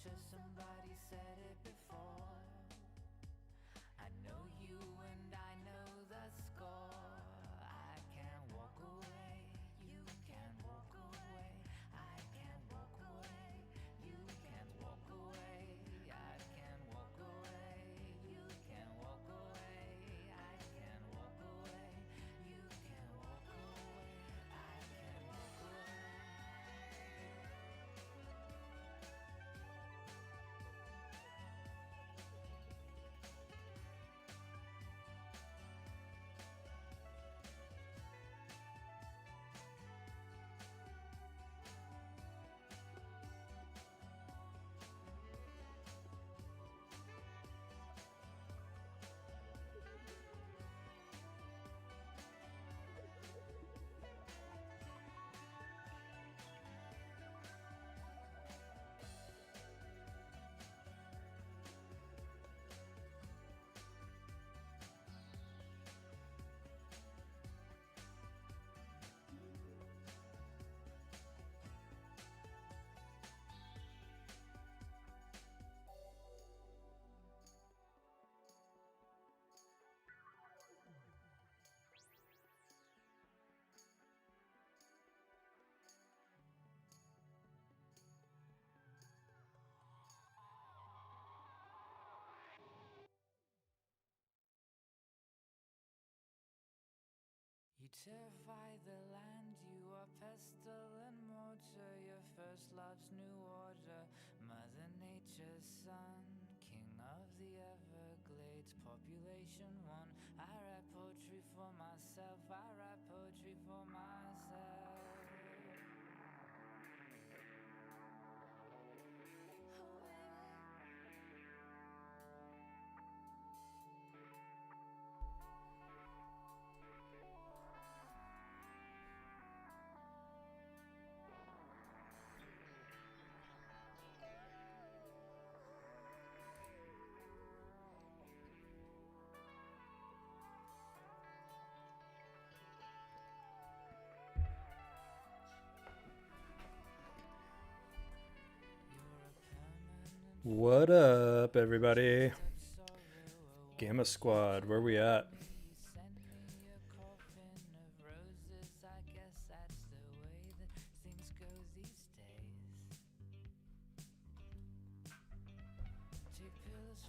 sure somebody said it before. I know you and I know the score. I can't walk away, you can't walk away. I can't walk away, you can't walk away. I can't walk away, you can't walk away. I can't walk away, you can't walk away. I can't walk away. You terrify the land, you are pestle and mortar. Your first love's new order, Mother Nature's son, king of the Everglades, population one. I write poetry for myself, I write poetry for myself. What up, everybody? Gamma Squad, where we at?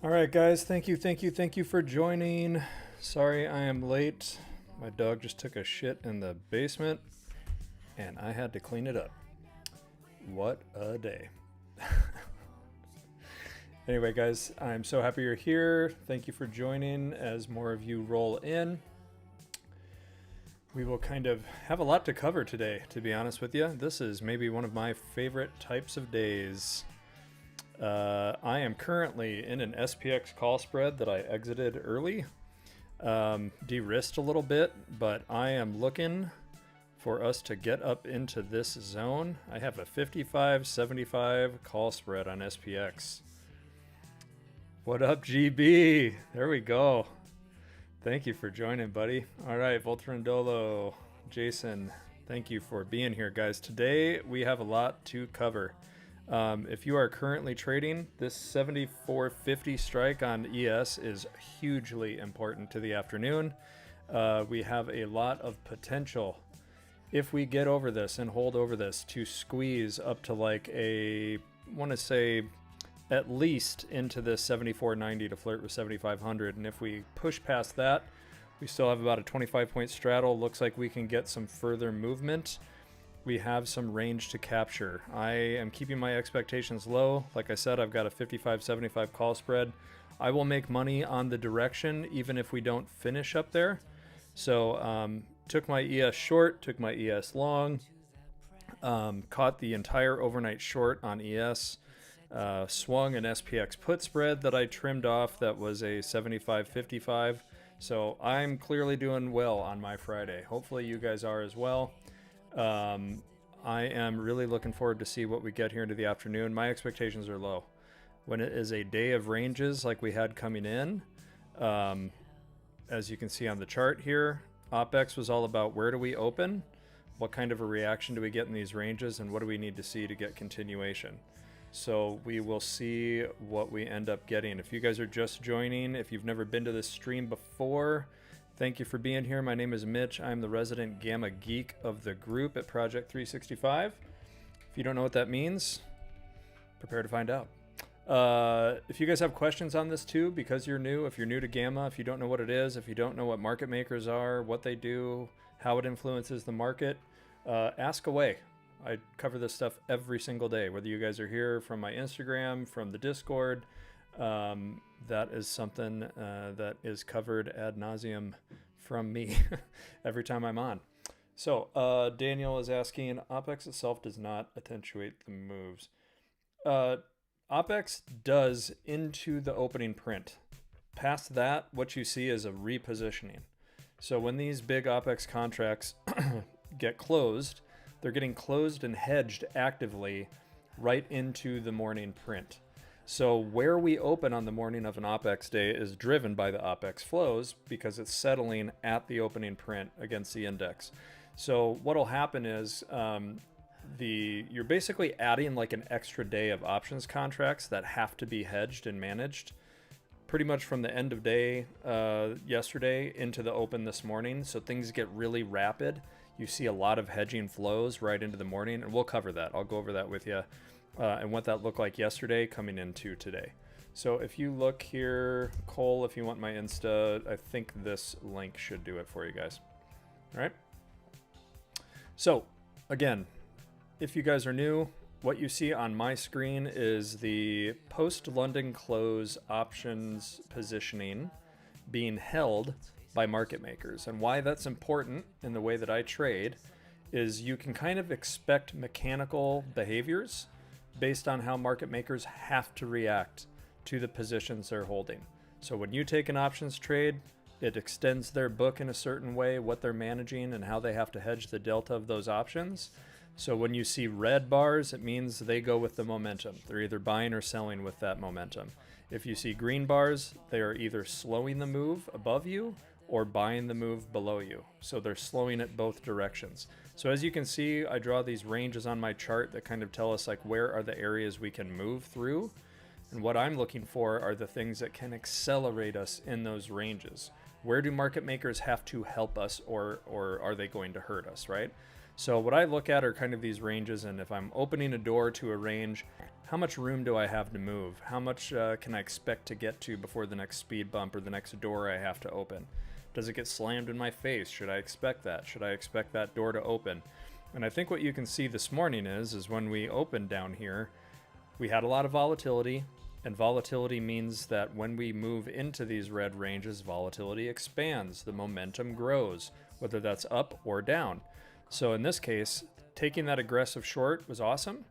All right, guys, thank you for joining. Sorry I am late. My dog just took a shit in the basement, and I had to clean it up. What a day. Anyway, guys, I'm so happy you're here. Thank you for joining as more of you roll in. We will kind of have a lot to cover today, to be honest with you. This is maybe one of my favorite types of days. I am currently in an SPX call spread that I exited early. De-risked a little bit, but I am looking for us to get up into this zone. I have a 55-75 call spread on SPX. What up, GB? There we go. Thank you for joining, buddy. All right, Voltrandolo, Jason, thank you for being here, guys. Today, we have a lot to cover. If you are currently trading, this 74.50 strike on ES is hugely important to the afternoon. We have a lot of potential, if we get over this and hold over this, to squeeze up to like a, I want to say, at least into the 74.90 to flirt with 7,500. And if we push past that, we still have about a 25-point straddle. Looks like we can get some further movement. We have some range to capture. I am keeping my expectations low. Like I said, I've got a 55-75 call spread. I will make money on the direction, even if we don't finish up there. So took my ES short, took my ES long, caught the entire overnight short on ES. Swung an SPX put spread that I trimmed off that was a 75-55. So I'm clearly doing well on my Friday. Hopefully you guys are as well. I am really looking forward to see what we get here into the afternoon. My expectations are low. When it is a day of ranges like we had coming in, as you can see on the chart here, OPEX was all about where do we open, what kind of a reaction do we get in these ranges, and what do we need to see to get continuation. So we will see what we end up getting. If you guys are just joining, if you've never been to this stream before, thank you for being here. My name is Mitch. I'm the resident Gamma Geek of the group at Project 365. If you don't know what that means, prepare to find out. If you guys have questions on this too, because you're new, if you're new to Gamma, if you don't know what it is, if you don't know what market makers are, what they do, how it influences the market, ask away. I cover this stuff every single day, whether you guys are here from my Instagram, from the Discord. That is something that is covered ad nauseum from me every time I'm on. So Daniel is asking, OPEX itself does not attenuate the moves. OPEX does into the opening print. Past that, what you see is a repositioning. So when these big OPEX contracts get closed, they're getting closed and hedged actively right into the morning print. So where we open on the morning of an OPEX day is driven by the OPEX flows because it's settling at the opening print against the index. So what'll happen is you're basically adding like an extra day of options contracts that have to be hedged and managed pretty much from the end of day yesterday into the open this morning. So things get really rapid. You see a lot of hedging flows right into the morning, and we'll cover that. I'll go over that with you and what that looked like yesterday coming into today. So if you look here, Cole, if you want my Insta, I think this link should do it for you guys. All right. So again, if you guys are new, what you see on my screen is the post-London close options positioning being held by market makers. And why that's important in the way that I trade is you can kind of expect mechanical behaviors based on how market makers have to react to the positions they're holding. So when you take an options trade, it extends their book in a certain way, what they're managing and how they have to hedge the delta of those options. So when you see red bars, it means they go with the momentum. They're either buying or selling with that momentum. If you see green bars, they are either slowing the move above you or buying the move below you. So they're slowing it both directions. So as you can see, I draw these ranges on my chart that kind of tell us like where are the areas we can move through. And what I'm looking for are the things that can accelerate us in those ranges. Where do market makers have to help us or are they going to hurt us, right? So what I look at are kind of these ranges, and if I'm opening a door to a range, how much room do I have to move? How much can I expect to get to before the next speed bump or the next door I have to open? Does it get slammed in my face? Should I expect that? Should I expect that door to open? And I think what you can see this morning is when we opened down here, we had a lot of volatility, and volatility means that when we move into these red ranges, volatility expands, the momentum grows, whether that's up or down. So in this case, taking that aggressive short was awesome.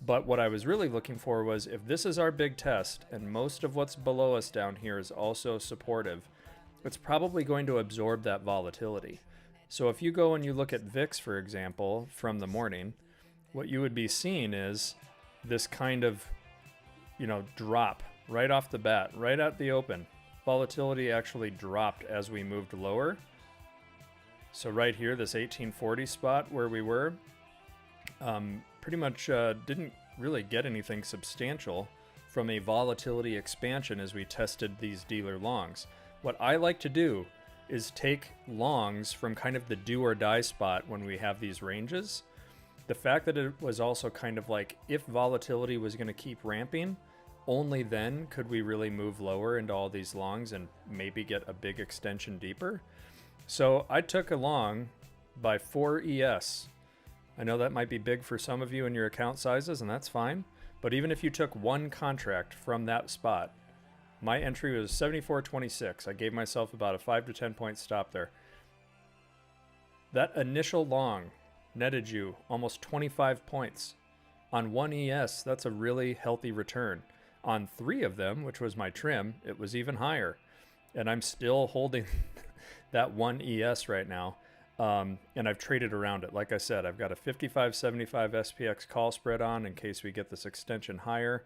But what I was really looking for was if this is our big test and most of what's below us down here is also supportive, it's probably going to absorb that volatility. So if you go and you look at VIX, for example, from the morning, what you would be seeing is this kind of, drop right off the bat, right at the open. Volatility actually dropped as we moved lower. So right here, this 1840 spot where we were, pretty much didn't really get anything substantial from a volatility expansion as we tested these dealer longs. What I like to do is take longs from kind of the do or die spot when we have these ranges. The fact that it was also kind of like if volatility was going to keep ramping, only then could we really move lower into all these longs and maybe get a big extension deeper. So I took a long by 4 ES. I know that might be big for some of you in your account sizes, and that's fine. But even if you took one contract from that spot, my entry was 74.26. I gave myself about a 5 to 10 point stop there. That initial long netted you almost 25 points. On 1 ES, that's a really healthy return. On 3 of them, which was my trim, it was even higher. And I'm still holding that 1 ES right now. And I've traded around it. Like I said, I've got a 55.75 SPX call spread on in case we get this extension higher.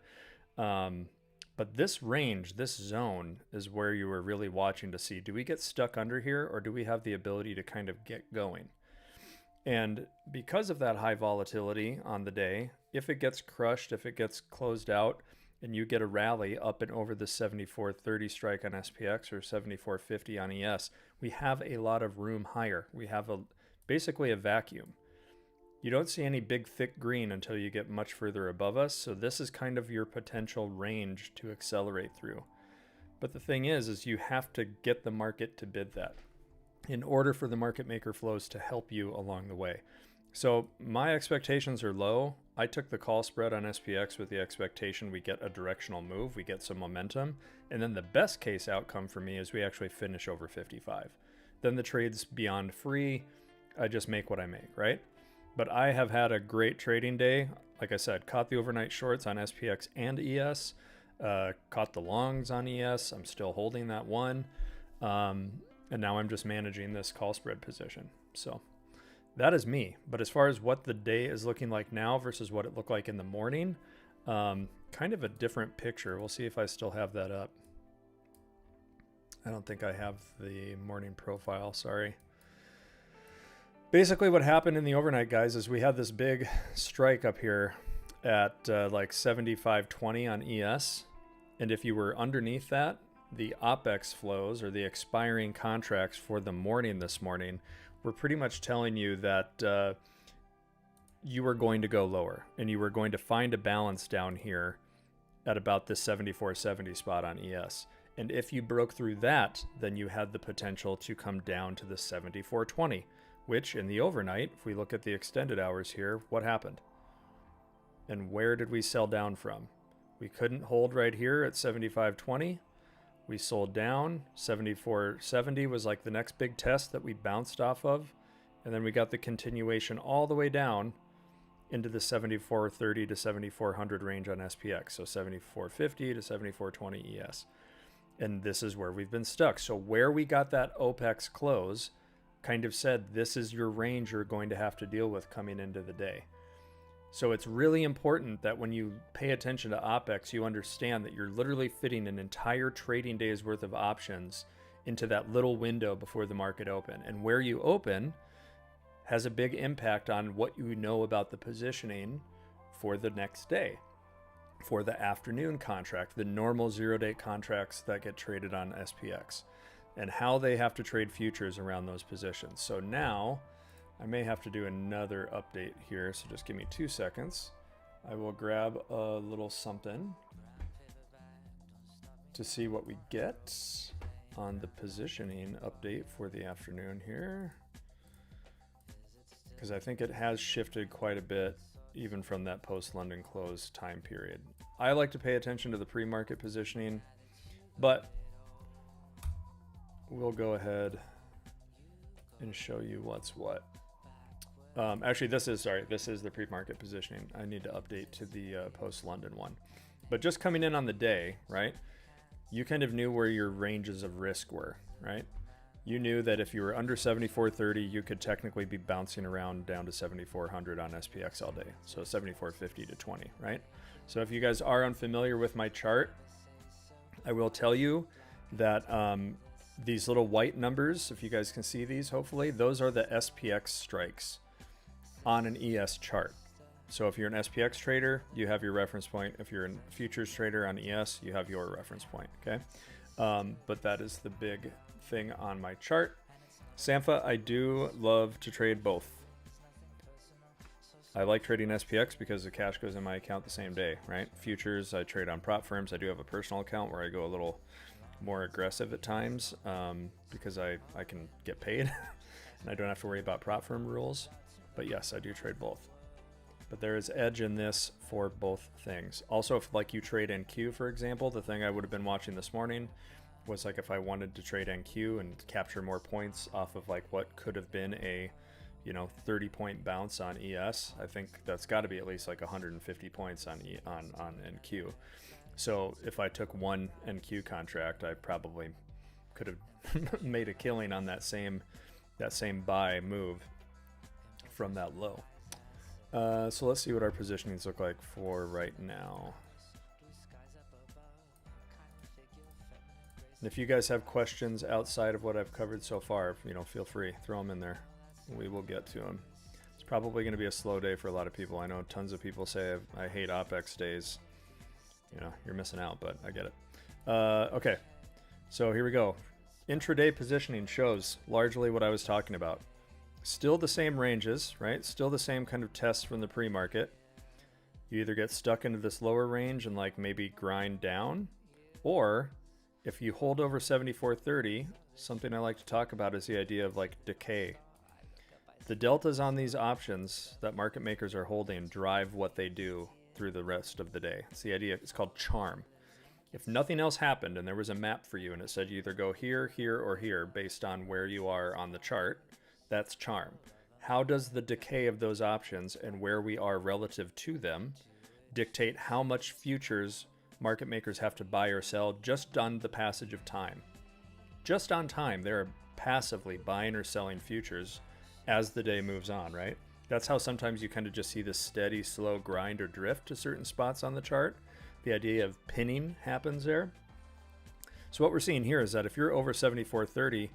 But this range, this zone, is where you were really watching to see, do we get stuck under here or do we have the ability to kind of get going? And because of that high volatility on the day, if it gets crushed, if it gets closed out, and you get a rally up and over the 74.30 strike on SPX or 74.50 on ES, we have a lot of room higher. We have basically a vacuum. You don't see any big thick green until you get much further above us, so this is kind of your potential range to accelerate through. But the thing is you have to get the market to bid that in order for the market maker flows to help you along the way. So my expectations are low. I took the call spread on SPX with the expectation we get a directional move, we get some momentum, and then the best case outcome for me is we actually finish over 55. Then the trade's beyond free. I just make what I make, right? But I have had a great trading day. Like I said, caught the overnight shorts on SPX and ES, caught the longs on ES. I'm still holding that one. And now I'm just managing this call spread position. So that is me. But as far as what the day is looking like now versus what it looked like in the morning, kind of a different picture. We'll see if I still have that up. I don't think I have the morning profile, sorry. Basically what happened in the overnight, guys, is we had this big strike up here at like 75.20 on ES. And if you were underneath that, the OPEX flows or the expiring contracts for the morning this morning were pretty much telling you that you were going to go lower and you were going to find a balance down here at about the 74.70 spot on ES. And if you broke through that, then you had the potential to come down to the 74.20. Which in the overnight, if we look at the extended hours here, what happened? And where did we sell down from? We couldn't hold right here at 75.20. We sold down. 74.70 was like the next big test that we bounced off of. And then we got the continuation all the way down into the 74.30 to 7400 range on SPX. So 74.50 to 74.20 ES. And this is where we've been stuck. So where we got that OPEX close kind of said this is your range you're going to have to deal with coming into the day. So it's really important that when you pay attention to OPEX, you understand that you're literally fitting an entire trading day's worth of options into that little window before the market open. And where you open has a big impact on what you know about the positioning for the next day, for the afternoon contract, the normal zero-day contracts that get traded on SPX, and how they have to trade futures around those positions. So now I may have to do another update here. So just give me 2 seconds. I will grab a little something to see what we get on the positioning update for the afternoon here. Because I think it has shifted quite a bit even from that post-London close time period. I like to pay attention to the pre-market positioning, but we'll go ahead and show you what's what. Actually, this is the pre-market positioning. I need to update to the post-London one. But just coming in on the day, right, you kind of knew where your ranges of risk were, right? You knew that if you were under 74.30, you could technically be bouncing around down to 7400 on SPX all day. So 74.50 to 20, right? So if you guys are unfamiliar with my chart, I will tell you that these little white numbers, if you guys can see these, hopefully, those are the SPX strikes on an ES chart. So if you're an SPX trader, you have your reference point. If you're a futures trader on ES, you have your reference point, okay? But that is the big thing on my chart. Sampha, I do love to trade both. I like trading SPX because the cash goes in my account the same day, right? Futures, I trade on prop firms. I do have a personal account where I go a little more aggressive at times because I can get paid and I don't have to worry about prop firm rules. But yes, I do trade both. But there is edge in this for both things. Also, if like you trade NQ, for example, the thing I would have been watching this morning was like if I wanted to trade NQ and capture more points off of like what could have been a 30-point bounce on ES, I think that's got to be at least like 150 points on NQ. So if I took one NQ contract, I probably could have made a killing on that same buy move from that low. So let's see what our positionings look like for right now. And if you guys have questions outside of what I've covered so far, feel free, throw them in there. We will get to them. It's probably going to be a slow day for a lot of people. I know tons of people say I hate OPEX days. You know, you're missing out, but I get it. Okay, so here we go. Intraday positioning shows largely what I was talking about. Still the same ranges, right? Still the same kind of tests from the pre-market. You either get stuck into this lower range and like maybe grind down, or if you hold over 74.30, something I like to talk about is the idea of like decay. The deltas on these options that market makers are holding drive what they do through the rest of the day. It's the idea, it's called charm. If nothing else happened and there was a map for you and it said you either go here, here, or here based on where you are on the chart, that's charm. How does the decay of those options and where we are relative to them dictate how much futures market makers have to buy or sell just on the passage of time? Just on time, they're passively buying or selling futures as the day moves on, right? That's how sometimes you kind of just see this steady, slow grind or drift to certain spots on the chart. The idea of pinning happens there. So what we're seeing here is that if you're over 74.30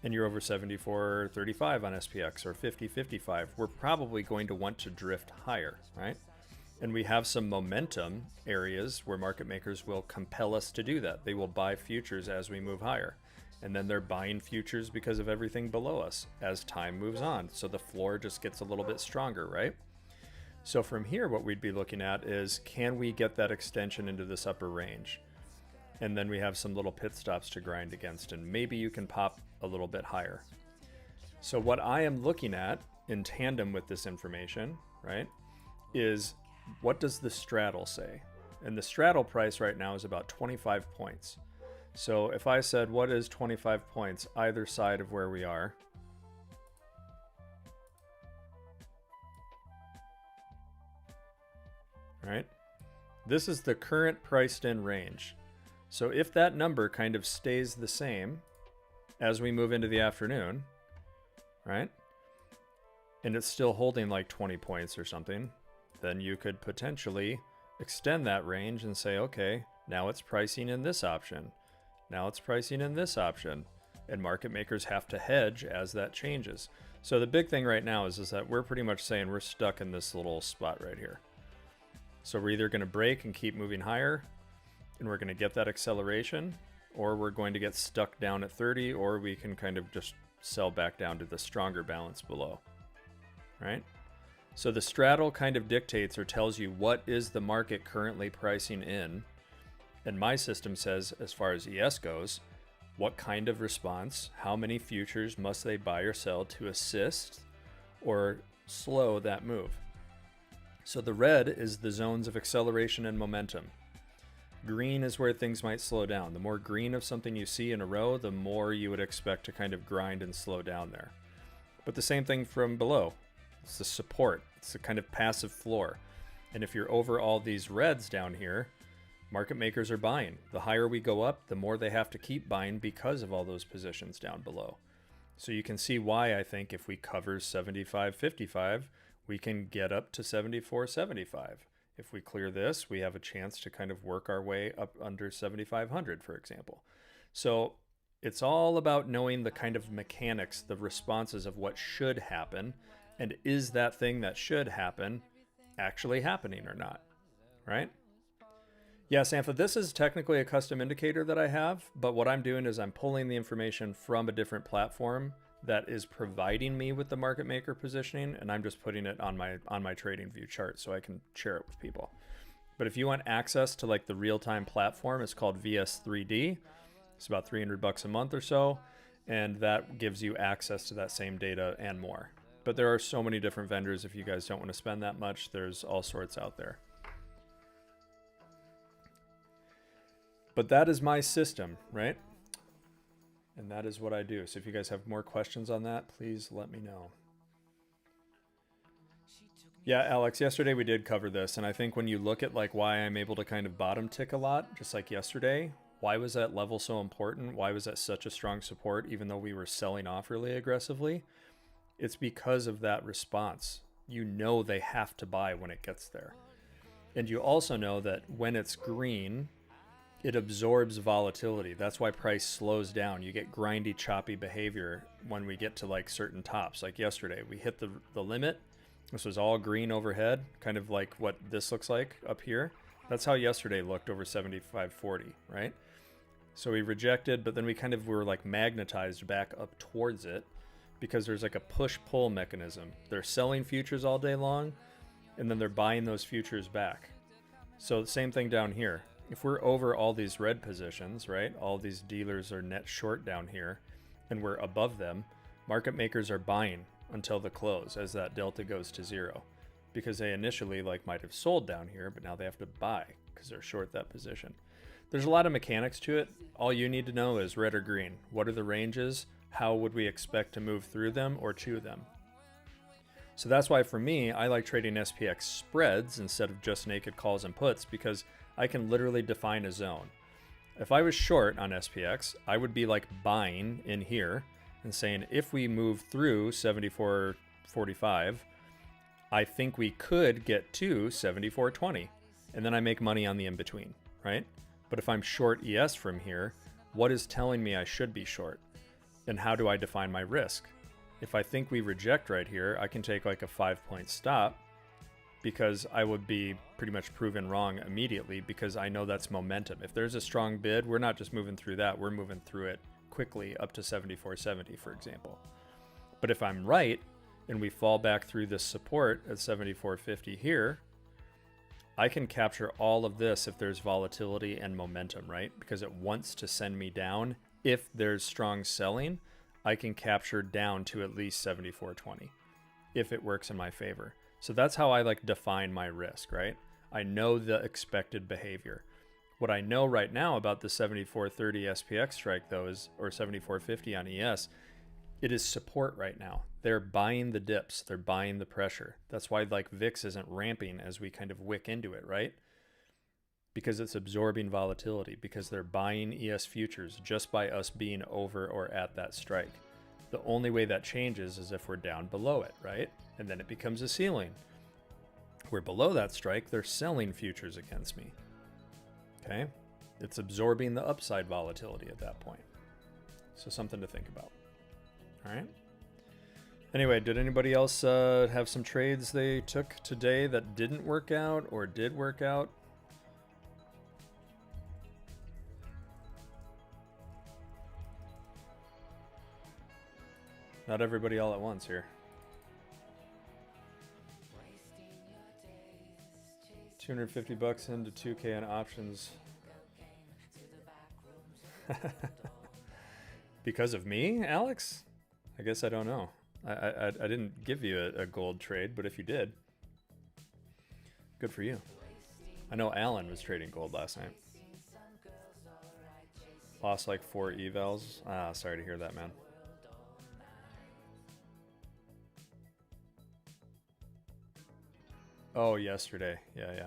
and you're over 74.35 on SPX or 50.55, we're probably going to want to drift higher, right? And we have some momentum areas where market makers will compel us to do that. They will buy futures as we move higher. And then they're buying futures because of everything below us as time moves on. So the floor just gets a little bit stronger, right? So from here, what we'd be looking at is, can we get that extension into this upper range? And then we have some little pit stops to grind against, and maybe you can pop a little bit higher. So what I am looking at in tandem with this information, right, is what does the straddle say? And the straddle price right now is about 25 points. So if I said, what is 25 points either side of where we are? Right? This is the current priced in range. So if that number kind of stays the same as we move into the afternoon, right? And it's still holding like 20 points or something, then you could potentially extend that range and say, okay, now it's pricing in this option. Now it's pricing in this option. And market makers have to hedge as that changes. So the big thing right now is that we're pretty much saying we're stuck in this little spot right here. So we're either going to break and keep moving higher, and we're going to get that acceleration, or we're going to get stuck down at 30, or we can kind of just sell back down to the stronger balance below, right? So the straddle kind of dictates or tells you what is the market currently pricing in. And my system says, as far as ES goes, what kind of response, how many futures must they buy or sell to assist or slow that move? So the red is the zones of acceleration and momentum. Green is where things might slow down. The more green of something you see in a row, the more you would expect to kind of grind and slow down there. But the same thing from below. It's the support. It's the kind of passive floor. And if you're over all these reds down here, market makers are buying. The higher we go up, the more they have to keep buying because of all those positions down below. So you can see why I think if we cover 75.55, we can get up to 74.75. If we clear this, we have a chance to kind of work our way up under 7,500, for example. So it's all about knowing the kind of mechanics, the responses of what should happen, and is that thing that should happen actually happening or not, right? Yeah, Sampha, this is technically a custom indicator that I have, but what I'm doing is I'm pulling the information from a different platform that is providing me with the market maker positioning, and I'm just putting it on my trading view chart so I can share it with people. But if you want access to like the real-time platform, it's called VS3D. It's about $300 a month or so, and that gives you access to that same data and more. But there are so many different vendors. If you guys don't want to spend that much, there's all sorts out there. But that is my system, right? And that is what I do. So if you guys have more questions on that, please let me know. Yeah, Alex, yesterday we did cover this. And I think when you look at like why I'm able to kind of bottom tick a lot, just like yesterday, why was that level so important? Why was that such a strong support, even though we were selling off really aggressively? It's because of that response. You know they have to buy when it gets there. And you also know that when it's green, it absorbs volatility. That's why price slows down. You get grindy, choppy behavior when we get to like certain tops. Like yesterday, we hit the limit. This was all green overhead, kind of like what this looks like up here. That's how yesterday looked over 75.40, right? So we rejected, but then we kind of were like magnetized back up towards it because there's like a push-pull mechanism. They're selling futures all day long, and then they're buying those futures back. So the same thing down here. If we're over all these red positions, right, all these dealers are net short down here, and we're above them, market makers are buying until the close as that delta goes to zero, because they initially like might have sold down here, but now they have to buy because they're short that position. There's a lot of mechanics to it. All you need to know is red or green. What are the ranges? How would we expect to move through them or to them? So that's why for me, I like trading SPX spreads instead of just naked calls and puts, because I can literally define a zone. If I was short on SPX, I would be like buying in here and saying, if we move through 74.45, I think we could get to 74.20, and then I make money on the in-between, right? But if I'm short ES from here, what is telling me I should be short? And how do I define my risk? If I think we reject right here, I can take like a 5-point stop, because I would be pretty much proven wrong immediately, because I know that's momentum. If there's a strong bid, we're not just moving through that, we're moving through it quickly up to 74.70, for example. But if I'm right and we fall back through this support at 74.50 here, I can capture all of this if there's volatility and momentum, right? Because it wants to send me down. If there's strong selling, I can capture down to at least 74.20 if it works in my favor. So that's how I like define my risk, right? I know the expected behavior. What I know right now about the 74.30 SPX strike though is, or 74.50 on ES, it is support right now. They're buying the dips, they're buying the pressure. That's why like VIX isn't ramping as we kind of wick into it, right? Because it's absorbing volatility, because they're buying ES futures just by us being over or at that strike. The only way that changes is if we're down below it, right? And then it becomes a ceiling. We're below that strike, they're selling futures against me. Okay? It's absorbing the upside volatility at that point. So something to think about. All right? Anyway, did anybody else have some trades they took today that didn't work out or did work out? Not everybody all at once here. 250 bucks into 2K on options. Because of me, Alex? I guess I don't know. I didn't give you a gold trade, but if you did, good for you. I know Alan was trading gold last night. Lost like 4 evals. Ah, sorry to hear that, man. Oh, yesterday. Yeah.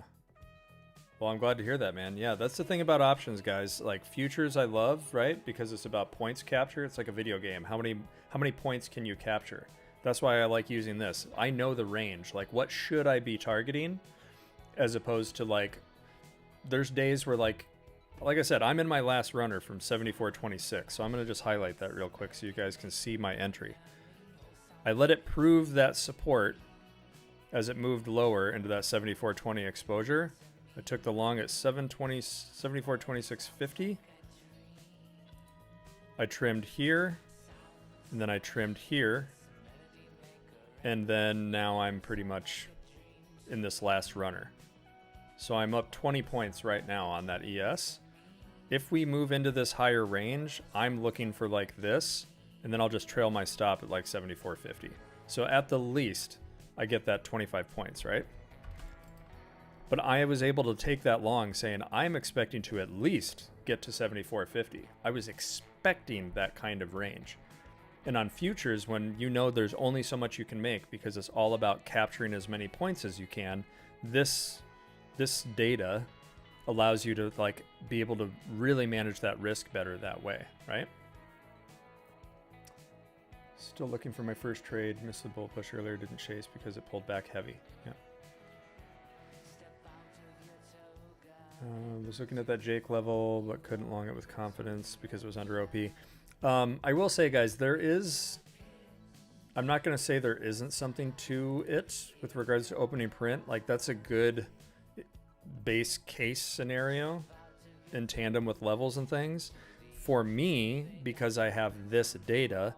Well, I'm glad to hear that, man. Yeah, that's the thing about options, guys. Like futures I love, right? Because it's about points capture. It's like a video game. How many points can you capture? That's why I like using this. I know the range. Like what should I be targeting, as opposed to like there's days where like I said, I'm in my last runner from 74.26. So I'm going to just highlight that real quick so you guys can see my entry. I let it prove that support as it moved lower into that 74.20 exposure. I took the long at 74.2650. I trimmed here, and then I trimmed here, and then now I'm pretty much in this last runner. So I'm up 20 points right now on that ES. If we move into this higher range, I'm looking for like this, and then I'll just trail my stop at like 74.50. So at the least, I get that 25 points, right? But I was able to take that long saying I'm expecting to at least get to 74.50. I was expecting that kind of range. And on futures, when you know there's only so much you can make because it's all about capturing as many points as you can, this data allows you to like be able to really manage that risk better that way, right? Still looking for my first trade. Missed the bull push earlier, didn't chase because it pulled back heavy. Yeah. Was looking at that Jake level, but couldn't long it with confidence because it was under OP. I will say, guys, I'm not going to say there isn't something to it with regards to opening print. Like, that's a good base case scenario in tandem with levels and things. For me, because I have this data,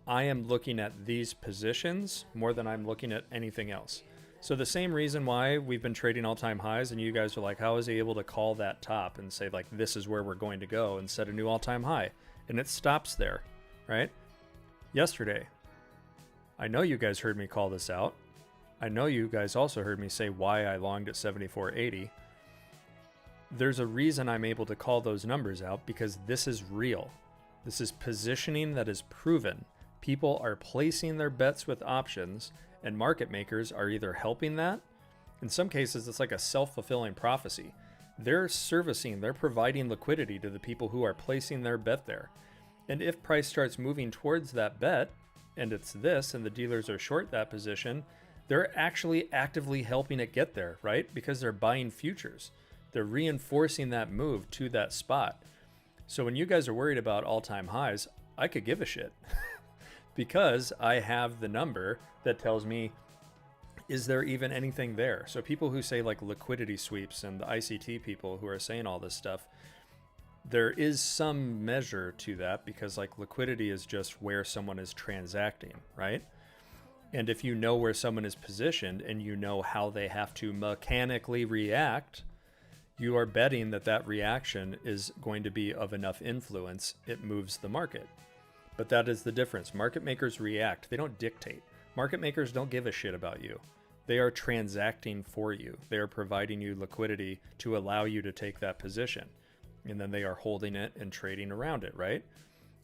I am looking at these positions more than I'm looking at anything else. So the same reason why we've been trading all-time highs and you guys are like, how is he able to call that top and say, like, this is where we're going to go and set a new all-time high? And it stops there, right? Yesterday, I know you guys heard me call this out. I know you guys also heard me say why I longed at 74.80. There's a reason I'm able to call those numbers out, because this is real. This is positioning that is proven. People are placing their bets with options, and market makers are either helping that. In some cases, it's like a self-fulfilling prophecy. They're providing liquidity to the people who are placing their bet there. And if price starts moving towards that bet, and it's this, and the dealers are short that position, they're actually actively helping it get there, right? Because they're buying futures. They're reinforcing that move to that spot. So when you guys are worried about all-time highs, I could give a shit because I have the number that tells me, is there even anything there? So people who say like liquidity sweeps and the ICT people who are saying all this stuff, there is some measure to that, because like liquidity is just where someone is transacting, right? And if you know where someone is positioned and you know how they have to mechanically react, you are betting that that reaction is going to be of enough influence, it moves the market. But that is the difference. Market makers react. They don't dictate. Market makers don't give a shit about you. They are transacting for you. They are providing you liquidity to allow you to take that position. And then they are holding it and trading around it, right?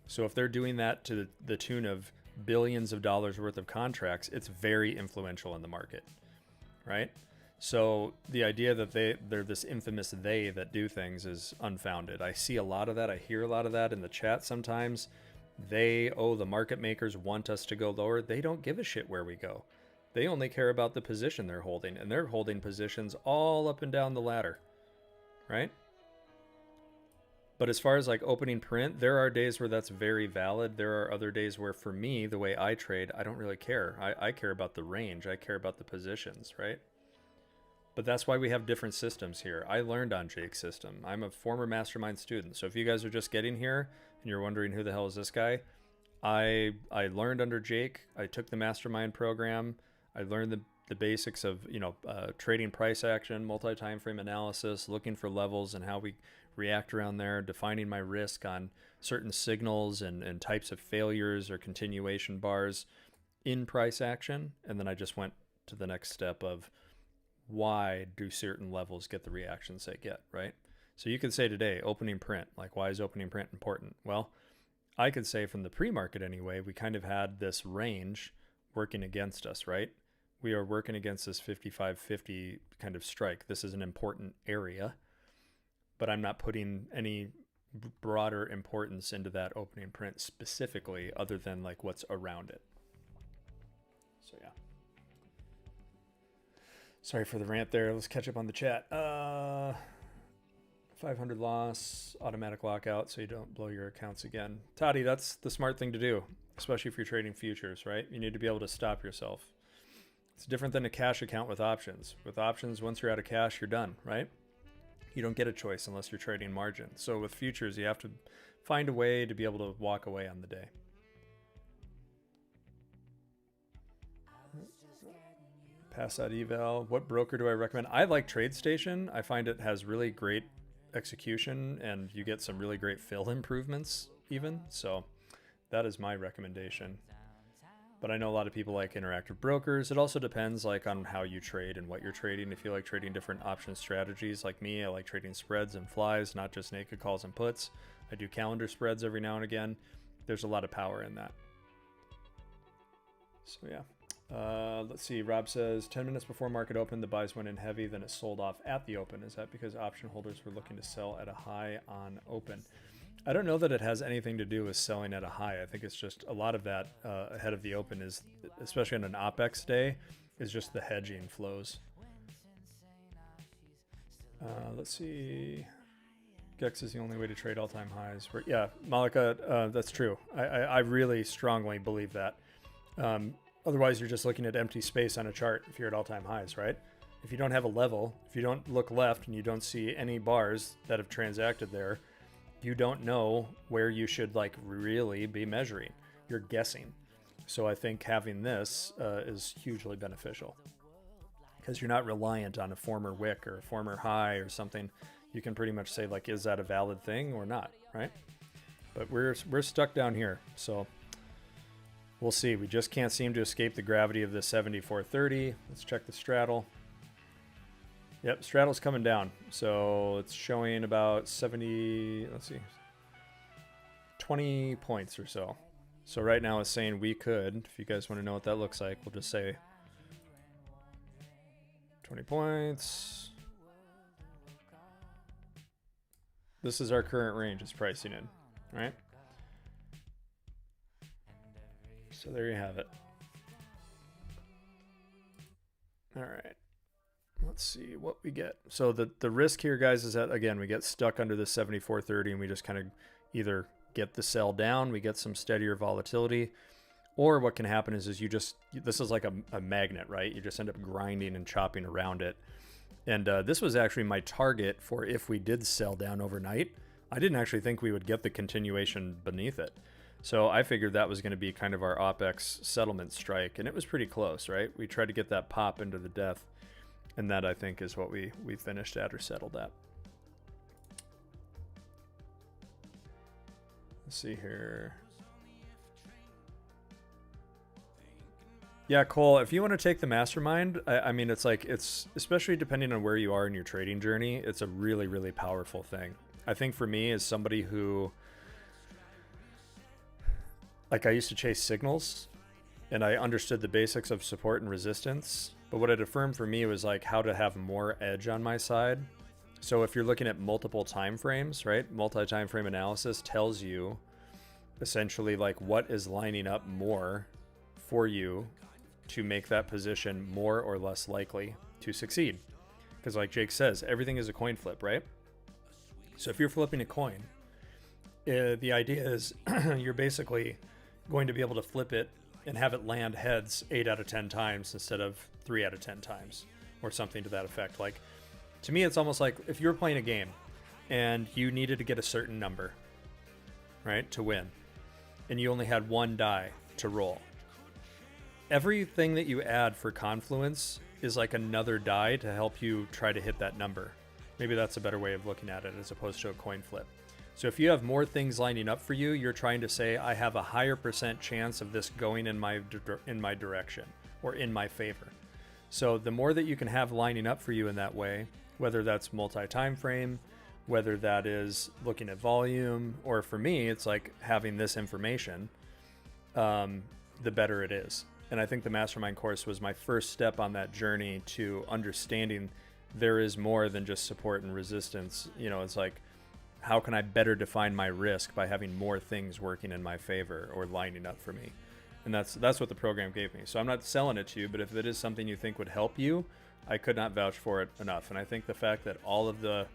So if they're doing that to the tune of billions of dollars worth of contracts, it's very influential in the market, right? So the idea that they're this infamous they that do things is unfounded. I see a lot of that. I hear a lot of that in the chat sometimes. The market makers want us to go lower. They don't give a shit where we go. They only care about the position they're holding, and they're holding positions all up and down the ladder, right? But as far as like opening print, there are days where that's very valid. There are other days where, for me, the way I trade, I don't really care. I care about the range. I care about the positions, right? But that's why we have different systems here. I learned on Jake's system. I'm a former mastermind student. So if you guys are just getting here and you're wondering who the hell is this guy, I learned under Jake. I took the mastermind program. I learned the basics of, trading price action, multi-time frame analysis, looking for levels and how we react around there, defining my risk on certain signals and types of failures or continuation bars in price action. And then I just went to the next step of, why do certain levels get the reactions they get, right? So you could say today, opening print, like, why is opening print important? Well, I could say from the pre-market anyway, we kind of had this range working against us, right? We are working against this 55-50 kind of strike. This is an important area, but I'm not putting any broader importance into that opening print specifically other than like what's around it. So yeah. Sorry for the rant there. Let's catch up on the chat. 500 loss, automatic lockout, so you don't blow your accounts again. Toddy, that's the smart thing to do, especially if you're trading futures, right? You need to be able to stop yourself. It's different than a cash account with options. With options, once you're out of cash, you're done, right? You don't get a choice unless you're trading margin. So with futures, you have to find a way to be able to walk away on the day. Pass that eval. What broker do I recommend? I like TradeStation. I find it has really great execution and you get some really great fill improvements even. So that is my recommendation. But I know a lot of people like interactive brokers. It also depends like on how you trade and what you're trading. If you like trading different option strategies like me, I like trading spreads and flies, not just naked calls and puts. I do calendar spreads every now and again. There's a lot of power in that. So yeah. Let's see. Rob says 10 minutes before market open, the buys went in heavy, then it sold off at the open. Is that because option holders were looking to sell at a high on open? I don't know that it has anything to do with selling at a high. I think it's just a lot of that ahead of the open is, especially on an OPEX day, is just the hedging flows. Let's see. Gex is the only way to trade all-time highs. Yeah, Malika, that's true. I really strongly believe that. Otherwise, you're just looking at empty space on a chart if you're at all-time highs, right? If you don't have a level, if you don't look left and you don't see any bars that have transacted there, you don't know where you should like really be measuring. You're guessing. So I think having this is hugely beneficial because you're not reliant on a former wick or a former high or something. You can pretty much say like, is that a valid thing or not, right? But we're stuck down here, so we'll see. We just can't seem to escape the gravity of the 7430. Let's check the straddle. Yep, straddle's coming down. So it's showing about 70, let's see, 20 points or so. So right now it's saying we could, if you guys want to know what that looks like, we'll just say 20 points. This is our current range it's pricing in, right? So there you have it. All right. Let's see what we get. So the risk here, guys, is that, again, we get stuck under the 7430 and we just kind of either get the sell down, we get some steadier volatility, or what can happen is this is like a magnet, right? You just end up grinding and chopping around it. And this was actually my target for if we did sell down overnight. I didn't actually think we would get the continuation beneath it. So I figured that was going to be kind of our OPEX settlement strike, and it was pretty close, right? We tried to get that pop into the death. And that, I think, is what we finished at or settled at. Let's see here. Yeah, Cole, if you want to take the mastermind, I mean, it's especially depending on where you are in your trading journey, it's a really, really powerful thing. I think for me, as somebody who, like, I used to chase signals, and I understood the basics of support and resistance. But what it affirmed for me was like how to have more edge on my side. So if you're looking at multiple time frames, right? Multi-time frame analysis tells you essentially like what is lining up more for you to make that position more or less likely to succeed. Because like Jake says, everything is a coin flip, right? So if you're flipping a coin, the idea is you're basically going to be able to flip it and have it land heads 8 out of 10 times instead of 3 out of 10 times or something to that effect. Like, to me, it's almost like if you were playing a game and you needed to get a certain number, right, to win, and you only had one die to roll. Everything that you add for confluence is like another die to help you try to hit that number. Maybe that's a better way of looking at it as opposed to a coin flip. So if you have more things lining up for you, you're trying to say, I have a higher % chance of this going in my direction or in my favor. So the more that you can have lining up for you in that way, whether that's multi-time frame, whether that is looking at volume, or for me, it's like having this information, the better it is. And I think the Mastermind course was my first step on that journey to understanding there is more than just support and resistance. You know, it's like, how can I better define my risk by having more things working in my favor or lining up for me? And that's what the program gave me. So I'm not selling it to you, but if it is something you think would help you, I could not vouch for it enough. And I think the fact that all of the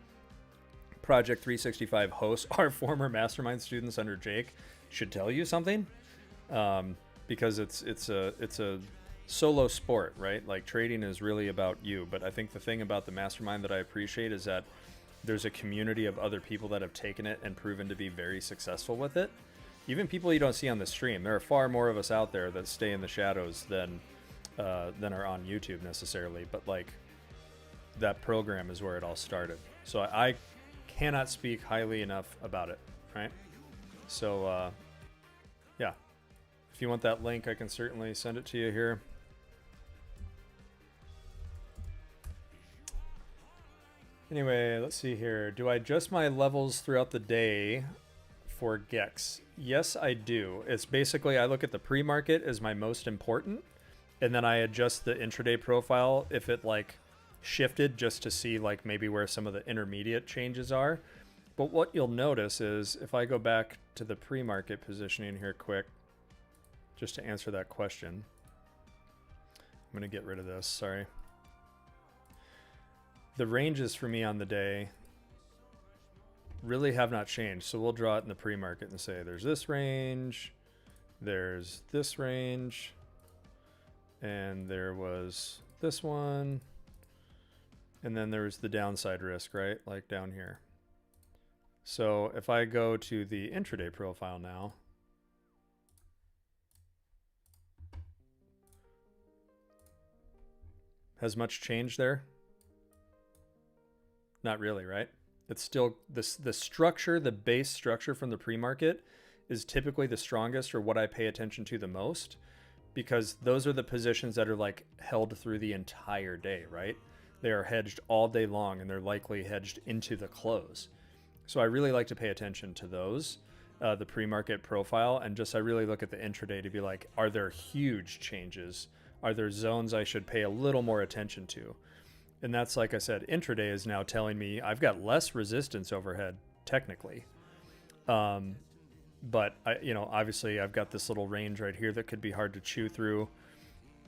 Project 365 hosts are former Mastermind students under Jake should tell you something, because it's a solo sport, right? Like, trading is really about you. But I think the thing about the Mastermind that I appreciate is that there's a community of other people that have taken it and proven to be very successful with it. Even people you don't see on the stream. There are far more of us out there that stay in the shadows than are on YouTube necessarily. But like, that program is where it all started. So I cannot speak highly enough about it, right? So yeah, if you want that link, I can certainly send it to you here. Anyway, let's see here. Do I adjust my levels throughout the day for Gex? Yes, I do. It's basically, I look at the pre-market as my most important, and then I adjust the intraday profile if it like shifted, just to see like maybe where some of the intermediate changes are. But what you'll notice is if I go back to the pre-market positioning here quick, just to answer that question. I'm going to get rid of this, sorry. the ranges for me on the day really have not changed. So we'll draw it in the pre-market and say there's this range, there's this range, and there was this one, and then there's the downside risk, right? Like down here. So if I go to the intraday profile now, has much changed there? Not really, right? It's still the structure, the base structure from the pre-market is typically the strongest, or what I pay attention to the most, because those are the positions that are like held through the entire day, right? They are hedged all day long, and they're likely hedged into the close. So I really like to pay attention to those, the pre-market profile, and just I really look at the intraday to be like, are there huge changes? Are there zones I should pay a little more attention to? And that's, like I said, intraday is now telling me I've got less resistance overhead technically. But obviously I've got this little range right here that could be hard to chew through,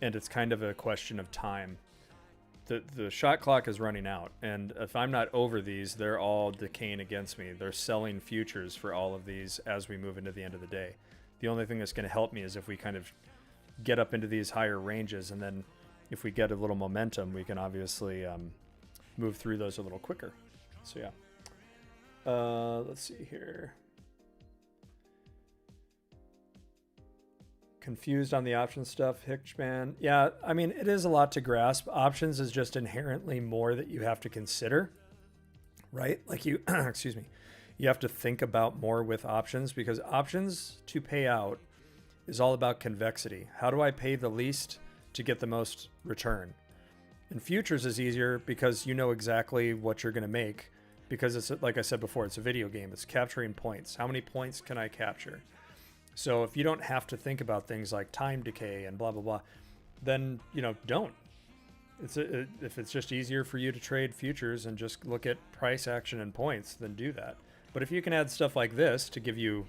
and it's kind of a question of time. The shot clock is running out, and if I'm not over these, they're all decaying against me. They're selling futures for all of these as we move into the end of the day. The only thing that's going to help me is if we kind of get up into these higher ranges, and then if we get a little momentum, we can obviously move through those a little quicker. So yeah, let's see here. Confused on the options stuff, Hitchman. Yeah, I mean, it is a lot to grasp. Options is just inherently more that you have to consider, right? Like you, excuse me, you have to think about more with options, because options to pay out is all about convexity. How do I pay the least to get the most return? And futures is easier because you know exactly what you're going to make, because it's, like I said before, it's a video game. It's capturing points. How many points can I capture? So if you don't have to think about things like time decay and blah, blah, blah, then, don't. If it's just easier for you to trade futures and just look at price action and points, then do that. But if you can add stuff like this to give you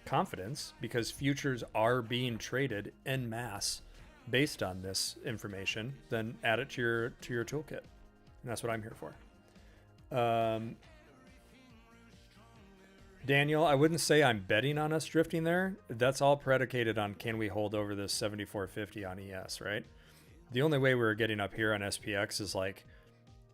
confidence, because futures are being traded en masse based on this information, then add it to your toolkit. And that's what I'm here for. Daniel, I wouldn't say I'm betting on us drifting there. That's all predicated on, can we hold over this 74.50 on ES, right? The only way we're getting up here on SPX is like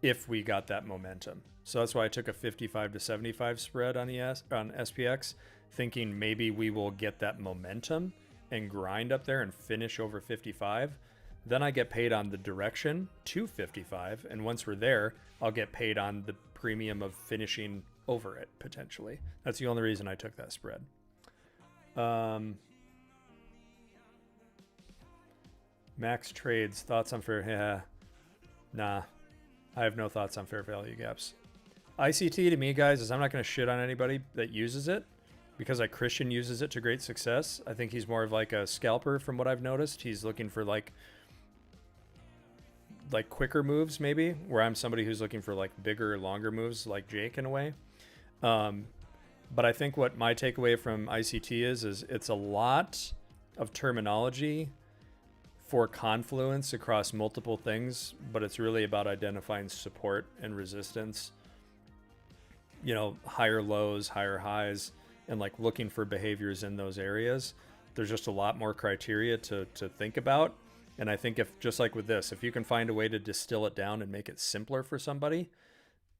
if we got that momentum. So that's why I took a 55 to 75 spread on SPX, thinking maybe we will get that momentum and grind up there and finish over 55. Then I get paid on the direction to 55, and once we're there, I'll get paid on the premium of finishing over it potentially. That's the only reason I took that spread. Max trades, thoughts on fair? Yeah, nah, I have no thoughts on fair value gaps. ICT to me, guys, is I'm not going to shit on anybody that uses it, because like Christian uses it to great success. I think he's more of like a scalper from what I've noticed. He's looking for like quicker moves maybe, where I'm somebody who's looking for like bigger, longer moves like Jake in a way. But I think what my takeaway from ICT is it's a lot of terminology for confluence across multiple things, but it's really about identifying support and resistance, higher lows, higher highs, and like looking for behaviors in those areas. There's just a lot more criteria to think about. And I think if, just like with this, if you can find a way to distill it down and make it simpler for somebody,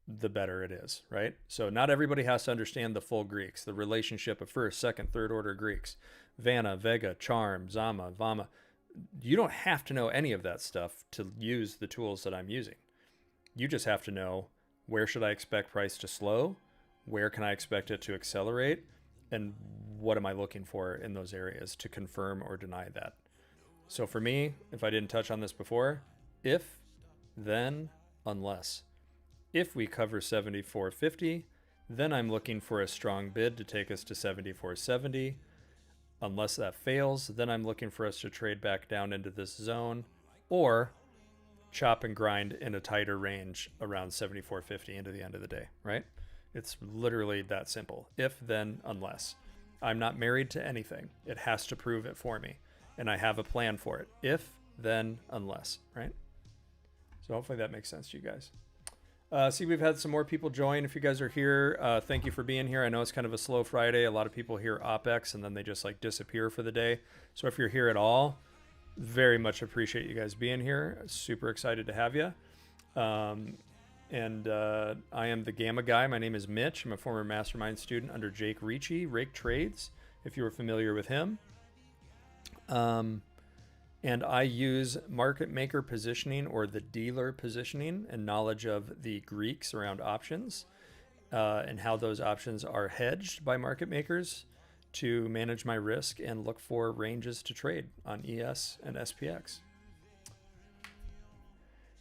the better it is, right? So not everybody has to understand the full Greeks, the relationship of first, second, third order Greeks, Vana, Vega, Charm, Zama, Vama. You don't have to know any of that stuff to use the tools that I'm using. You just have to know, where should I expect price to slow? Where can I expect it to accelerate? And what am I looking for in those areas to confirm or deny that? So for me, if I didn't touch on this before, if, then, unless. If we cover 74.50, then I'm looking for a strong bid to take us to 74.70. Unless that fails, then I'm looking for us to trade back down into this zone, or chop and grind in a tighter range around 74.50 into the end of the day, right? It's literally that simple. If, then, unless. I'm not married to anything. It has to prove it for me. And I have a plan for it. If, then, unless, right? So hopefully that makes sense to you guys. See, we've had some more people join. If you guys are here, thank you for being here. I know it's kind of a slow Friday. A lot of people hear OPEX and then they just like disappear for the day. So if you're here at all, very much appreciate you guys being here. Super excited to have you. I am the Gamma guy. My name is Mitch. I'm a former mastermind student under Jake Ricci, Rake Trades, if you were familiar with him. And I use market maker positioning, or the dealer positioning, and knowledge of the Greeks around options and how those options are hedged by market makers to manage my risk and look for ranges to trade on ES and SPX.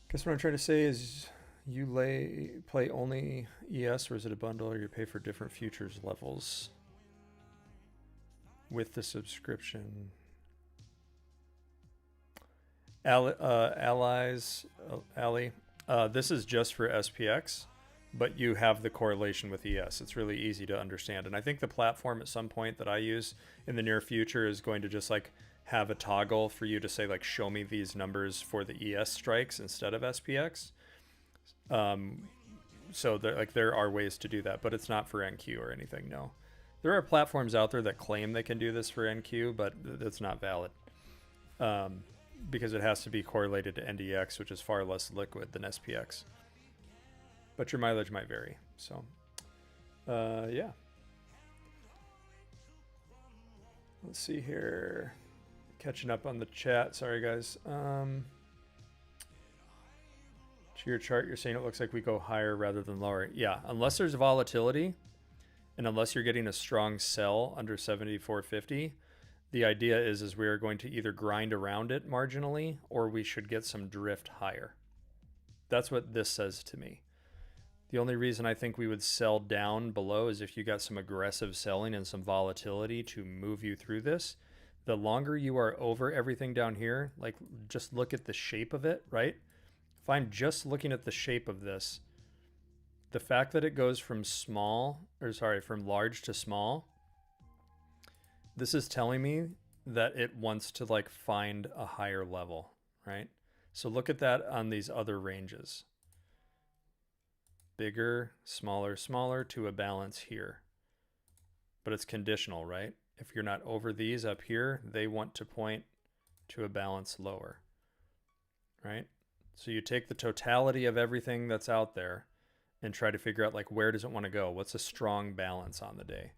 Guess what I'm trying to say is you play only ES, or is it a bundle, or you pay for different futures levels with the subscription? Allies, Ali, this is just for SPX, but you have the correlation with ES. It's really easy to understand. And I think the platform at some point that I use in the near future is going to just like have a toggle for you to say, like, show me these numbers for the ES strikes instead of SPX. So there are ways to do that, but it's not for NQ or anything. No, there are platforms out there that claim they can do this for NQ, but it's not valid. Because it has to be correlated to NDX, which is far less liquid than SPX. But your mileage might vary. So, yeah. Let's see here. Catching up on the chat. Sorry, guys. To your chart, you're saying it looks like we go higher rather than lower. Yeah, unless there's volatility, and unless you're getting a strong sell under 74.50, the idea is we are going to either grind around it marginally, or we should get some drift higher. That's what this says to me. The only reason I think we would sell down below is if you got some aggressive selling and some volatility to move you through this. The longer you are over everything down here, like, just look at the shape of it, right? If I'm just looking at the shape of this, the fact that it goes from from large to small, this is telling me that it wants to like find a higher level, right? So look at that on these other ranges. Bigger, smaller, smaller to a balance here. But it's conditional, right? If you're not over these up here, they want to point to a balance lower, right? So you take the totality of everything that's out there and try to figure out, like, where does it want to go? What's a strong balance on the day?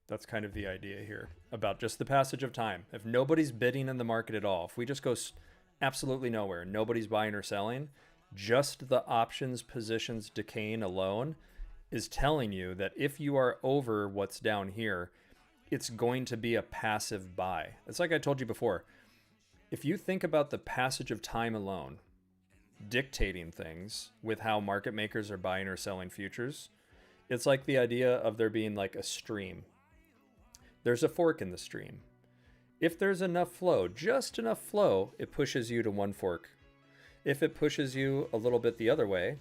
That's kind of the idea here about just the passage of time. If nobody's bidding in the market at all, if we just go absolutely nowhere, nobody's buying or selling, just the options positions decaying alone is telling you that if you are over what's down here, it's going to be a passive buy. It's like I told you before. If you think about the passage of time alone dictating things with how market makers are buying or selling futures, it's like the idea of there being like a stream. There's a fork in the stream. If there's enough flow, just enough flow, it pushes you to one fork. If it pushes you a little bit the other way,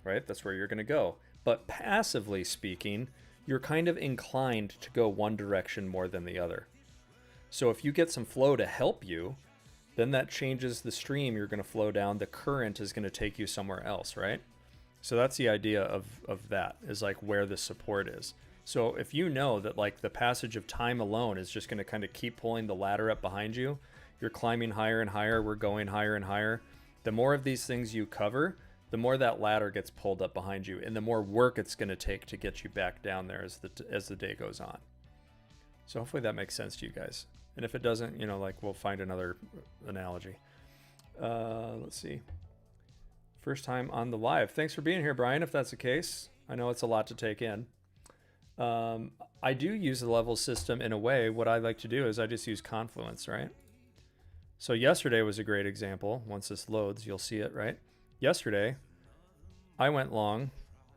right, that's where you're going to go. But passively speaking, you're kind of inclined to go one direction more than the other. So if you get some flow to help you, then that changes the stream you're going to flow down. The current is going to take you somewhere else, right? So that's the idea of that, is like where the support is. So if you know that like the passage of time alone is just going to kind of keep pulling the ladder up behind you, you're climbing higher and higher, we're going higher and higher. The more of these things you cover, the more that ladder gets pulled up behind you, and the more work it's going to take to get you back down there as the day goes on. So hopefully that makes sense to you guys. And if it doesn't, you know, like, we'll find another analogy. Let's see. First time on the live. Thanks for being here, Brian, if that's the case. I know it's a lot to take in. I do use the level system in a way. What I like to do is I just use confluence, right? So yesterday was a great example. Once this loads, you'll see it, right? Yesterday, I went long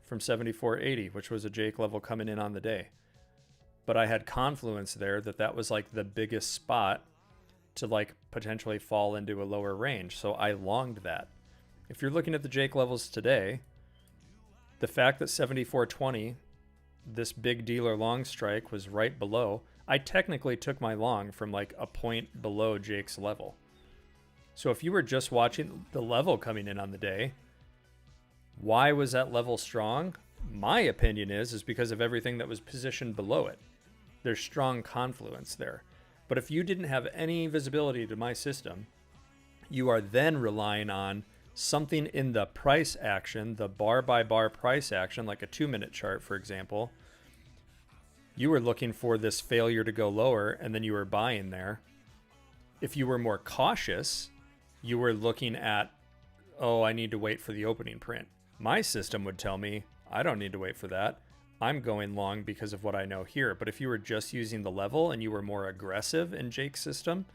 from 74.80, which was a Jake level coming in on the day. But I had confluence there that was like the biggest spot to like potentially fall into a lower range. So I longed that. If you're looking at the Jake levels today, the fact that 74.20, this big dealer long strike, was right below, I technically took my long from like a point below Jake's level. So if you were just watching the level coming in on the day, Why was that level strong? My opinion is because of everything that was positioned below it. There's strong confluence there. But if you didn't have any visibility to my system, you are then relying on something in the price action, the bar by bar price action, like a 2-minute chart, for example. You were looking for this failure to go lower, and then you were buying there. If you were more cautious, you were looking at, oh, I need to wait for the opening print. My system would tell me, I don't need to wait for that. I'm going long because of what I know here. But if you were just using the level and you were more aggressive in Jake's system,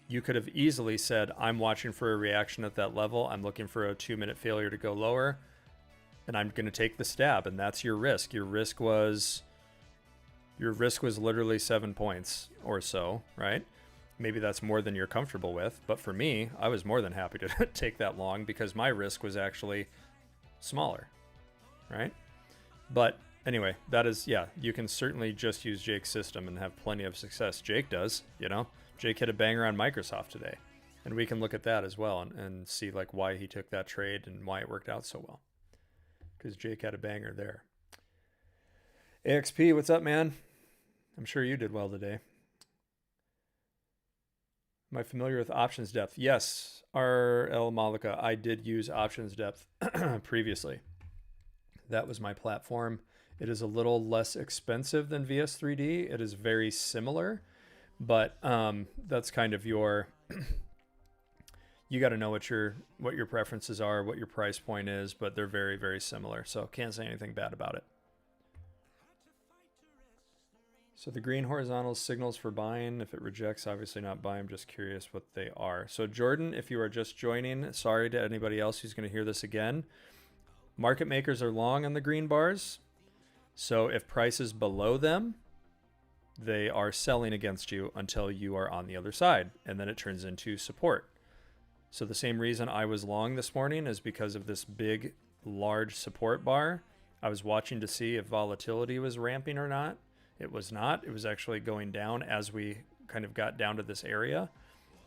you could have easily said, I'm watching for a reaction at that level. I'm looking for a 2-minute failure to go lower, and I'm going to take the stab. And that's your risk. Your risk was literally 7 points or so, right? Maybe that's more than you're comfortable with. But for me, I was more than happy to take that long because my risk was actually smaller, right? But anyway, that is, yeah, you can certainly just use Jake's system and have plenty of success. Jake does, you know? Jake hit a banger on Microsoft today. And we can look at that as well and see like why he took that trade and why it worked out so well. Because Jake had a banger there. AXP, what's up, man? I'm sure you did well today. Am I familiar with options depth? Yes, RL Malika. I did use options depth previously. That was my platform. It is a little less expensive than VS3D. It is very similar, but that's kind of your. You got to know what your preferences are, what your price point is, but they're very, very similar. So can't say anything bad about it. So the green horizontal signals for buying. If it rejects, obviously not buy. I'm just curious what they are. So Jordan, if you are just joining, sorry to anybody else who's going to hear this again. Market makers are long on the green bars. So if price is below them, they are selling against you until you are on the other side. And then it turns into support. So the same reason I was long this morning is because of this big, large support bar. I was watching to see if volatility was ramping or not. It was not. It was actually going down as we kind of got down to this area.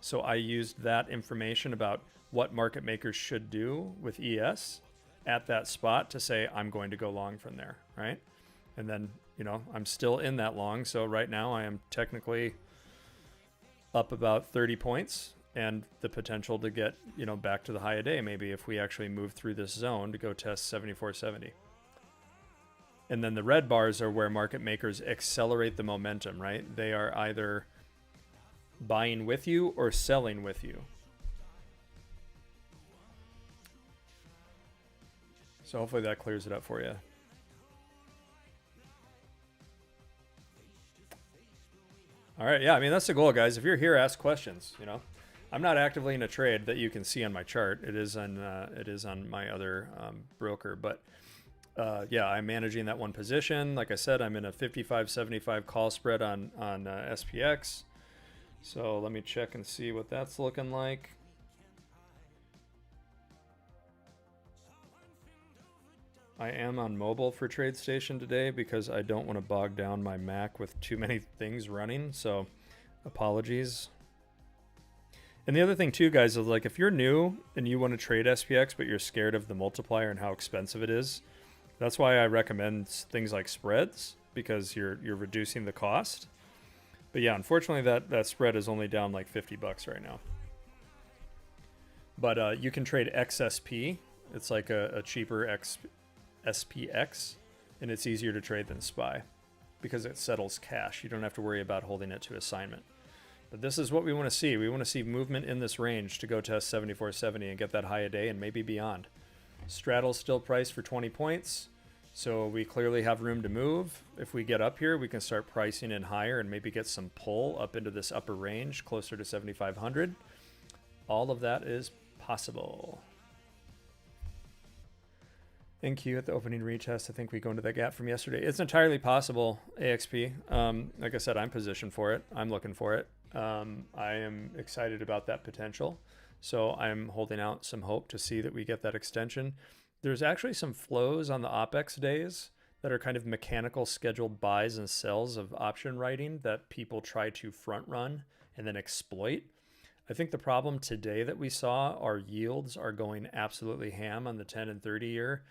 So I used that information about what market makers should do with ES at that spot to say, I'm going to go long from there, right? And then, you know, I'm still in that long. So right now I am technically up about 30 points and the potential to get, you know, back to the high a day, maybe if we actually move through this zone to go test 74.70. And then the red bars are where market makers accelerate the momentum, right? They are either buying with you or selling with you. So hopefully that clears it up for you. All right, yeah, I mean, that's the goal, guys. If you're here, ask questions, you know. I'm not actively in a trade that you can see on my chart. It is on my other broker, but yeah, I'm managing that one position. Like I said, I'm in a 55-75 call spread on SPX. So let me check and see what that's looking like. I am on mobile for TradeStation today because I don't want to bog down my Mac with too many things running. So apologies. And the other thing too, guys, is like if you're new and you want to trade SPX, but you're scared of the multiplier and how expensive it is, that's why I recommend things like spreads, because you're reducing the cost. But yeah, unfortunately that spread is only down like $50 right now. But you can trade XSP. It's like a cheaper SPX, and it's easier to trade than SPY because it settles cash. You don't have to worry about holding it to assignment. But this is what we want to see. We want to see movement in this range to go test 74.70 and get that high a day and maybe beyond. Straddle's still priced for 20 points, so we clearly have room to move. If we get up here, we can start pricing in higher and maybe get some pull up into this upper range closer to 7,500. All of that is possible. Thank you. At the opening retest, I think we go into that gap from yesterday. It's entirely possible, AXP. Like I said, I'm positioned for it. I'm looking for it. I am excited about that potential. So I'm holding out some hope to see that we get that extension. There's actually some flows on the OPEX days that are kind of mechanical scheduled buys and sells of option writing that people try to front run and then exploit. I think the problem today that we saw, our yields are going absolutely ham on the 10 and 30 year.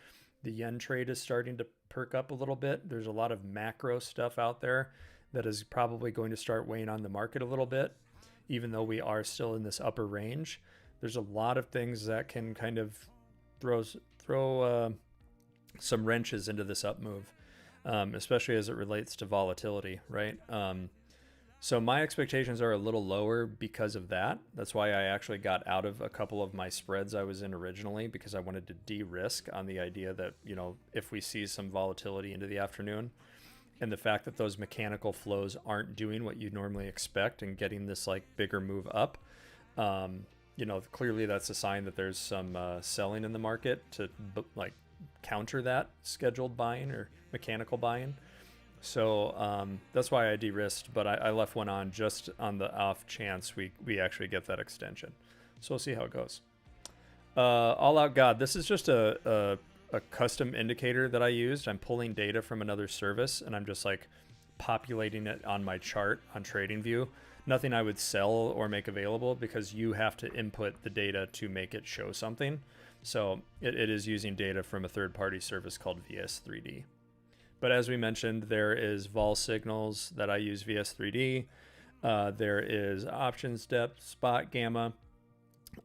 The yen trade is starting to perk up a little bit. There's a lot of macro stuff out there that is probably going to start weighing on the market a little bit, even though we are still in this upper range. There's a lot of things that can kind of throw some wrenches into this up move, especially as it relates to volatility, right? So my expectations are a little lower because of that. That's why I actually got out of a couple of my spreads I was in originally, because I wanted to de-risk on the idea that, you know, if we see some volatility into the afternoon, and the fact that those mechanical flows aren't doing what you normally expect and getting this like bigger move up, you know, clearly that's a sign that there's some selling in the market to like counter that scheduled buying or mechanical buying. So that's why I de-risked, but I left one on just on the off chance we actually get that extension. So we'll see how it goes. All Out God, this is just a custom indicator that I used. I'm pulling data from another service and I'm just like populating it on my chart on TradingView. Nothing I would sell or make available, because you have to input the data to make it show something. So it is using data from a third-party service called VS3D. But as we mentioned, there is vol signals that I use VS3D. There is options depth, spot, gamma.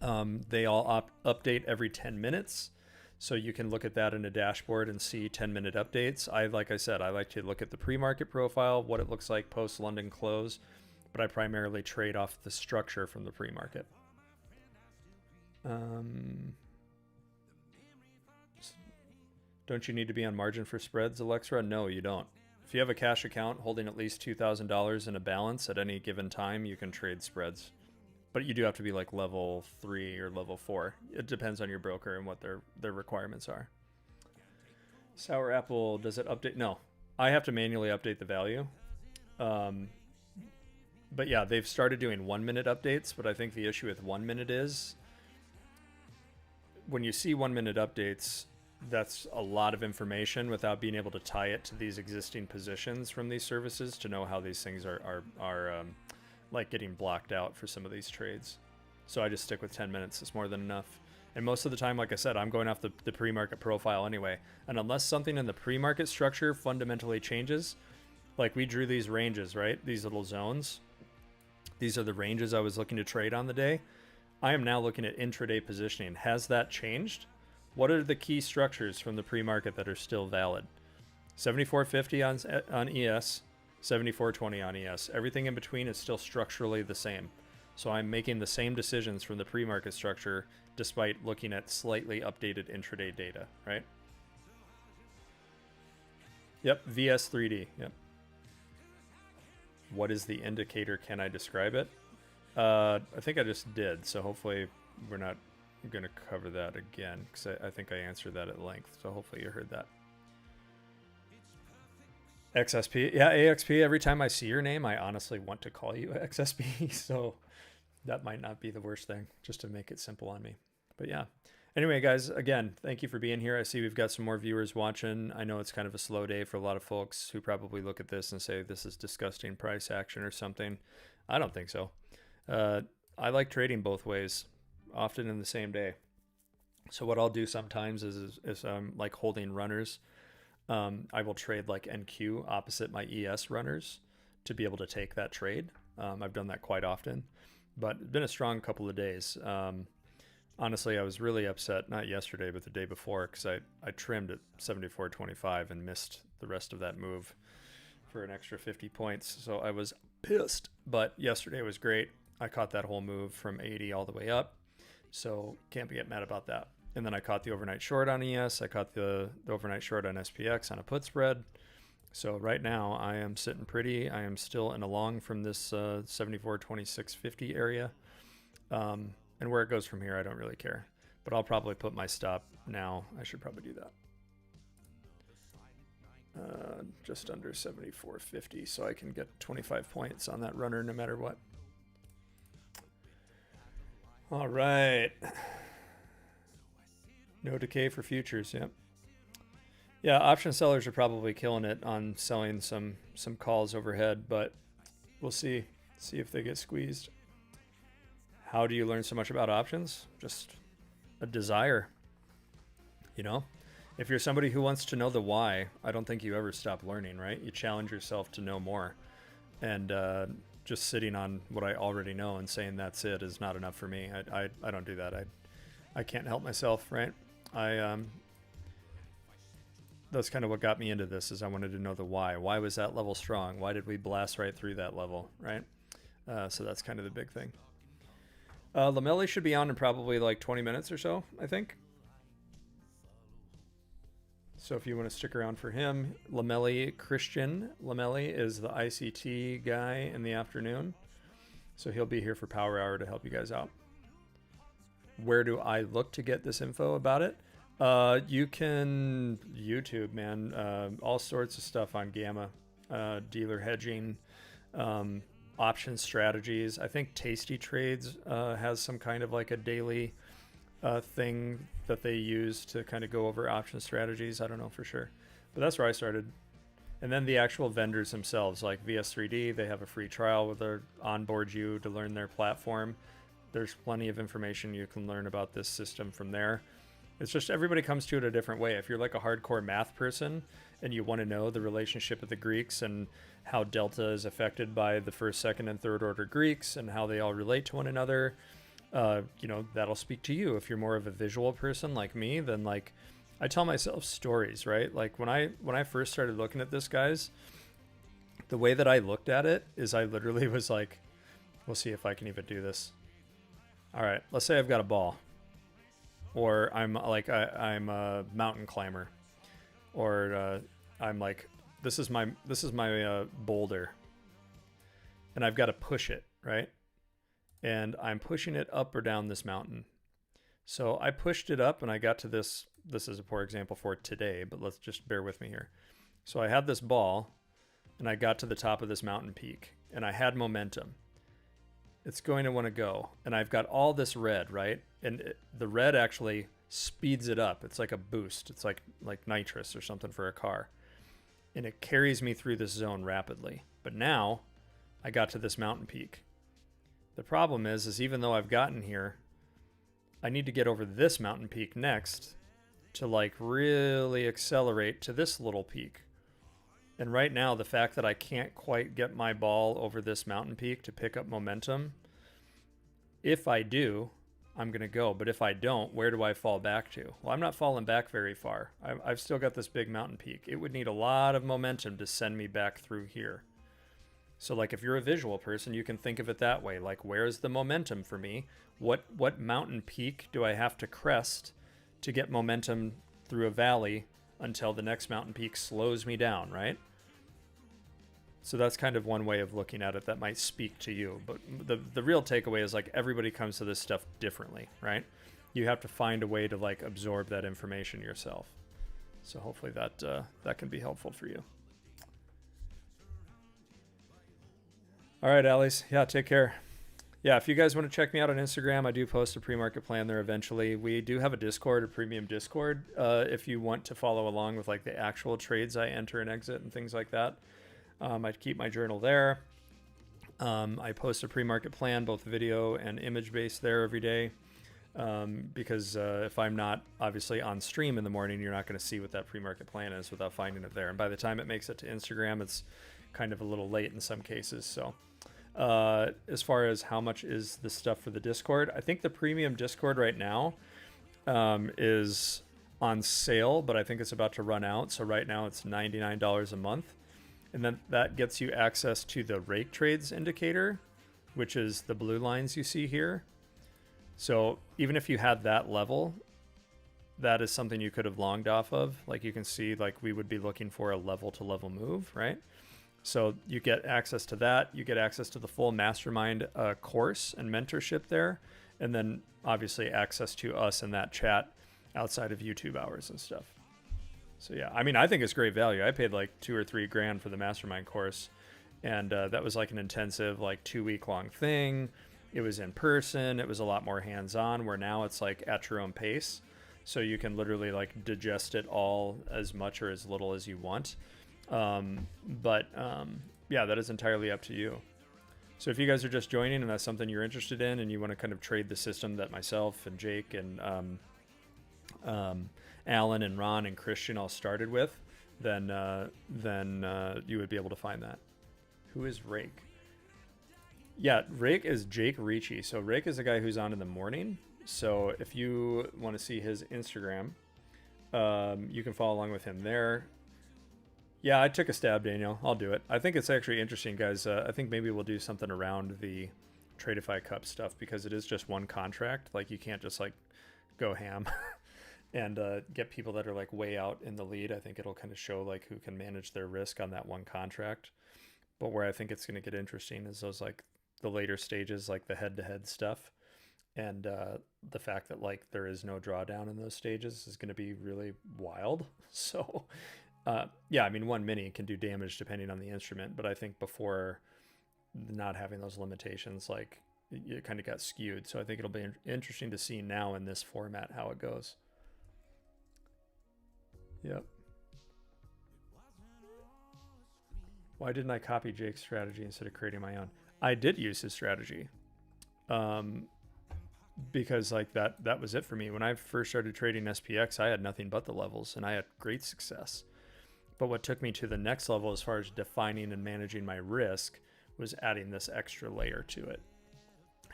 They all update every 10 minutes. So you can look at that in a dashboard and see 10-minute updates. Like I said, I like to look at the pre-market profile, what it looks like post-London close, but I primarily trade off the structure from the pre-market. Don't you need to be on margin for spreads, Alexa? No, you don't. If you have a cash account holding at least $2,000 in a balance at any given time, you can trade spreads. But you do have to be like level 3 or level 4. It depends on your broker and what their requirements are. Sour Apple, does it update? No, I have to manually update the value. But yeah, they've started doing 1-minute updates, but I think the issue with 1 minute is when you see 1-minute updates, that's a lot of information without being able to tie it to these existing positions from these services to know how these things are like getting blocked out for some of these trades. So I just stick with 10 minutes. It's more than enough. And most of the time, like I said, I'm going off the pre-market profile anyway. And unless something in the pre-market structure fundamentally changes, like we drew these ranges, right? These little zones. These are the ranges I was looking to trade on the day. I am now looking at intraday positioning. Has that changed? What are the key structures from the pre-market that are still valid? 74.50 on ES, 74.20 on ES. Everything in between is still structurally the same. So I'm making the same decisions from the pre-market structure despite looking at slightly updated intraday data, right? Yep, VS3D, yep. What is the indicator? Can I describe it? I think I just did, so hopefully we're not going to cover that again, because I think I answered that at length, so hopefully you heard that. XSP, yeah, AXP, every time I see your name, I honestly want to call you XSP, so that might not be the worst thing, just to make it simple on me. But yeah, anyway, guys, again, thank you for being here. I see we've got some more viewers watching. I know it's kind of a slow day for a lot of folks who probably look at this and say this is disgusting price action or something. I don't think so. I like trading both ways, often in the same day. So what I'll do sometimes is I'm like holding runners. I will trade like NQ opposite my ES runners to be able to take that trade. I've done that quite often, but it's been a strong couple of days. Honestly, I was really upset, not yesterday, but the day before, because I trimmed at 74.25 and missed the rest of that move for an extra 50 points. So I was pissed, but yesterday was great. I caught that whole move from 80 all the way up. So can't get mad about that. And then I caught the overnight short on ES. I caught the overnight short on SPX on a put spread. So right now I am sitting pretty. I am still in a long from this 74.2650 area. And where it goes from here, I don't really care. But I'll probably put my stop now. I should probably do that. Just under 74.50, so I can get 25 points on that runner no matter what. All right. No decay for futures, yep. Yeah, option sellers are probably killing it on selling some calls overhead, but we'll see if they get squeezed. How do you learn so much about options? Just a desire. You know, if you're somebody who wants to know the why, I don't think you ever stop learning, right? You challenge yourself to know more. And just sitting on what I already know and saying that's it is not enough for me. I don't do that. I can't help myself, right? That's kind of what got me into this, is I wanted to know the why. Why was that level strong? Why did we blast right through that level, right? So that's kind of the big thing. Lomeli should be on in probably like 20 minutes or so, I think. So if you want to stick around for him, Christian Lomeli is the ICT guy in the afternoon. So he'll be here for Power Hour to help you guys out. Where do I look to get this info about it? You can YouTube, man. All sorts of stuff on Gamma, dealer hedging, option strategies. I think Tasty Trades has some kind of like a daily thing that they use to kind of go over option strategies. I don't know for sure, but that's where I started. And then the actual vendors themselves, like VS3D, they have a free trial where they onboard you to learn their platform. There's plenty of information you can learn about this system from there. It's just everybody comes to it a different way. If you're like a hardcore math person and you want to know the relationship of the Greeks and how delta is affected by the first, second, and third order Greeks and how they all relate to one another, that'll speak to you. If you're more of a visual person like me, then like I tell myself stories, right? Like when I first started looking at this, guys, the way that I looked at it is I literally was like, we'll see if I can even do this. All right, let's say I've got a ball, or I'm a mountain climber, or I'm like, this is my boulder, and I've got to push it, right? And I'm pushing it up or down this mountain. So I pushed it up and I got to this. This is a poor example for today, but let's just bear with me here. So I had this ball and I got to the top of this mountain peak and I had momentum. It's going to want to go. And I've got all this red, right? And the red actually speeds it up. It's like a boost. It's like nitrous or something for a car. And it carries me through this zone rapidly. But now I got to this mountain peak. The problem is even though I've gotten here, I need to get over this mountain peak next to like really accelerate to this little peak. And right now, the fact that I can't quite get my ball over this mountain peak to pick up momentum, if I do, I'm going to go. But if I don't, where do I fall back to? Well, I'm not falling back very far. I've still got this big mountain peak. It would need a lot of momentum to send me back through here. So like if you're a visual person, you can think of it that way. Like, where's the momentum for me? What mountain peak do I have to crest to get momentum through a valley until the next mountain peak slows me down, right? So that's kind of one way of looking at it that might speak to you. But the real takeaway is like everybody comes to this stuff differently, right? You have to find a way to like absorb that information yourself. So hopefully that can be helpful for you. All right, Alice. Yeah, take care. Yeah, if you guys want to check me out on Instagram, I do post a pre-market plan there eventually. We do have a Discord, a premium Discord, if you want to follow along with like the actual trades I enter and exit and things like that. I keep my journal there. I post a pre-market plan, both video and image-based there every day. Because if I'm not obviously on stream in the morning, you're not going to see what that pre-market plan is without finding it there. And by the time it makes it to Instagram, it's kind of a little late in some cases. So as far as how much is the stuff for the Discord, I think the premium Discord right now is on sale, but I think it's about to run out. So right now it's $99 a month. And then that gets you access to the rake trades indicator, which is the blue lines you see here. So even if you had that level, that is something you could have longed off of. Like you can see, like we would be looking for a level to level move, right? So you get access to that. You get access to the full mastermind course and mentorship there. And then obviously access to us in that chat outside of YouTube hours and stuff. So yeah, I mean, I think it's great value. I paid like $2 or $3 grand for the mastermind course. And that was like an intensive, like 2-week long thing. It was in person. It was a lot more hands-on, where now it's like at your own pace. So you can literally like digest it all as much or as little as you want. Yeah, that is entirely up to you. So if you guys are just joining and that's something you're interested in and you want to kind of trade the system that myself and Jake and Alan and Ron and Christian all started with, then you would be able to find that. Who is Rake? Yeah, Rake is Jake Ricci. So Rake is the guy who's on in the morning. So if you want to see his Instagram, you can follow along with him there. Yeah, I took a stab, Daniel. I'll do it. I think it's actually interesting, guys. I think maybe we'll do something around the Tradeify Cup stuff because it is just one contract. Like you can't just like go ham and get people that are like way out in the lead. I think it'll kind of show like who can manage their risk on that one contract. But where I think it's going to get interesting is those like the later stages, like the head-to-head stuff. And the fact that like there is no drawdown in those stages is going to be really wild. So yeah, I mean, one mini can do damage depending on the instrument, but I think before not having those limitations, like it kind of got skewed. So I think it'll be interesting to see now in this format how it goes. Yep. Why didn't I copy Jake's strategy instead of creating my own? I did use his strategy. Because like that was it for me. When I first started trading SPX, I had nothing but the levels and I had great success. But what took me to the next level as far as defining and managing my risk was adding this extra layer to it.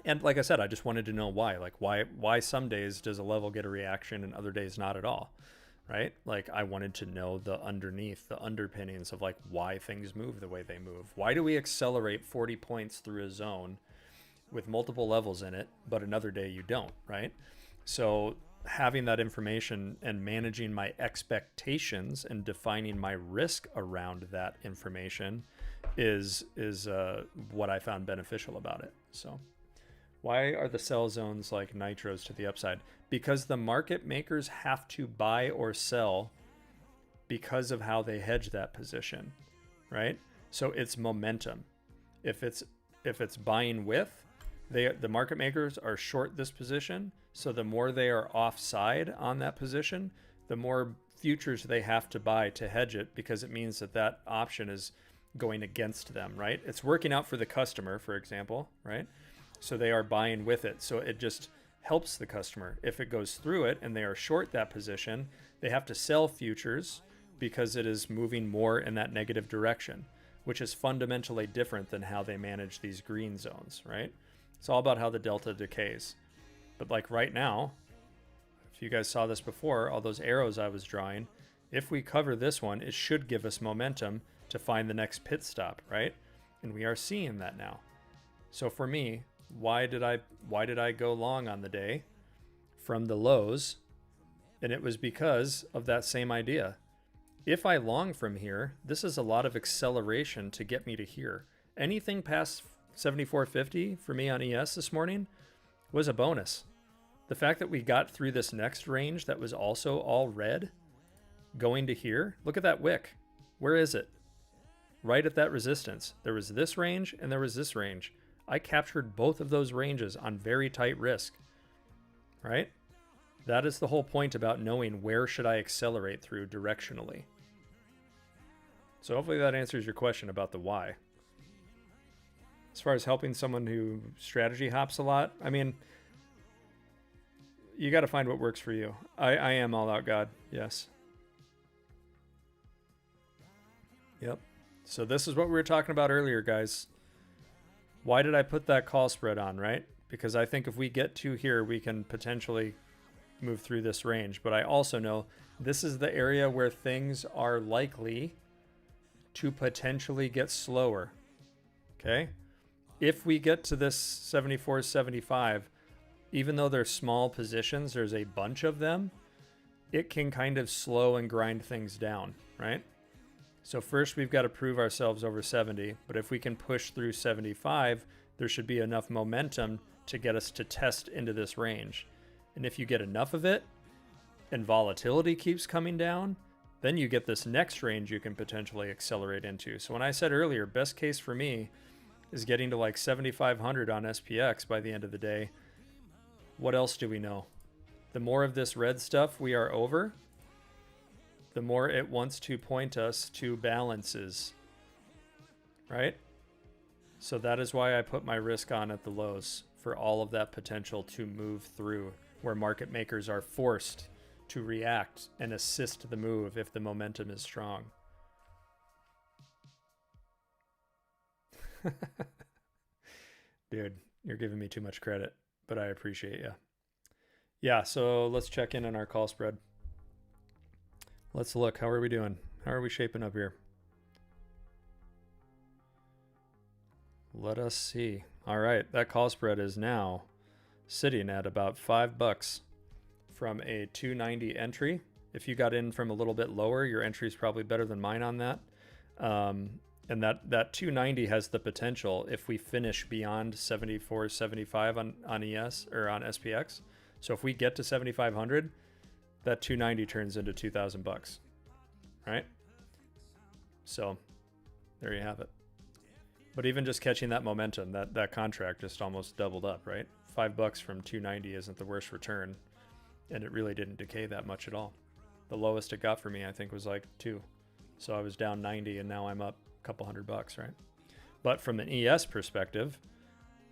And like I said, I just wanted to know why. Like why some days does a level get a reaction and other days not at all, right? Like I wanted to know the underneath, the underpinnings of like why things move the way they move. Why do we accelerate 40 points through a zone with multiple levels in it, but another day you don't, right? So having that information and managing my expectations and defining my risk around that information is what I found beneficial about it. So why are the sell zones like nitros to the upside? Because the market makers have to buy or sell because of how they hedge that position, right? So it's momentum. If it's buying with, the market makers are short this position, so the more they are offside on that position, the more futures they have to buy to hedge it because it means that option is going against them, right? It's working out for the customer, for example, right? So they are buying with it. So it just helps the customer. If it goes through it and they are short that position, they have to sell futures because it is moving more in that negative direction, which is fundamentally different than how they manage these green zones, right? It's all about how the delta decays. But like right now, if you guys saw this before, all those arrows I was drawing, if we cover this one, it should give us momentum to find the next pit stop, right? And we are seeing that now. So for me, why did I go long on the day from the lows? And it was because of that same idea. If I long from here, this is a lot of acceleration to get me to here. Anything past 74.50 for me on ES this morning was a bonus. The fact that we got through this next range that was also all red going to here, look at that wick. Where is it? Right at that resistance. There was this range and there was this range. I captured both of those ranges on very tight risk, right? That is the whole point about knowing where should I accelerate through directionally. So hopefully that answers your question about the why. As far as helping someone who strategy hops a lot, I mean, you got to find what works for you. I am all out God. Yes. Yep. So this is what we were talking about earlier, guys. Why did I put that call spread on, right? Because I think if we get to here, we can potentially move through this range. But I also know this is the area where things are likely to potentially get slower. Okay? If we get to this 74.75, even though they're small positions, there's a bunch of them, it can kind of slow and grind things down, right? So first we've got to prove ourselves over 70, but if we can push through 75, there should be enough momentum to get us to test into this range. And if you get enough of it and volatility keeps coming down, then you get this next range you can potentially accelerate into. So when I said earlier, best case for me is getting to like 7,500 on SPX by the end of the day. What else do we know? The more of this red stuff we are over, the more it wants to point us to balances, right? So that is why I put my risk on at the lows, for all of that potential to move through, where market makers are forced to react and assist the move if the momentum is strong. Dude, you're giving me too much credit, but I appreciate you. Yeah, so let's check in on our call spread. Let's look. How are we doing? How are we shaping up here? Let us see. All right, that call spread is now sitting at about $5 from a 290 entry. If you got in from a little bit lower, your entry is probably better than mine on that. And that 290 has the potential, if we finish beyond 74.75 on ES or on SPX. So if we get to 7,500, that 290 turns into $2,000, right? So there you have it. But even just catching that momentum, that contract just almost doubled up, right? $5 from 290 isn't the worst return, and it really didn't decay that much at all. The lowest it got for me, I think, was like 2. So I was down 90, and now I'm up a couple $100, right? But from an ES perspective,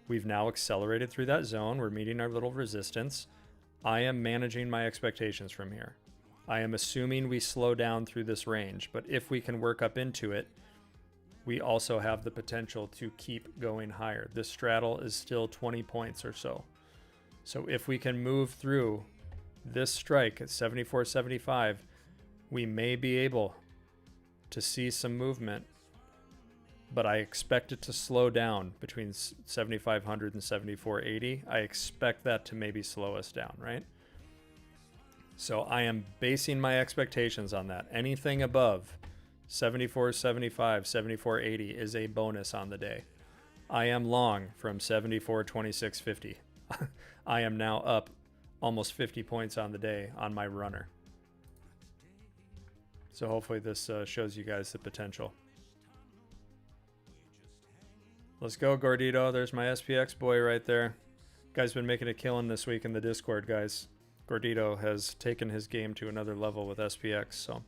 we've now accelerated through that zone. We're meeting our little resistance. I am managing my expectations from here. I am assuming we slow down through this range, but if we can work up into it, we also have the potential to keep going higher. This straddle is still 20 points or so. So if we can move through this strike at 74.75, we may be able to see some movement, but I expect it to slow down between 7,500 and 74.80. I expect that to maybe slow us down, right? So I am basing my expectations on that. Anything above 74.75, 74.80 is a bonus on the day. I am long from 74.2650. I am now up almost 50 points on the day on my runner. So hopefully this shows you guys the potential. Let's go, Gordito. There's my SPX boy right there. Guy's been making a killing this week in the Discord, guys. Gordito has taken his game to another level with SPX. So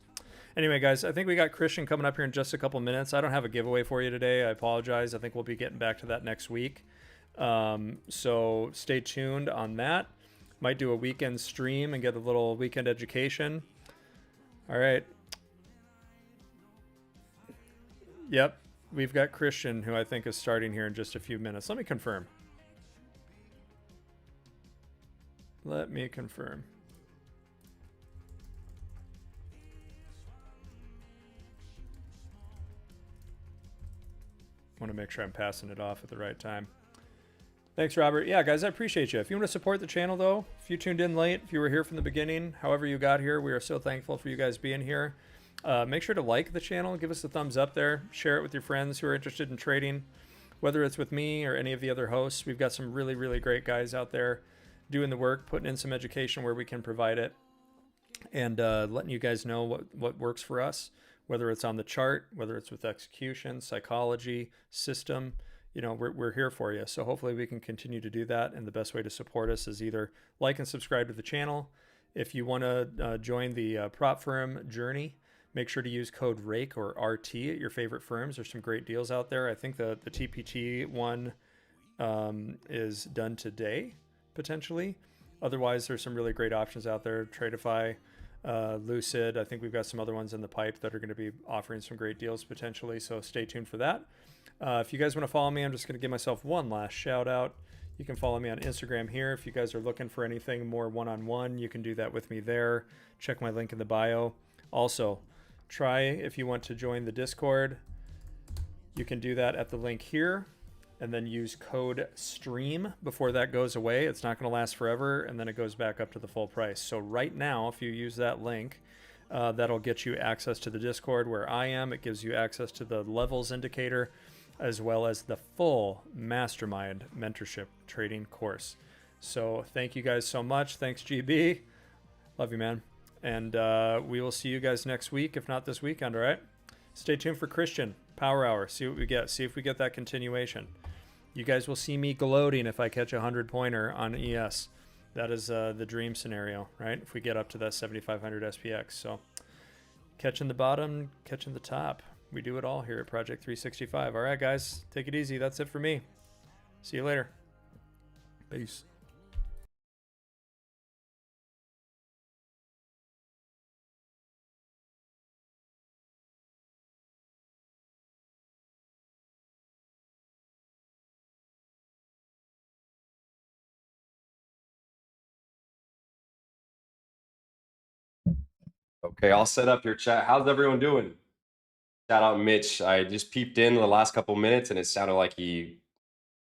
anyway, guys, I think we got Christian coming up here in just a couple minutes. I don't have a giveaway for you today. I apologize. I think we'll be getting back to that next week. So stay tuned on that. Might do a weekend stream and get a little weekend education. All right. Yep. We've got Christian, who I think is starting here in just a few minutes. Let me confirm. Let me confirm. I want to make sure I'm passing it off at the right time. Thanks, Robert. Yeah, guys, I appreciate you. If you want to support the channel, though, if you tuned in late, if you were here from the beginning, however you got here, we are so thankful for you guys being here. Make sure to like the channel, give us a thumbs up there, share it with your friends who are interested in trading, whether it's with me or any of the other hosts. We've got some really, really great guys out there doing the work, putting in some education where we can provide it, and letting you guys know what works for us, whether it's on the chart, whether it's with execution, psychology, system. You know, we're here for you. So hopefully we can continue to do that. And the best way to support us is either like and subscribe to the channel. If you want to join the prop firm journey, make sure to use code RAKE or RT at your favorite firms. There's some great deals out there. I think the TPT one is done today, potentially. Otherwise, there's some really great options out there. Tradeify, Lucid. I think we've got some other ones in the pipe that are going to be offering some great deals potentially. So stay tuned for that. If you guys want to follow me, I'm just going to give myself one last shout out. You can follow me on Instagram here. If you guys are looking for anything more one-on-one, you can do that with me there. Check my link in the bio. Also, try, if you want to join the Discord, you can do that at the link here, and then use code STREAM before that goes away. It's not going to last forever, and then it goes back up to the full price. So right now, if you use that link, that'll get you access to the Discord where I am. It gives you access to the levels indicator, as well as the full mastermind mentorship trading course. So thank you guys so much. Thanks, GB. Love you, man. And we will see you guys next week, if not this weekend, all right? Stay tuned for Christian Power Hour. See what we get. See if we get that continuation. You guys will see me gloating if I catch a 100-pointer on ES. That is the dream scenario, right? If we get up to that 7,500 SPX. So catching the bottom, catching the top. We do it all here at Project 365. All right, guys, take it easy. That's it for me. See you later. Peace. Okay, I'll set up your chat. How's everyone doing? Shout out Mitch. I just peeped in the last couple minutes and it sounded like he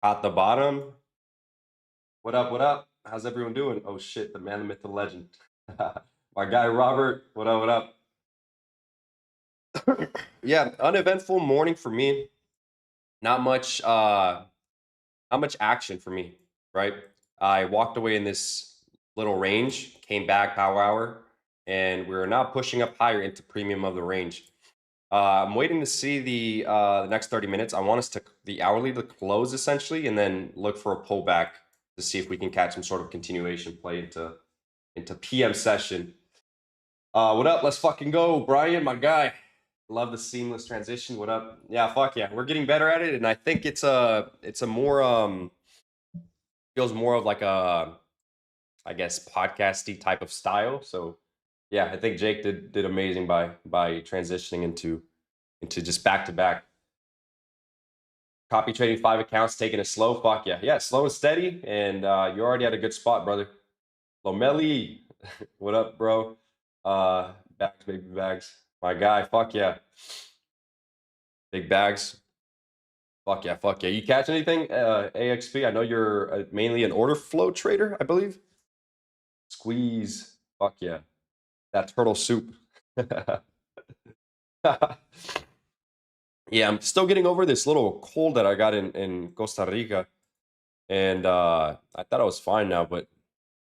caught the bottom. What up? What up? How's everyone doing? Oh shit, the man, the myth, the legend. My guy Robert. What up? What up? Yeah, uneventful morning for me. Not much action for me, right? I walked away in this little range, came back power hour, and we're now pushing up higher into premium of the range. I'm waiting to see the next 30 minutes. I want us to the hourly to close essentially, and then look for a pullback to see if we can catch some sort of continuation play into PM session. What up? Let's fucking go, Brian, my guy. Love the seamless transition. What up? Yeah, fuck yeah. We're getting better at it, and I think it's a more feels more of like a, I guess, podcasty type of style. So yeah, I think Jake did amazing by transitioning into just back to back. Copy trading 5 accounts, taking it slow. Fuck yeah. Yeah, slow and steady. And you already had a good spot, brother. Lomeli. What up, bro? Bags, baby bags. My guy, fuck yeah. Big bags. Fuck yeah, fuck yeah. You catch anything, AXP? I know you're mainly an order flow trader, I believe. Squeeze. Fuck yeah. That turtle soup. Yeah, I'm still getting over this little cold that I got in Costa Rica. And I thought I was fine now, but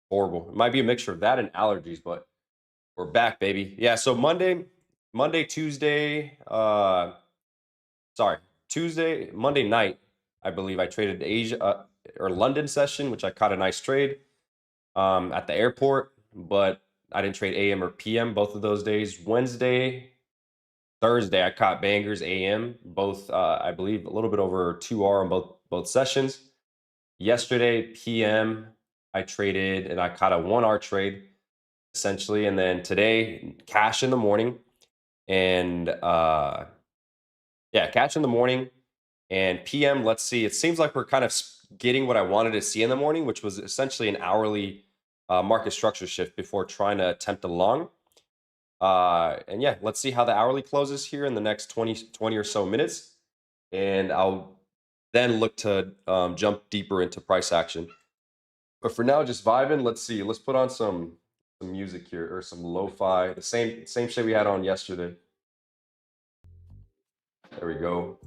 horrible. It might be a mixture of that and allergies, but we're back, baby. Yeah, so Monday, Tuesday, Monday night, I believe I traded Asia or London session, which I caught a nice trade at the airport, but I didn't trade AM or PM both of those days. Wednesday, Thursday, I caught bangers AM, both I believe a little bit over 2R on both sessions. Yesterday, PM, I traded and I caught a 1R trade essentially, and then today, cash in the morning, and cash in the morning, and PM. Let's see. It seems like we're kind of getting what I wanted to see in the morning, which was essentially an hourly market structure shift before trying to attempt a long. And yeah, let's see how the hourly closes here in the next 20 or so minutes. And I'll then look to jump deeper into price action. But for now, just vibing. Let's see. Let's put on some music here, or some lo-fi. The same shit we had on yesterday. There we go.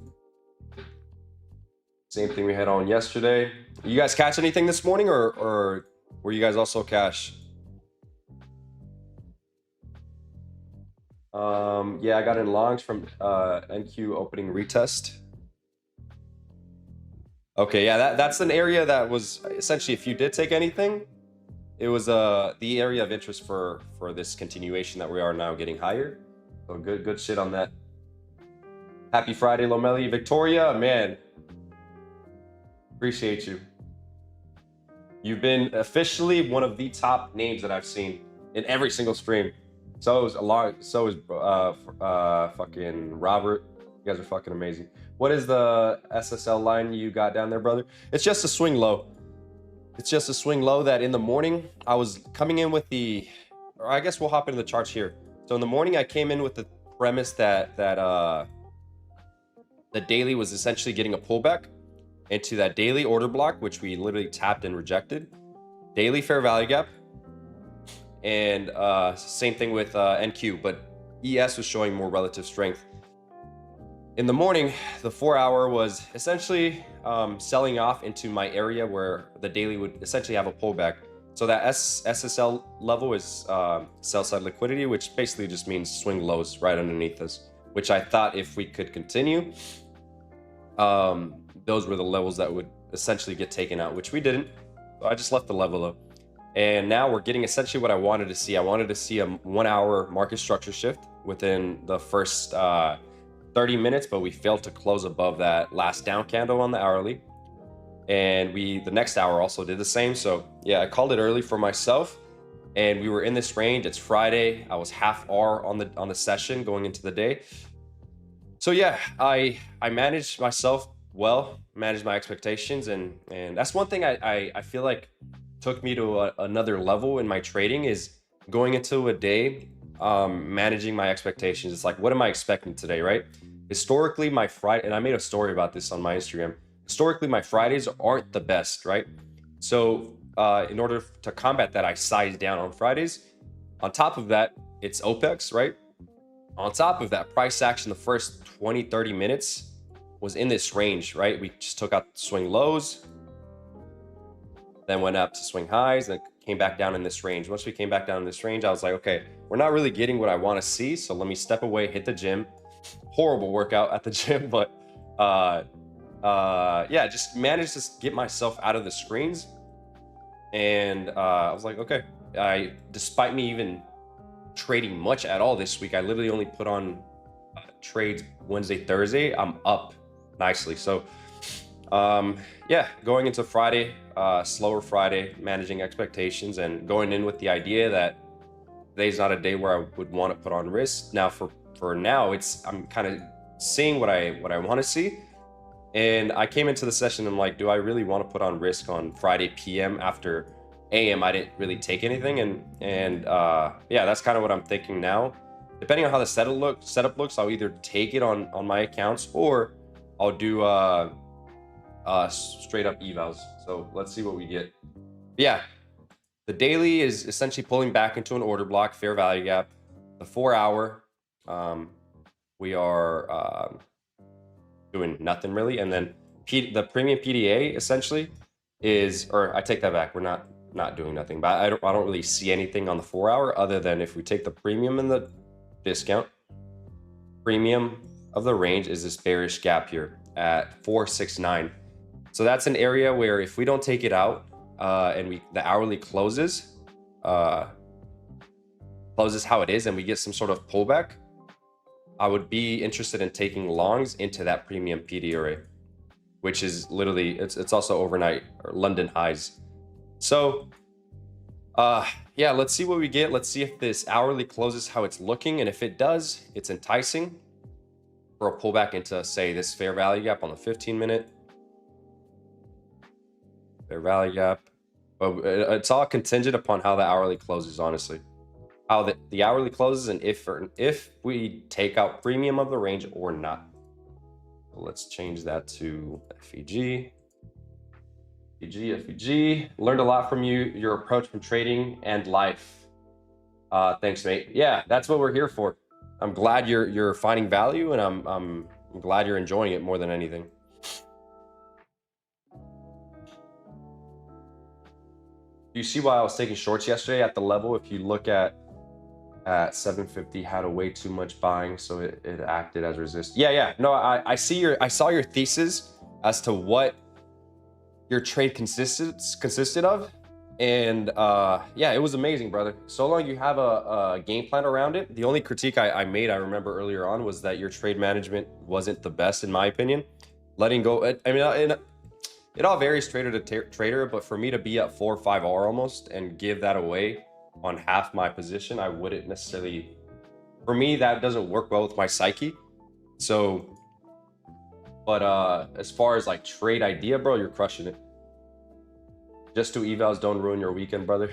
Same thing we had on yesterday. You guys catch anything this morning, or were you guys also cash? Yeah, I got in longs from NQ opening retest. Okay, yeah, that's an area that was essentially, if you did take anything, it was the area of interest for this continuation that we are now getting higher. So good shit on that. Happy Friday, Lomeli. Victoria, man, appreciate you. You've been officially one of the top names that I've seen in every single stream. So is fucking Robert. You guys are fucking amazing. What is the SSL line you got down there, brother? It's just a swing low. It's just a swing low that in the morning I was coming in with or I guess we'll hop into the charts here. So in the morning I came in with the premise that the daily was essentially getting a pullback into that daily order block, which we literally tapped and rejected. Daily fair value gap. And same thing with NQ, but ES was showing more relative strength. In the morning, the 4-hour was essentially selling off into my area where the daily would essentially have a pullback. So that SSL level is sell side liquidity, which basically just means swing lows right underneath us, which I thought if we could continue, those were the levels that would essentially get taken out, which we didn't. So I just left the level up. And now we're getting essentially what I wanted to see. I wanted to see a 1-hour market structure shift within the first 30 minutes, but we failed to close above that last down candle on the hourly. And the next hour also did the same. So yeah, I called it early for myself, and we were in this range. It's Friday. I was half R on the session going into the day. So yeah, I managed myself well, managed my expectations, and that's one thing I feel like took me to another level in my trading, is going into a day, managing my expectations. It's like, what am I expecting today, right? Historically, my Friday, and I made a story about this on my Instagram. Historically, my Fridays aren't the best, right? So in order to combat that, I size down on Fridays. On top of that, it's OPEX, right? On top of that, price action the first 20, 30 minutes was in this range, right? We just took out swing lows, then went up to swing highs, then came back down in this range. Once we came back down in this range, I was like, okay, we're not really getting what I want to see. So let me step away, hit the gym. Horrible workout at the gym, but yeah, just managed to get myself out of the screens. And I was like, okay, despite me even trading much at all this week, I literally only put on trades Wednesday, Thursday. I'm up nicely. So yeah, going into Friday, slower Friday, managing expectations, and going in with the idea that today's not a day where I would want to put on risk. Now for now, I'm kind of seeing what I want to see. And I came into the session, I'm like, do I really want to put on risk on Friday PM? After AM, I didn't really take anything. And yeah, that's kind of what I'm thinking now. Depending on how the setup looks, I'll either take it on my accounts, or I'll do straight up evals. So let's see what we get. Yeah, the daily is essentially pulling back into an order block, fair value gap. The 4 hour, we are doing nothing really. And then the premium PDA essentially is, or I take that back, we're not doing nothing, but I don't really see anything on the 4 hour other than if we take the premium and the discount. Premium of the range is this bearish gap here at 469. So that's an area where if we don't take it out, and the hourly closes how it is, and we get some sort of pullback, I would be interested in taking longs into that premium PDA, which is literally, it's also overnight or London highs. So yeah, let's see what we get. Let's see if this hourly closes how it's looking, and if it does, it's enticing for a pullback into, say, this fair value gap on the 15-minute. Fair value gap. But it's all contingent upon how the hourly closes, honestly. How the hourly closes, and if we take out premium of the range or not. So let's change that to FEG. FEG. Learned a lot from you, your approach from trading and life. Thanks, mate. Yeah, that's what we're here for. I'm glad you're finding value, and I'm glad you're enjoying it more than anything. You see why I was taking shorts yesterday at the level? If you look at 750, had a way too much buying, so it acted as resist. Yeah. No, I saw your thesis as to what your trade consisted of, and yeah, it was amazing, brother. So long you have a game plan around it. The only critique I made, I remember earlier on, was that your trade management wasn't the best, in my opinion. Letting go, I mean, it all varies trader to trader, but for me to be at 4 or 5 R almost and give that away on half my position, I wouldn't necessarily, for me, that doesn't work well with my psyche. So, but as far as like trade idea, bro, you're crushing it. Just do evals, don't ruin your weekend, brother.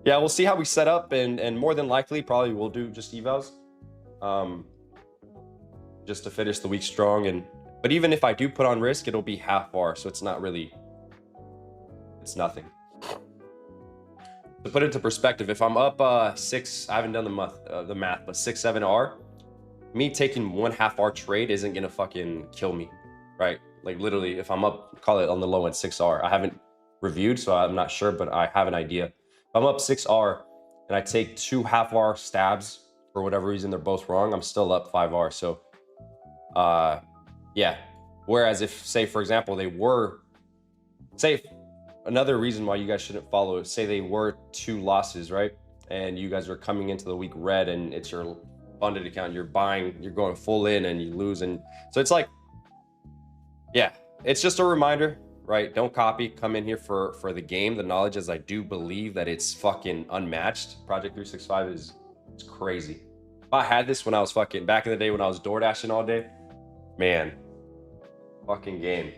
Yeah, we'll see how we set up, and more than likely probably we'll do just evals, just to finish the week strong. But even if I do put on risk, it'll be half bar, so it's not really, it's nothing. To put it into perspective, if I'm up 6, I haven't done the math, but 6, 7 R, me taking 1/2 R trade isn't gonna fucking kill me, right? Like literally, if I'm up, call it on the low end 6 R. I haven't reviewed, so I'm not sure, but I have an idea. If I'm up 6 R and I take 2 1/2 R stabs, for whatever reason they're both wrong, I'm still up 5 R. So yeah. Whereas if, say, for example, they were, say, another reason why you guys shouldn't follow it, say they were 2 losses, right? And you guys are coming into the week red, and it's your funded account, you're buying, you're going full in and you lose. And so it's like, yeah, it's just a reminder, right? Don't copy, come in here for the game, the knowledge, as I do believe that it's fucking unmatched. Project 365 is crazy. If I had this when I was fucking back in the day when I was door dashing all day, man, fucking game.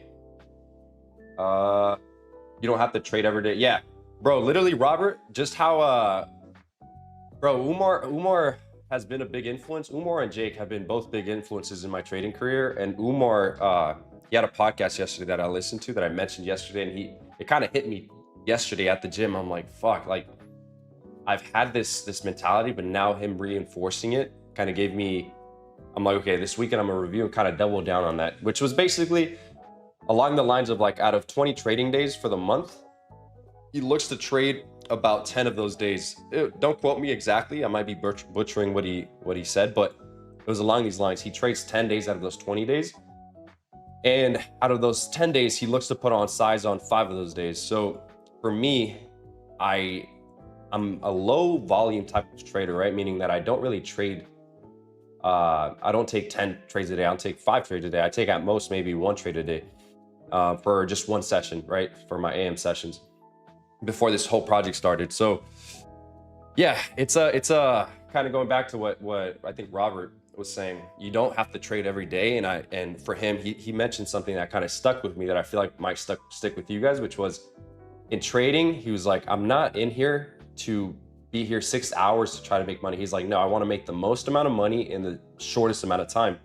You don't have to trade every day. Yeah, bro, literally, Robert, just how bro, Umar has been a big influence. Umar and Jake have been both big influences in my trading career. And Umar, he had a podcast yesterday that I listened to that I mentioned yesterday, and it kind of hit me yesterday at the gym. I'm like, fuck, like I've had this mentality, but now him reinforcing it kind of gave me, I'm like, okay, this weekend I'm gonna review and kind of double down on that, which was basically along the lines of like, out of 20 trading days for the month, he looks to trade about 10 of those days. Don't quote me exactly, I might be butchering what he said, but it was along these lines. He trades 10 days out of those 20 days, and out of those 10 days he looks to put on size on 5 of those days. So for me, I'm a low volume type of trader, right? Meaning that I don't really trade, I don't take 10 trades a day, I don't take 5 trades a day. I take at most maybe 1 trade a day for just 1 session, right? For my AM sessions before this whole project started. So yeah, it's a kind of going back to what I think Robert was saying. You don't have to trade every day. And for him, he mentioned something that kind of stuck with me that I feel like might stick with you guys, which was in trading, he was like, I'm not in here to be here 6 hours to try to make money. He's like, no, I want to make the most amount of money in the shortest amount of time.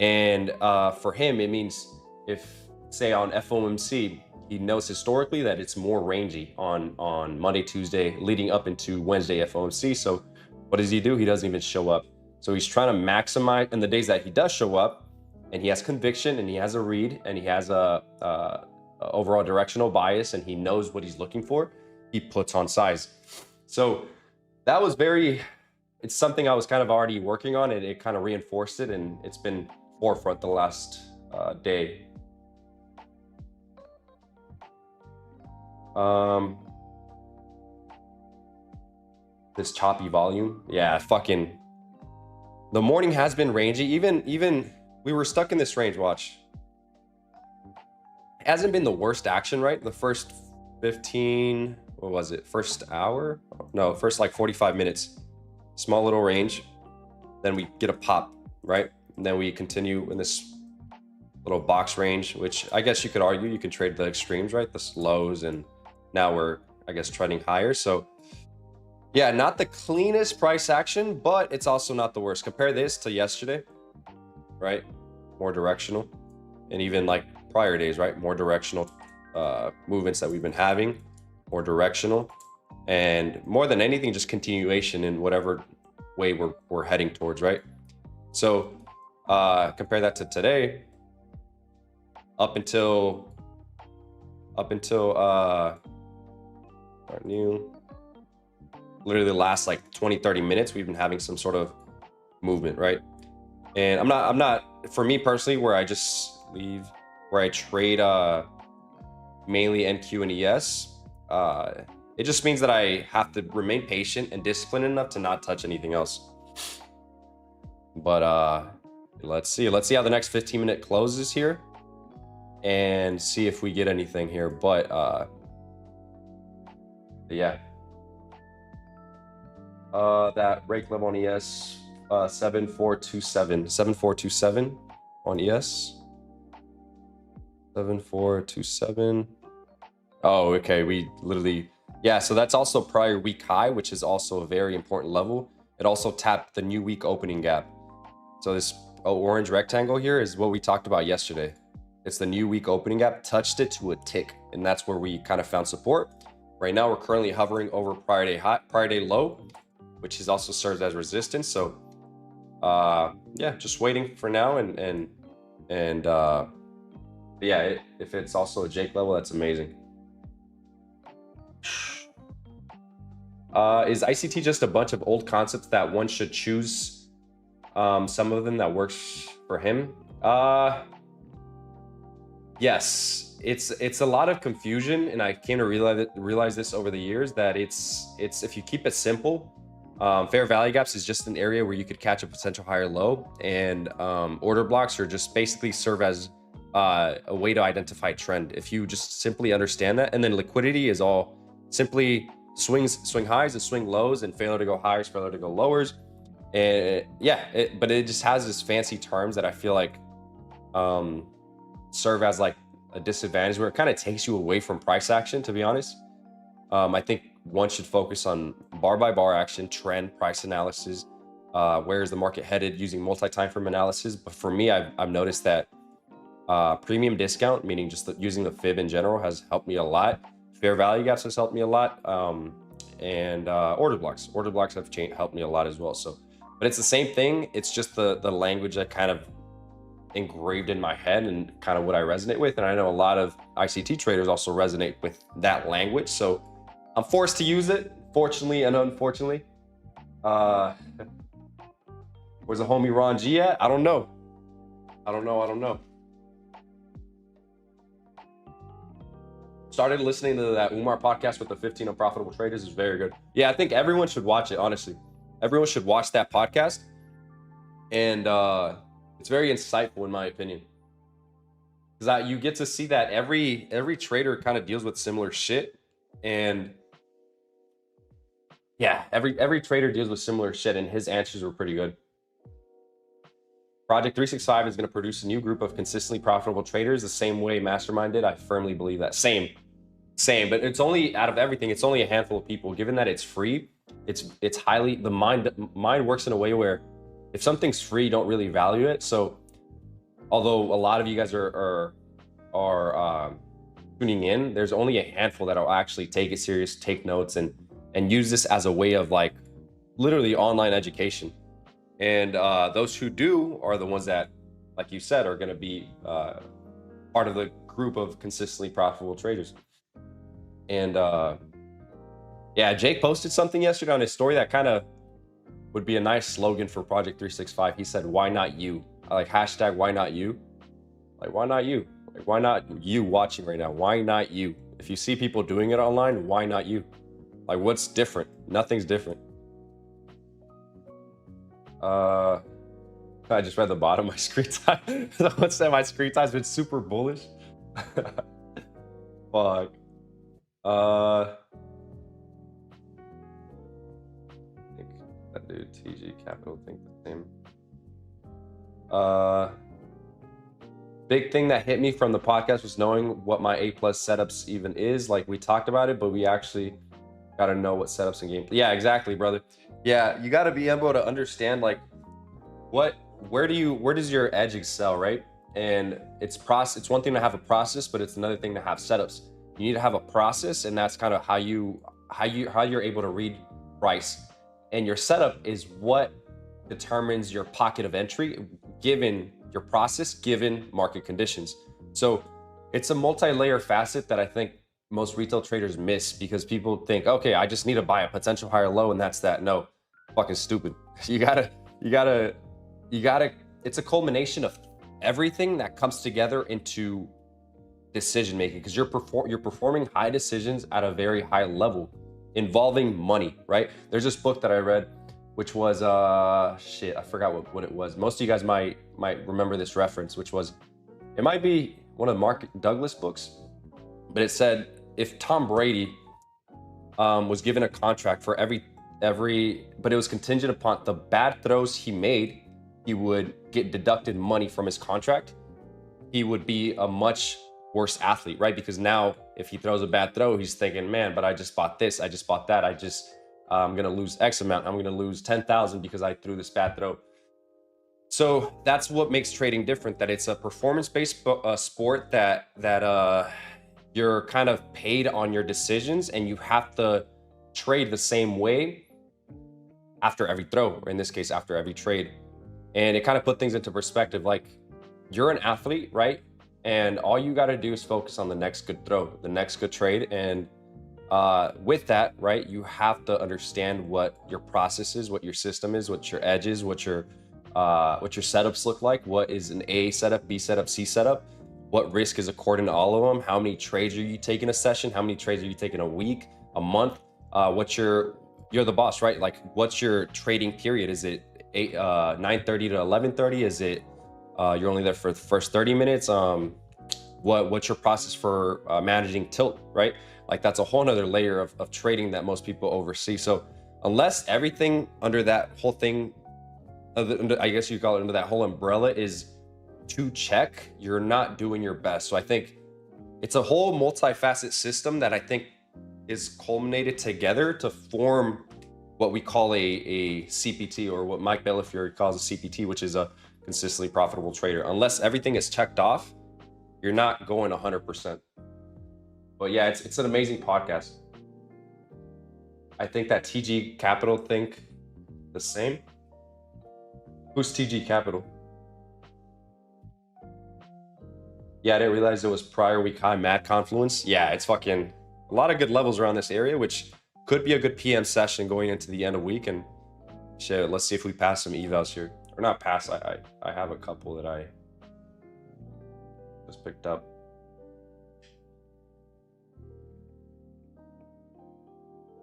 And for him, it means if, say on FOMC, he knows historically that it's more rangy on Monday, Tuesday, leading up into Wednesday FOMC. So what does he do? He doesn't even show up. So he's trying to maximize, and the days that he does show up and he has conviction and he has a read and he has a overall directional bias and he knows what he's looking for, he puts on size. So that was it's something I was kind of already working on, and it kind of reinforced it, and it's been forefront the last day. This choppy volume, yeah, fucking the morning has been rangy. Even we were stuck in this range. Watch, it hasn't been the worst action, right? The first 15, what was it, first hour? No, first like 45 minutes, small little range, then we get a pop, right? And then we continue in this little box range, which I guess you could argue you can trade the extremes, right? The lows, and now we're, I guess, trending higher. So yeah, not the cleanest price action, but it's also not the worst. Compare this to yesterday, right? More directional. And even like prior days, right? More directional movements that we've been having, more directional, and more than anything, just continuation in whatever way we're heading towards, right? So compare that to today, up until literally the last like 20-30 minutes, we've been having some sort of movement, right? And I'm not for me personally, where I just leave, where I trade mainly NQ and ES, it just means that I have to remain patient and disciplined enough to not touch anything else. But let's see how the next 15-minute closes here and see if we get anything here. But yeah, that break level on ES, 7427 on ES, 7427. Oh, okay, we literally, yeah, so that's also prior week high, which is also a very important level. It also tapped the new week opening gap. So this orange rectangle here is what we talked about yesterday. It's the new week opening gap, touched it to a tick, and that's where we kind of found support. Right now, we're currently hovering over prior day low, which is also serves as resistance. So yeah, just waiting for now, and yeah, if it's also a Jake level, that's amazing. Is ICT just a bunch of old concepts that one should choose some of them that works for him? Yes, it's a lot of confusion, and I came to realize this over the years, that it's if you keep it simple, Fair value gaps is just an area where you could catch a potential higher low, and order blocks are just basically serve as a way to identify trend. If you just simply understand that, and then liquidity is all simply swing highs and swing lows, and failure to go highs, failure to go lowers. And yeah, but it just has this fancy terms that I feel like serve as like a disadvantage, where it kind of takes you away from price action, to be honest. I think one should focus on bar by bar action, trend, price analysis, where is the market headed, using multi-time frame analysis. But for me, I've noticed that premium discount, meaning just using the fib in general, has helped me a lot. Fair value gaps has helped me a lot, and order blocks have helped me a lot as well. So, but it's the same thing. It's just the language that kind of engraved in my head and kind of what I resonate with. And I know a lot of ICT traders also resonate with that language. So I'm forced to use it, fortunately and unfortunately. Where's the homie Ron G at? I don't know. Started listening to that Umar podcast with the 15 Unprofitable Traders. Is very good. Yeah, I think everyone should watch it, honestly. Everyone should watch that podcast. And it's very insightful in my opinion. Because you get to see that every trader kind of deals with similar shit. And yeah, every trader deals with similar shit, and his answers were pretty good. Project 365 is going to produce a new group of consistently profitable traders the same way Mastermind did. I firmly believe that. Same, but it's only, out of everything, it's only a handful of people. Given that it's free, it's highly, the mind works in a way where if something's free, you don't really value it. So although a lot of you guys are tuning in, there's only a handful that will actually take it serious, take notes, and use this as a way of like literally online education. And those who do are the ones that, like you said, are going to be part of the group of consistently profitable traders. And yeah, Jake posted something yesterday on his story that kind of would be a nice slogan for Project 365. He said, "Why not you?" I like hashtag why not you? Like, why not you? Like, why not you watching right now? Why not you? If you see people doing it online, why not you? Like, what's different? Nothing's different. I just read the bottom of my screen time. Someone said my screen time's been super bullish. Fuck. I think that dude TG Capital think the same. Big thing that hit me from the podcast was knowing what my A+ setups even is. Like, we talked about it, but we actually got to know what setups and game. Yeah, exactly, brother. Yeah, you got to be able to understand like where does your edge excel, right? And it's one thing to have a process, but it's another thing to have setups. You need to have a process, and that's kind of how you're able to read price. And your setup is what determines your pocket of entry given your process, given market conditions. So it's a multi-layer facet that I think most retail traders miss, because people think, okay, I just need to buy a potential higher low and that's that. No, fucking stupid. You gotta, it's a culmination of everything that comes together into decision making, because you're performing high decisions at a very high level involving money, right? There's this book that I read, which was shit, I forgot what it was. Most of you guys might remember this reference, which was, it might be one of Mark Douglas books, but it said if Tom Brady was given a contract for every, but it was contingent upon the bad throws he made, he would get deducted money from his contract. He would be a much worse athlete, right? Because now if he throws a bad throw, he's thinking, man, but I just bought this, I just bought that, I'm gonna lose X amount, I'm gonna lose 10,000 because I threw this bad throw. So that's what makes trading different, that it's a performance-based sport that you're kind of paid on your decisions, and you have to trade the same way after every throw, or in this case, after every trade. And it kind of put things into perspective. Like, you're an athlete, right? And all you got to do is focus on the next good throw, the next good trade. And with that, right, you have to understand what your process is, what your system is, what your edge is, what your setups look like, what is an A setup, B setup, C setup, what risk is according to all of them, how many trades are you taking a session, how many trades are you taking a week, a month, what your you're the boss, right? Like, what's your trading period? Is it 9:30 to 11:30? Is it you're only there for the first 30 minutes? What's your process for managing tilt, right? Like, that's a whole nother layer of trading that most people oversee. So unless everything under that whole thing, I guess you call it, under that whole umbrella is to check, you're not doing your best. So I think it's a whole multifaceted system that I think is culminated together to form what we call a CPT, or what Mike Bellafiore calls a CPT, which is a consistently profitable trader. Unless everything is checked off, you're not going 100%. But yeah, it's an amazing podcast. I think that TG Capital think the same. Who's TG Capital? Yeah, I didn't realize it was prior week high mad confluence. Yeah, it's fucking a lot of good levels around this area, which could be a good PM session going into the end of week. And shit, let's see if we pass some evals here. Or not pass, I have a couple that I just picked up.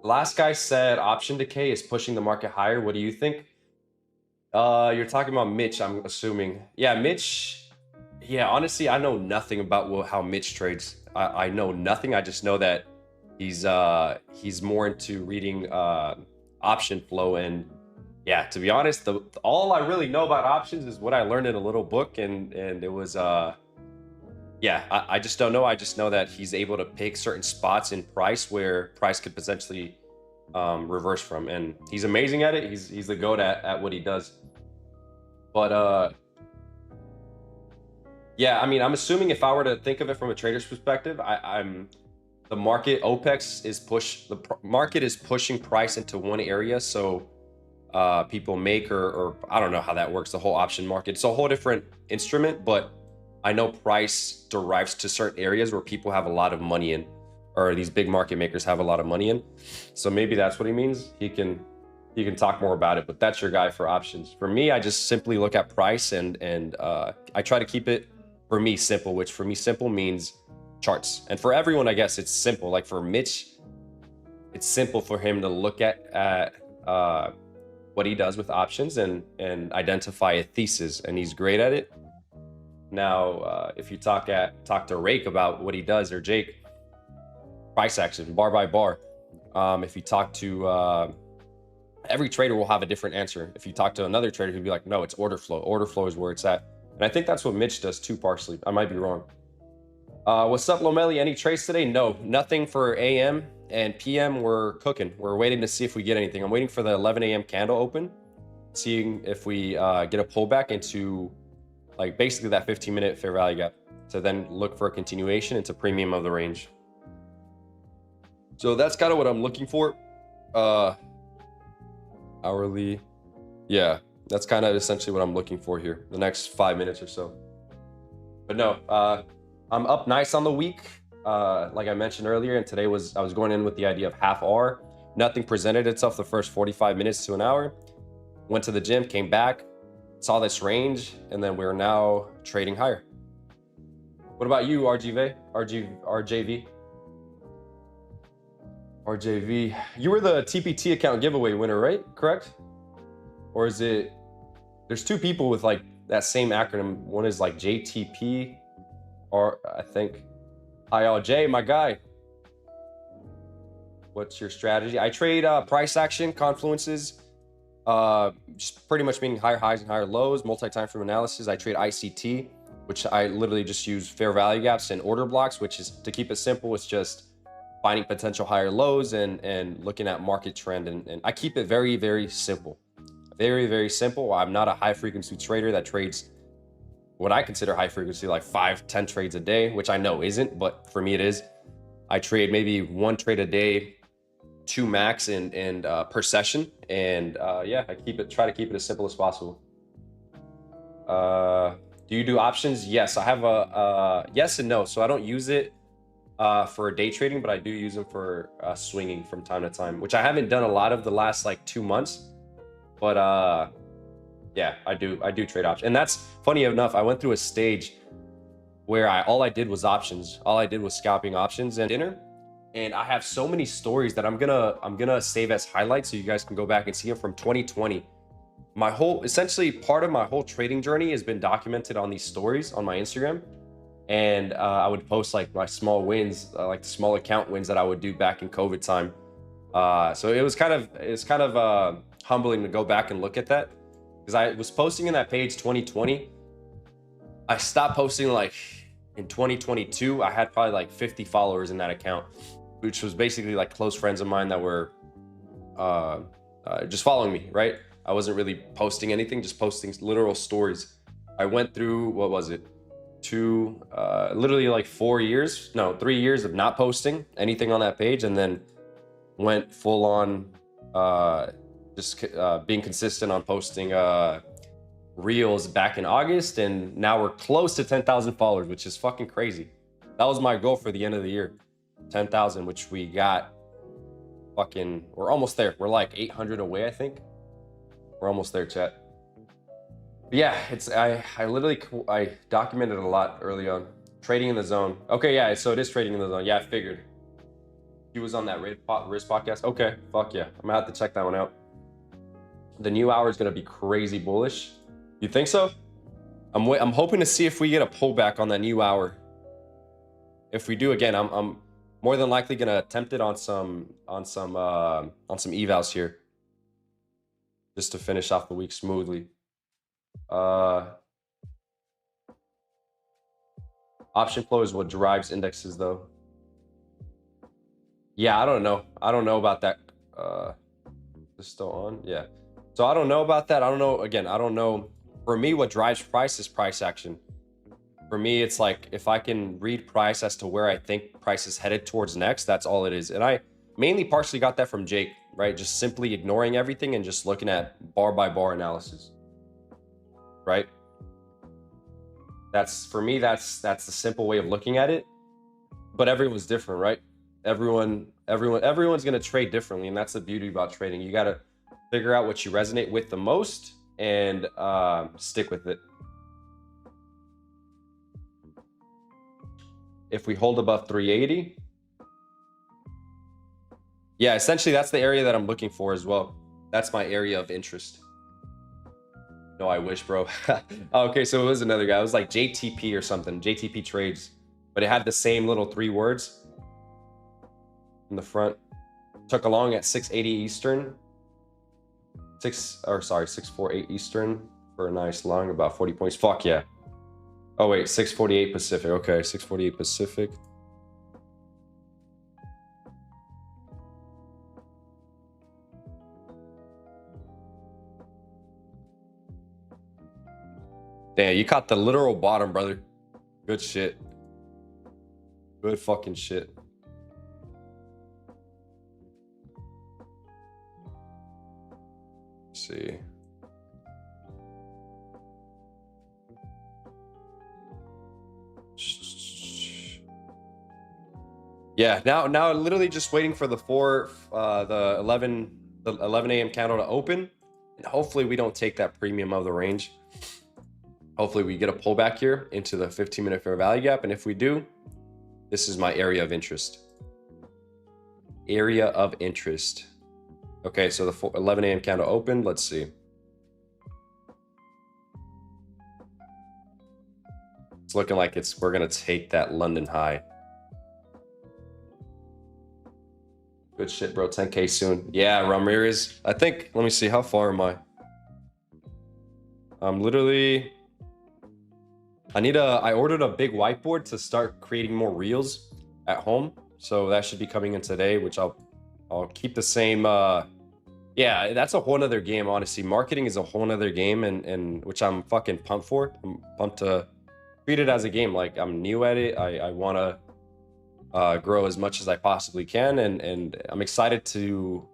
Last guy said option decay is pushing the market higher. What do you think? You're talking about Mitch, I'm assuming. Yeah, Mitch. Yeah, honestly, I know nothing about how Mitch trades. I know nothing. I just know that he's more into reading option flow. And yeah, to be honest, all I really know about options is what I learned in a little book, and it was yeah, I just don't know. I just know that he's able to pick certain spots in price where price could potentially reverse from, and he's amazing at it. He's the GOAT at what he does. But yeah, I mean, I'm assuming if I were to think of it from a trader's perspective, the market OPEX is market is pushing price into one area, so people make or I don't know how that works. The whole option market, it's a whole different instrument, but I know price derives to certain areas where people have a lot of money in, or these big market makers have a lot of money in. So maybe that's what he means. He can talk more about it, but that's your guy for options. For me, I just simply look at price and I try to keep it, for me, simple, which for me simple means charts. And for everyone, I guess it's simple. Like for Mitch, it's simple for him to look at what he does with options and identify a thesis, and he's great at it. Now, if you talk to Rake about what he does, or Jake, price action, bar by bar. If you talk to every trader will have a different answer. If you talk to another trader, he'd be like, no, it's order flow. Order flow is where it's at. And I think that's what Mitch does too, partially. I might be wrong. What's up, Lomeli? Any trades today? No, nothing for AM and PM. We're cooking. We're waiting to see if we get anything. I'm waiting for the 11 AM candle open, seeing if we get a pullback into like basically that 15-minute fair value gap, to then look for a continuation into premium of the range. So that's kind of what I'm looking for. Hourly. Yeah, that's kind of essentially what I'm looking for here, the next 5 minutes or so. But no, I'm up nice on the week. Like I mentioned earlier, and today I was going in with the idea of half hour. Nothing presented itself the first 45 minutes to an hour. Went to the gym, came back, saw this range, and then we're now trading higher. What about you, RJV? You were the TPT account giveaway winner, right? Correct? Or is it, there's two people with like that same acronym. One is like JTP, or I think, Jay, my guy. What's your strategy? I trade price action, confluences, just pretty much meaning higher highs and higher lows, multi-time frame analysis. I trade ICT, which I literally just use fair value gaps and order blocks, which is, to keep it simple, it's just finding potential higher lows and looking at market trend. And I keep it very, very simple. Very, very simple. I'm not a high frequency trader that trades what I consider high frequency, like 5-10 trades a day, which I know isn't, but for me it is. I trade maybe 1 trade a day, 2 max and per session. And yeah, I try to keep it as simple as possible. Do you do options? Yes, I have a yes and no. So I don't use it for day trading, but I do use them for swinging from time to time, which I haven't done a lot of the last like 2 months. But yeah, I do trade options. And that's funny enough, I went through a stage where all I did was options. All I did was scalping options and dinner. And I have so many stories that I'm gonna save as highlights so you guys can go back and see them from 2020. Essentially part of my whole trading journey has been documented on these stories on my Instagram. And I would post like my small wins, like the small account wins that I would do back in COVID time. So it's kind of humbling to go back and look at that, because I was posting in that page 2020. I stopped posting like in 2022. I had probably like 50 followers in that account, which was basically like close friends of mine that were just following me, right? I wasn't really posting anything, just posting literal stories. I went through, what was it? Literally like 3 years of not posting anything on that page, and then went full on being consistent on posting reels back in August, and now we're close to 10,000 followers, which is fucking crazy. That was my goal for the end of the year, 10,000, which we got. We're almost there. We're like 800 away, I think. We're almost there, chat. But yeah, I documented a lot early on. Trading in the zone. Okay, yeah, so it is trading in the zone. Yeah, I figured. He was on that Riz podcast. Okay, fuck yeah. I'm gonna have to check that one out. The new hour is gonna be crazy bullish. You think so? I'm hoping to see if we get a pullback on that new hour. If we do, again, I'm more than likely gonna attempt it on some evals here, just to finish off the week smoothly. Option flow is what drives indexes, though. Yeah, I don't know about that. Is it still on? Yeah. So I don't know about that. I don't know. Again, I don't know. For me, what drives price is price action. For me, it's like if I can read price as to where I think price is headed towards next, that's all it is. And I mainly partially got that from Jake, right? Just simply ignoring everything and just looking at bar by bar analysis, right? That's, for me, that's the simple way of looking at it. But everyone's different, right? Everyone's gonna trade differently, and that's the beauty about trading. You gotta figure out what you resonate with the most and stick with it. If we hold above 380, yeah, essentially that's the area that I'm looking for as well. That's my area of interest. No, I wish, bro. Okay, so it was another guy. It was like JTP or something, JTP Trades, but it had the same little 3 words in the front. Took along at 680 Eastern, 648 Eastern for a nice long, about 40 points. Fuck yeah. Oh wait, 648 Pacific. Okay, 648 Pacific. Damn, you caught the literal bottom, brother. Good shit. Good fucking shit. Let's see. Yeah, now literally just waiting for the 11 a.m. candle to open, and hopefully we don't take that premium of the range. Hopefully we get a pullback here into the 15-minute fair value gap, and if we do, this is my area of interest. Area of interest. Okay, so the 11 a.m. candle opened. Let's see. It's looking like we're gonna take that London high. Good shit, bro. 10K soon. Yeah, Ramirez. I think, let me see, how far am I? I'm literally, I ordered a big whiteboard to start creating more reels at home. So that should be coming in today, which I'll keep the same. Yeah, that's a whole nother game, honestly. Marketing is a whole nother game, and which I'm fucking pumped for. I'm pumped to treat it as a game. Like, I'm new at it. I want to grow as much as I possibly can, and I'm excited to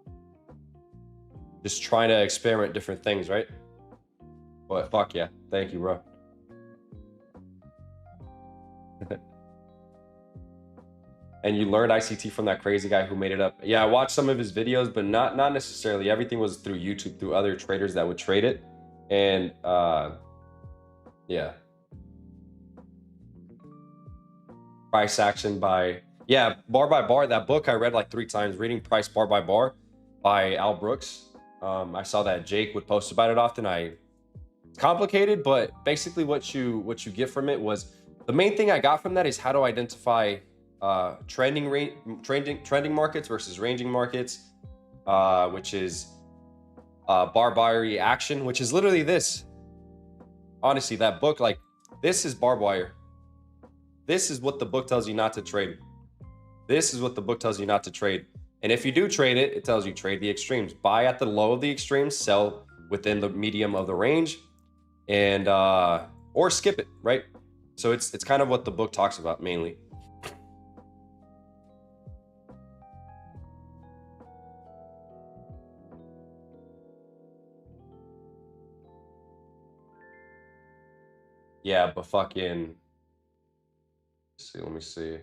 just try to experiment different things, right? But fuck yeah, thank you, bro. And you learned ICT from that crazy guy who made it up. Yeah, I watched some of his videos, but not necessarily. Everything was through YouTube, through other traders that would trade it. And yeah, price action by Yeah, bar by bar. That book I read like 3 times. Reading Price Bar by Bar by Al Brooks. I saw that Jake would post about it often. It's complicated, but basically what you get from it was the main thing I got from that is how to identify trending markets versus ranging markets, which is bar wire reaction, which is literally this. Honestly, that book, like, this is barbed wire. This is what the book tells you not to trade. This is what the book tells you not to trade. And if you do trade it, it tells you trade the extremes. Buy at the low of the extremes, sell within the medium of the range, and or skip it, right? So it's kind of what the book talks about mainly. Yeah, but fucking, let me see.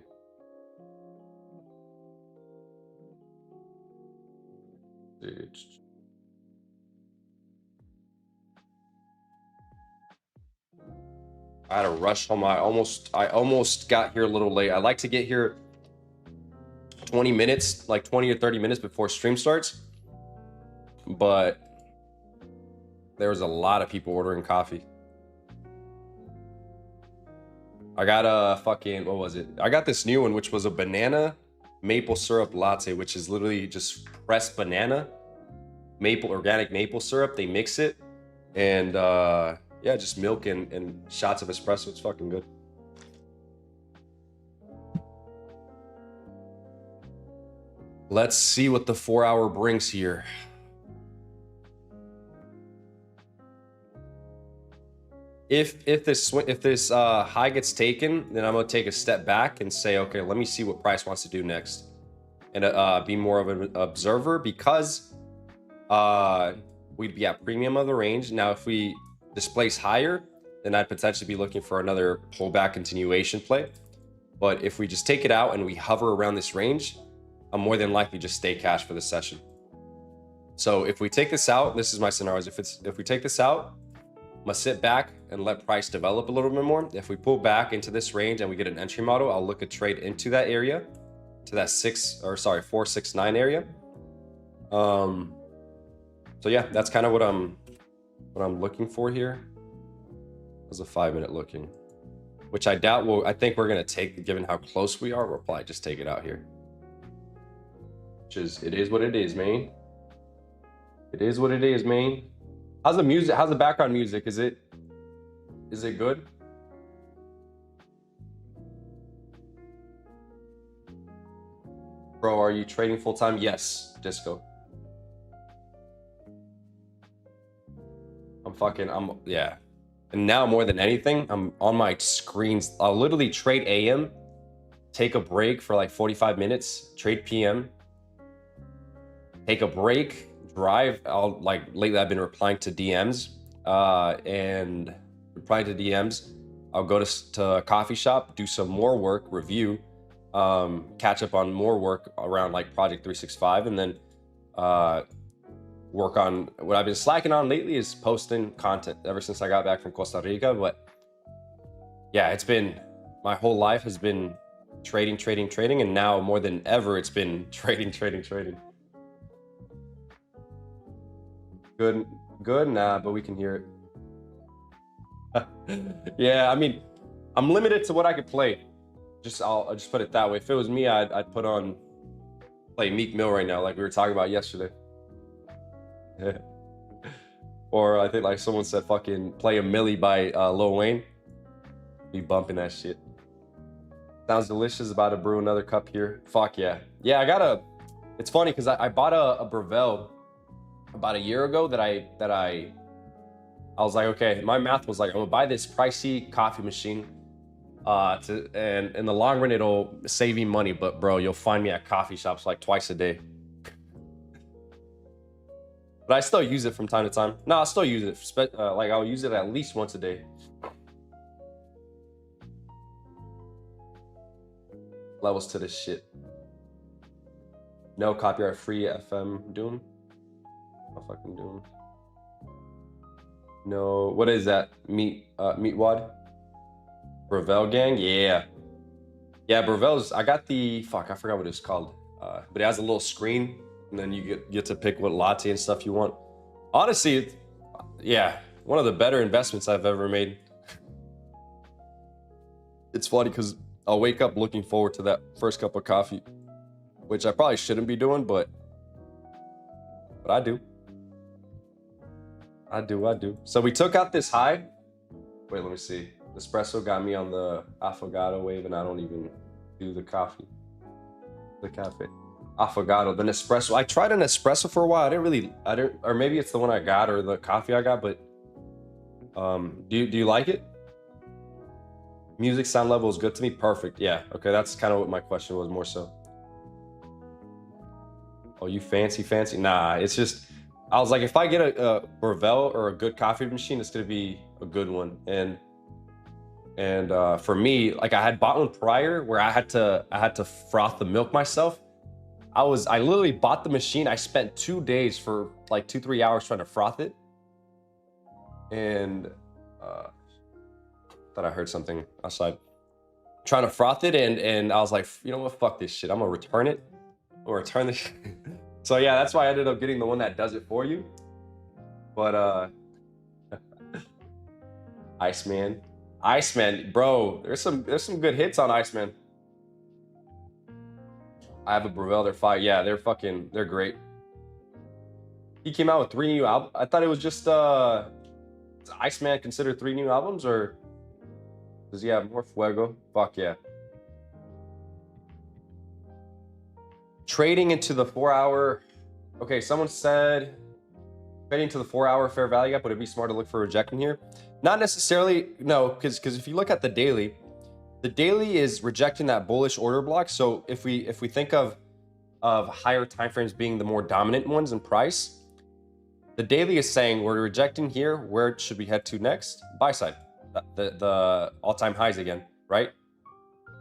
I had to rush home. I almost got here a little late. I like to get here 20 minutes, like 20 or 30 minutes before stream starts. But there was a lot of people ordering coffee. I got a fucking, what was it? I got this new one, which was a banana maple syrup latte, which is literally just pressed banana, organic maple syrup. They mix it, and yeah, just milk and shots of espresso. It's fucking good. Let's see what the 4 hour brings here. If this high gets taken, then I'm gonna take a step back and say, okay, let me see what price wants to do next, and be more of an observer, because we'd be at premium of the range. Now, if we displace higher, then I'd potentially be looking for another pullback continuation play. But if we just take it out and we hover around this range, I'm more than likely just stay cash for the session. So if we take this out, this is my scenarios. If we take this out, I'm gonna sit back and let price develop a little bit more. If we pull back into this range and we get an entry model, I'll look at trade into that area, to that 469 area. So yeah, that's kind of what I'm looking for here. As a 5 minute looking, which I doubt I think we're gonna take, given how close we are, we'll probably just take it out here. Which is, it is what it is, man. It is what it is, man. How's the music? How's the background music? Is it good? Bro, are you trading full time? Yes, Disco. Yeah. And now more than anything, I'm on my screens. I'll literally trade AM, take a break for like 45 minutes, trade PM, take a break, drive. Lately I've been replying to DMs, and replying to DMs. I'll go to a coffee shop, do some more work, review, catch up on more work around like Project 365, and then work on what I've been slacking on lately is posting content ever since I got back from Costa Rica. But yeah, it's been, my whole life has been trading, and now more than ever it's been trading. Good, nah, but we can hear it. Yeah, I mean, I'm limited to what I could play. I'll just put it that way. If it was me, I'd play Meek Mill right now, like we were talking about yesterday. Or I think like someone said, fucking play a Millie by Lil Wayne. Be bumping that shit. Sounds delicious. About to brew another cup here. Fuck yeah. Yeah, it's funny because I bought a Brevel about a year ago that I was like, okay, my math was like, I'm gonna buy this pricey coffee machine, and in the long run it'll save me money, but bro, you'll find me at coffee shops like twice a day. But I still use it from time to time. No, I'll still use it. Like I'll use it at least once a day. Levels to this shit. No copyright free FM Doom. No fucking Doom. No, what is that? Meat Wad? Revel Gang? Yeah. Yeah, Burvell's. I got the fuck. I forgot what it's called. But it has a little screen, and then you get to pick what latte and stuff you want. Honestly, yeah, one of the better investments I've ever made. It's funny because I'll wake up looking forward to that first cup of coffee, which I probably shouldn't be doing, but I do. I do. So we took out this high. Wait, let me see. Espresso got me on the affogato wave, and I don't even do the coffee. The cafe. Affogato, the Nespresso. I tried an espresso for a while. I didn't, or maybe it's the one I got or the coffee I got, but do you like it? Music sound level is good to me. Perfect. Yeah. Okay, that's kind of what my question was more so. Oh, you fancy? Nah, it's just, I was like, if I get a Burvell or a good coffee machine, it's gonna be a good one. And for me, like I had bought one prior where I had to froth the milk myself. I literally bought the machine. I spent 2 days for like 2-3 hours trying to froth it. And thought I heard something outside. Trying to froth it, and I was like, you know what, fuck this shit. I'm gonna return it. Or return this. So yeah, that's why I ended up getting the one that does it for you. But Iceman, bro, there's some good hits on Iceman. I have a Burvell, they're fire. Yeah, they're great. He came out with 3 new albums. I thought it was just is Iceman considered 3 new albums, or does he have more? Fuego? Fuck yeah. Trading into the 4-hour. Okay, someone said trading to the 4-hour fair value gap. Would it be smart to look for rejecting here? Not necessarily, no, because if you look at the daily is rejecting that bullish order block. So if we think of higher timeframes being the more dominant ones in price, the daily is saying we're rejecting here. Where should we head to next? Buy side, the all-time highs again, right?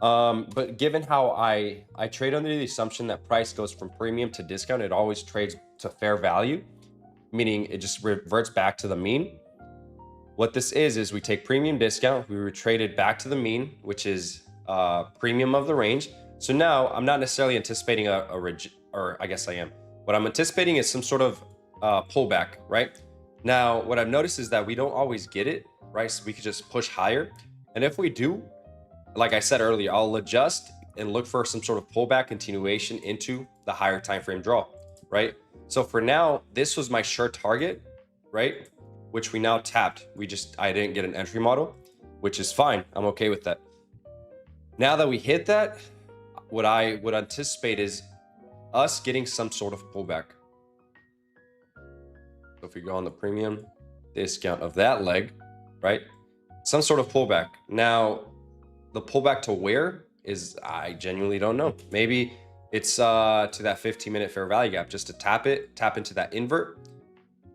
But given how I trade under the assumption that price goes from premium to discount, it always trades to fair value, meaning it just reverts back to the mean. What this is we take premium discount, we retrade it back to the mean, which is premium of the range. So now I'm not necessarily anticipating or I guess I am. What I'm anticipating is some sort of pullback, right? Now, what I've noticed is that we don't always get it, right? So we could just push higher. And if we do, like I said earlier, I'll adjust and look for some sort of pullback continuation into the higher time frame draw, right? So for now, this was my sure target, right? Which we now tapped. I didn't get an entry model, which is fine. I'm okay with that. Now that we hit that, what I would anticipate is us getting some sort of pullback. So if we go on the premium discount of that leg, right? Some sort of pullback. Now, the pullback to where is, I genuinely don't know. Maybe it's to that 15-minute fair value gap, just to tap into that invert,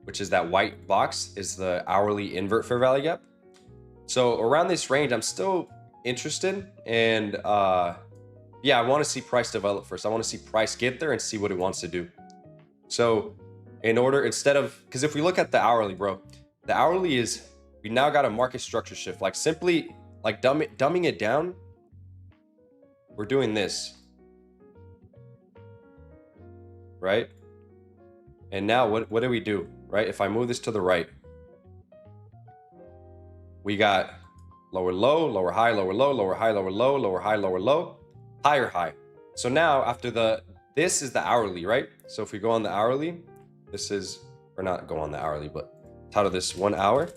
which is that white box, is the hourly invert fair value gap. So around this range, I'm still interested. And yeah, I want to see price develop first. I want to see price get there and see what it wants to do. So because if we look at the hourly, bro, the hourly is, we now got a market structure shift. Like simply, like dumbing it down, we're doing this, right? And now what do we do, right? If I move this to the right, we got lower low, lower high, lower low, lower high, lower low, lower high, lower low, higher high. So now after this is the hourly, right? So if we go on the hourly, this is, or not go on the hourly, but title this 1 hour.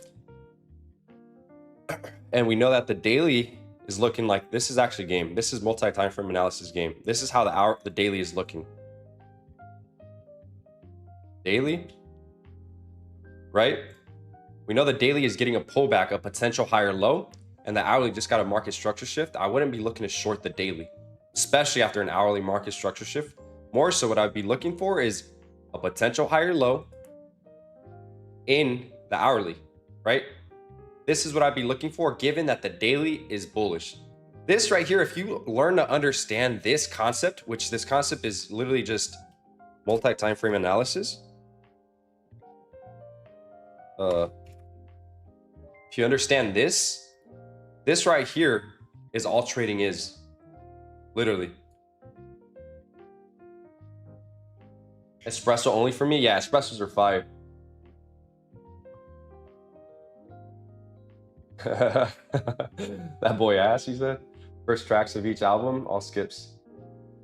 And we know that the daily is looking like, this is actually game. This is multi-time frame analysis game. This is how the daily is looking. Daily, right? We know the daily is getting a pullback, a potential higher low, and the hourly just got a market structure shift. I wouldn't be looking to short the daily, especially after an hourly market structure shift. More so what I'd be looking for is a potential higher low in the hourly, right? This is what I'd be looking for, given that the daily is bullish. This right here, if you learn to understand this concept, which this concept is literally just multi-time frame analysis. If you understand this right here is all trading is. Literally. Espresso only for me? Yeah, espressos are fire. That boy ass, he said. First tracks of each album, all skips.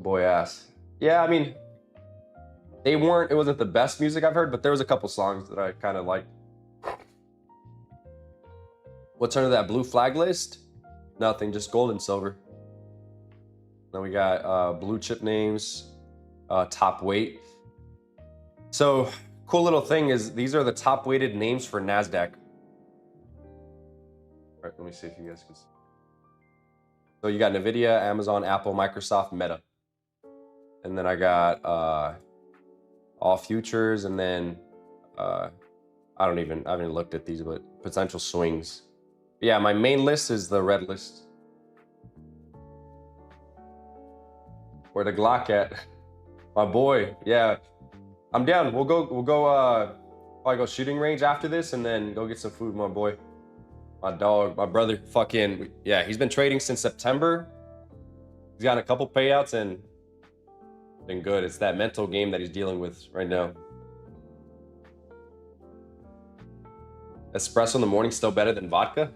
Boy ass. Yeah, I mean, it wasn't the best music I've heard, but there was a couple songs that I kind of liked. What's under that blue flag list? Nothing, just gold and silver. Then we got blue chip names, top weight. So cool little thing is these are the top weighted names for NASDAQ. All right, let me see if you guys can see. So you got NVIDIA, Amazon, Apple, Microsoft, Meta. And then I got all futures, and then I haven't even looked at these, but potential swings. Yeah, my main list is the red list. Where the Glock at? My boy, yeah. I'm down. We'll go probably go shooting range after this and then go get some food, my boy. My dog, my brother, fucking, yeah, he's been trading since September. He's gotten a couple payouts and been good. It's that mental game that he's dealing with right now. Espresso in the morning still better than vodka?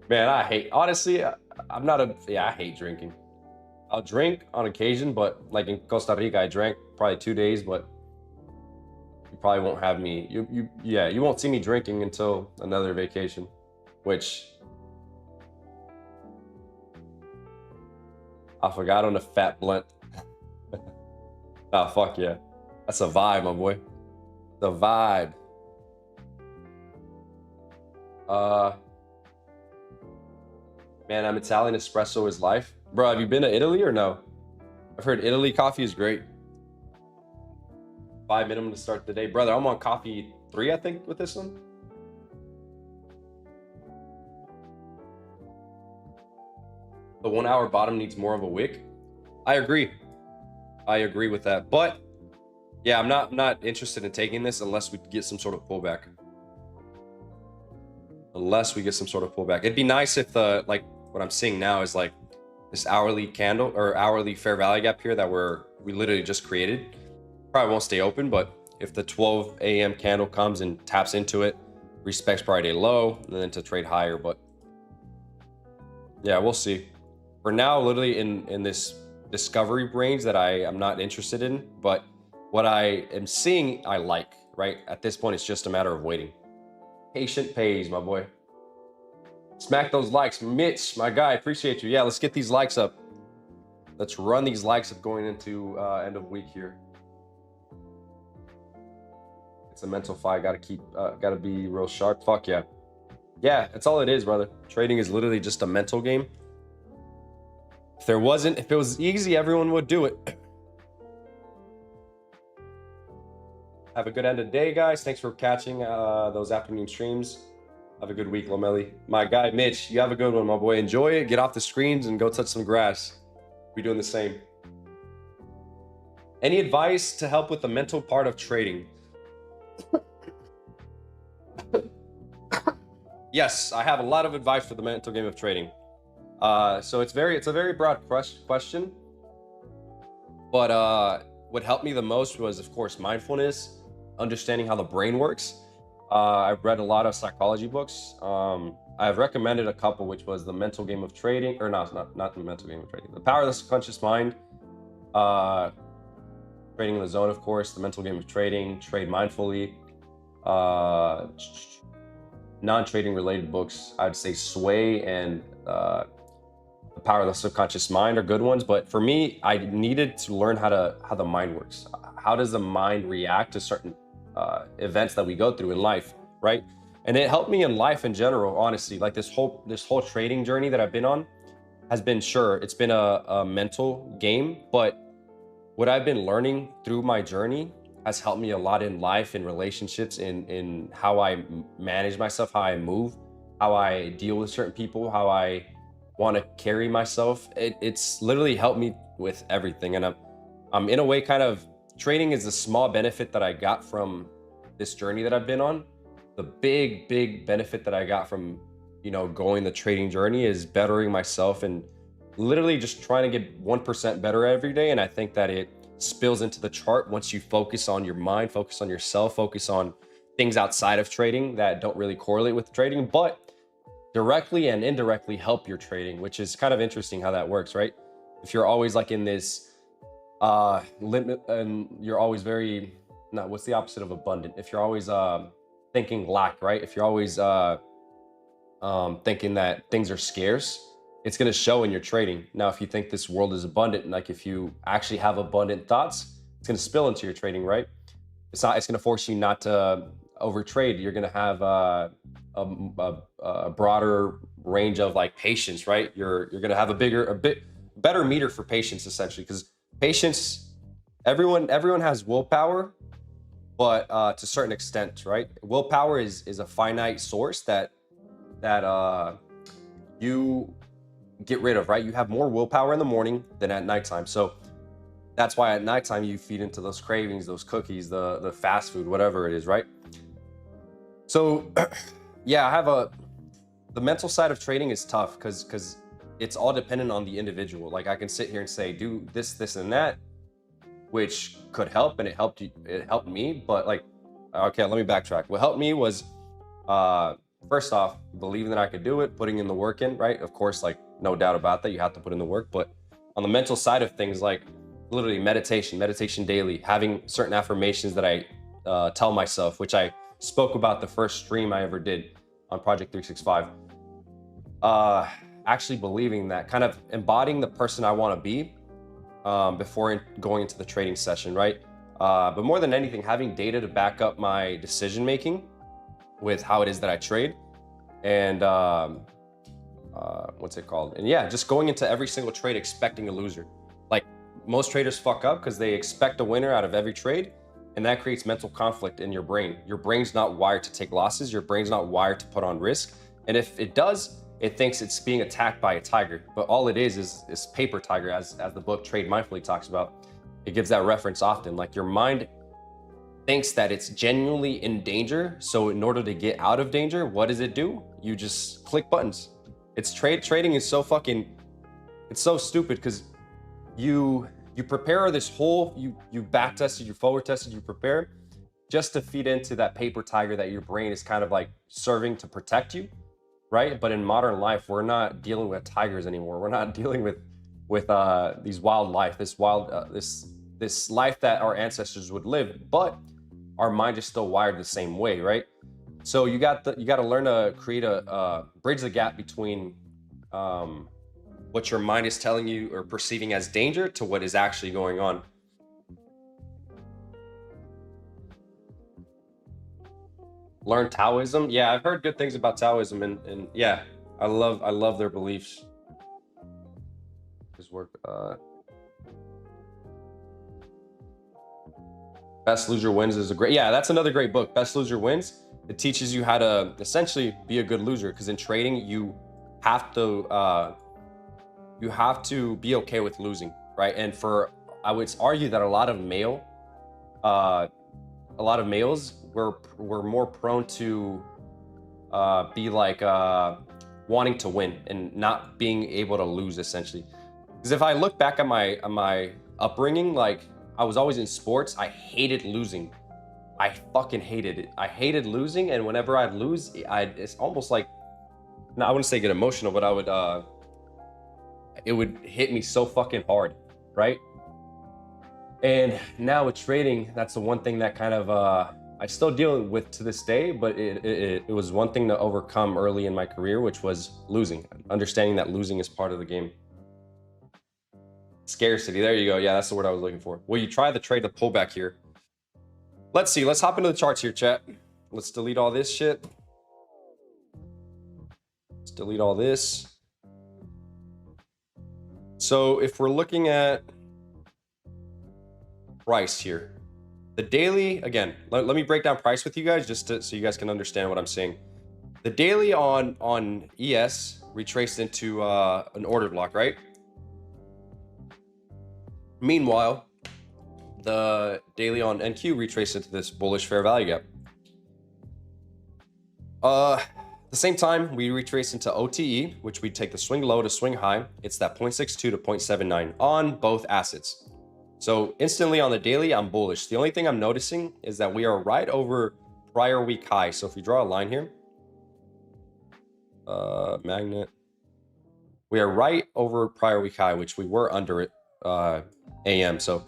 Man, I hate drinking. I'll drink on occasion, but like in Costa Rica, I drank probably 2 days, but you probably won't have me. You won't see me drinking until another vacation, which I forgot on a fat blunt. Nah, fuck yeah. That's a vibe, my boy. The vibe. Man, I'm Italian. Espresso is life. Bro, have you been to Italy or no? I've heard Italy coffee is great. 5 minimum to start the day. Brother, I'm on coffee 3, I think, with this one. The 1 hour bottom needs more of a wick. I agree with that. But yeah, I'm not interested in taking this unless we get some sort of pullback. It'd be nice if like what I'm seeing now is like this hourly candle or hourly fair value gap here that we literally just created. Probably won't stay open, but if the 12 a.m. candle comes and taps into it, respects Friday low, and then to trade higher. But yeah, we'll see. For now, literally in this discovery range that I am not interested in, but what I am seeing, I like, right? At this point, it's just a matter of waiting. Patient pays, my boy. Smack those likes. Mitch, my guy, appreciate you. Yeah, let's get these likes up. Let's run these likes up going into end of week here. It's a mental fight. Gotta be real sharp. Fuck yeah. Yeah, that's all it is, brother. Trading is literally just a if it was easy, everyone would do it. Have a good end of day, guys. Thanks for catching those afternoon streams. Have a good week, Lomeli. My guy, Mitch, you have a good one, my boy. Enjoy it. Get off the screens and go touch some grass. We're doing the same. Any advice to help with the mental part of trading? Yes, I have a lot of advice for the mental game of trading. So it's a very broad question. But what helped me the most was, of course, mindfulness, understanding how the brain works. I've read a lot of psychology books. I've recommended a couple, which was The Mental Game of Trading, or not The Mental Game of Trading, The Power of the Subconscious Mind, Trading in the Zone, of course, The Mental Game of Trading, Trade Mindfully, non-trading related books. I'd say Sway and The Power of the Subconscious Mind are good ones, but for me, I needed to learn how the mind works. How does the mind react to certain events that we go through in life, right? And it helped me in life in general, honestly. Like this whole trading journey that I've been on has been, it's been a mental game, but what I've been learning through my journey has helped me a lot in life, in relationships, in how I manage myself, how I move, how I deal with certain people, how I want to carry myself. It's literally helped me with everything. And I'm in a way kind of, trading is a small benefit that I got from this journey that I've been on. The big benefit that I got from, going the trading journey is bettering myself and literally just trying to get 1% better every day. And I think that it spills into the chart once you focus on your mind, focus on yourself, focus on things outside of trading that don't really correlate with trading, but directly and indirectly help your trading, which is kind of interesting how that works, right? If you're always like in this limit, and you're always very, not, what's the opposite of abundant? If you're always thinking lack, right? If you're always thinking that things are scarce, it's going to show in your trading. Now, if you think this world is abundant, like if you actually have abundant thoughts, it's going to spill into your trading, right? It's going to force you not to overtrade. You're going to have a broader range of like patience, right? You're going to have a bit better meter for patience, essentially, because patience, everyone has willpower, but to a certain extent, right? Willpower is a finite source that you get rid of, right? You have more willpower in the morning than at nighttime. So that's why at nighttime you feed into those cravings, those cookies, the fast food, whatever it is, right? So yeah, the mental side of trading is tough because it's all dependent on the individual. Like I can sit here and say, do this and that, which could help, and it helped me, but like, okay, let me backtrack. What helped me was, first off, believing that I could do it, putting in the work in, right? Of course, like no doubt about that, you have to put in the work, but on the mental side of things, like literally meditation daily, having certain affirmations that I tell myself, which I spoke about the first stream I ever did on Project 365. Actually believing that, kind of embodying the person I want to be before going into the trading session, right? But more than anything, having data to back up my decision making with how it is that I trade, and what's it called? And yeah, just going into every single trade expecting a loser. Like most traders fuck up because they expect a winner out of every trade, and that creates mental conflict in your brain. Your brain's not wired to take losses. Your brain's not wired to put on risk. And if it does, it thinks it's being attacked by a tiger. But all it is paper tiger, as the book Trade Mindfully talks about. It gives that reference often. Like your mind thinks that it's genuinely in danger. So in order to get out of danger, what does it do? You just click buttons. Trading is so it's so stupid because you prepare this whole, you back tested, you forward tested, you prepare just to feed into that paper tiger that your brain is kind of like serving to protect you, right? But in modern life, we're not dealing with tigers anymore. We're not dealing with these wildlife, this life that our ancestors would live, but our mind is still wired the same way, right? So you got to learn to create bridge the gap between what your mind is telling you or perceiving as danger to what is actually going on. Learn Taoism. Yeah, I've heard good things about Taoism, and yeah, I love their beliefs. His work. Best Loser Wins is that's another great book. Best Loser Wins. It teaches you how to essentially be a good loser, because in trading you have to be okay with losing, right? And I would argue that a lot of males were more prone to be like wanting to win and not being able to lose, essentially. Because if I look back at my upbringing, like I was always in sports, I hated losing. I fucking hated it. I hated losing, and whenever I'd lose, it's almost like, no, I wouldn't say get emotional, but it would hit me so fucking hard, right? And now with trading, that's the one thing that kind of I still deal with to this day, but it was one thing to overcome early in my career, which was losing, understanding that losing is part of the game. Scarcity, there you go. Yeah, that's the word I was looking for. Well, you try the trade the pullback here. Let's see, let's hop into the charts here, chat. Let's delete all this shit. Let's delete all this. So if we're looking at price here, the daily, again, let me break down price with you guys so you guys can understand what I'm saying. The daily on ES retraced into an order block, right? Meanwhile, the daily on NQ retraced into this bullish fair value gap. At the same time, we retrace into OTE, which we take the swing low to swing high. It's that 0.62 to 0.79 on both assets. So instantly on the daily, I'm bullish. The only thing I'm noticing is that we are right over prior week high. So if we draw a line here, magnet, we are right over prior week high, which we were under it AM. So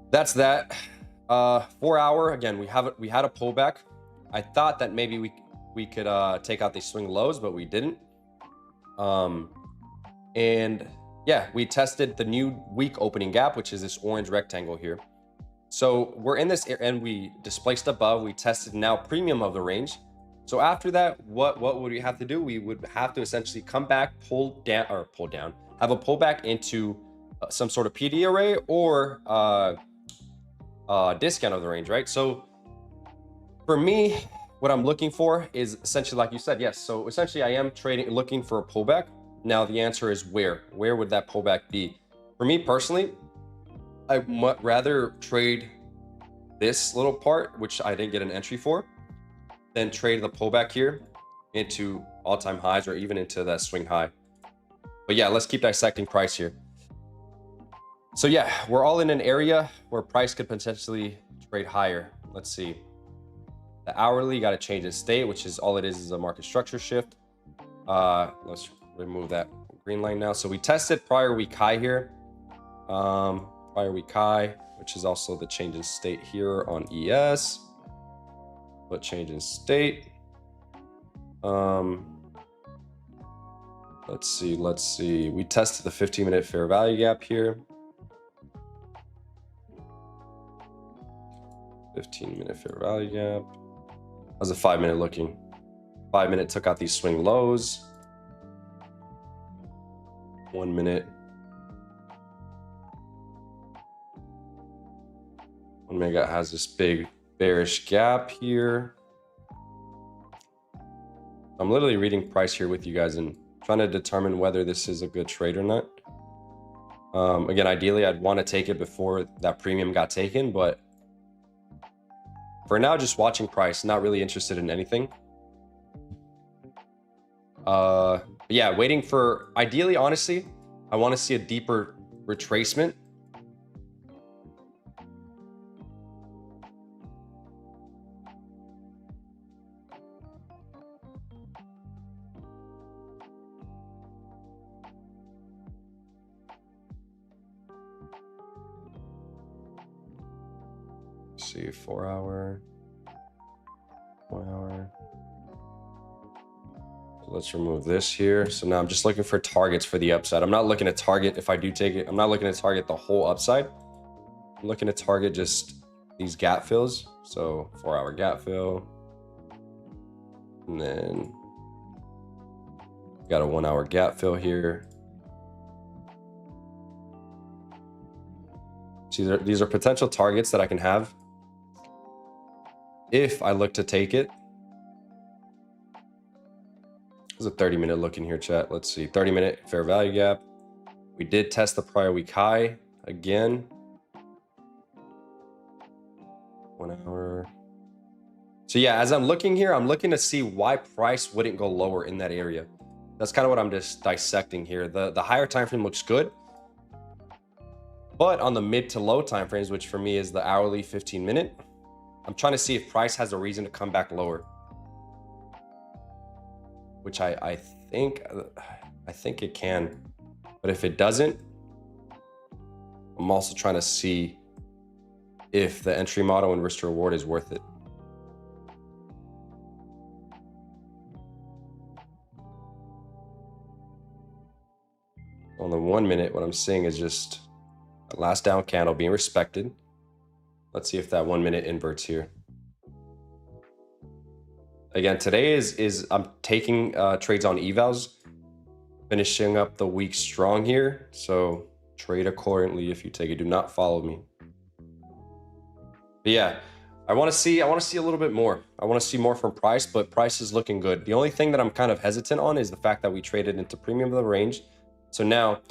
that's that. 4 hour, again, we had a pullback. I thought that maybe we could take out these swing lows, but we didn't. And yeah, we tested the new week opening gap, which is this orange rectangle here. So we're in this, and we displaced above. We tested now premium of the range. So after that, what would we have to do? We would have to essentially come back, pull down, have a pullback into some sort of PD array or discount of the range, right? So for me, what I'm looking for is essentially, like you said, yes. So essentially I am looking for a pullback. Now the answer is where would that pullback be? For me personally, I'd rather trade this little part, which I didn't get an entry for, than trade the pullback here into all-time highs or even into that swing high. But yeah, let's keep dissecting price here. So yeah, we're all in an area where price could potentially trade higher. Let's see. The hourly got to change its state, which is all it is a market structure shift. Let's remove that green line now. So we tested prior week high here. Prior week high, which is also the change in state here on ES. But change in state. Let's see. We tested the 15-minute fair value gap here. 15-minute fair value gap. How's a 5-minute looking? 5-minute took out these swing lows. 1 minute. 1 minute has this big bearish gap here. I'm literally reading price here with you guys and trying to determine whether this is a good trade or not. Again, ideally, I'd want to take it before that premium got taken, but for now, just watching price, not really interested in anything. Yeah, waiting for, ideally, honestly, I want to see a deeper retracement. See, 4 hour, 1 hour. Let's remove this here. So now I'm just looking for targets for the upside. I'm not looking to target, if I do take it, I'm not looking to target the whole upside. I'm looking to target just these gap fills. So 4 hour gap fill. And then got a 1 hour gap fill here. See, these are potential targets that I can have if I look to take it. There's a 30-minute look in here, chat. Let's see, 30-minute fair value gap. We did test the prior week high again. 1 hour. So yeah, as I'm looking here, I'm looking to see why price wouldn't go lower in that area. That's kind of what I'm just dissecting here. The higher time frame looks good, but on the mid to low time frames, which for me is the hourly 15-minute, I'm trying to see if price has a reason to come back lower, which I think it can. But if it doesn't, I'm also trying to see if the entry model and risk to reward is worth it. On the 1 minute, what I'm seeing is just a last down candle being respected. Let's see if that 1 minute inverts here. Again, today is I'm taking trades on evals, finishing up the week strong here. So trade accordingly if you take it. Do not follow me. But yeah, I want to see a little bit more. I want to see more from price, but price is looking good. The only thing that I'm kind of hesitant on is the fact that we traded into premium of the range. So now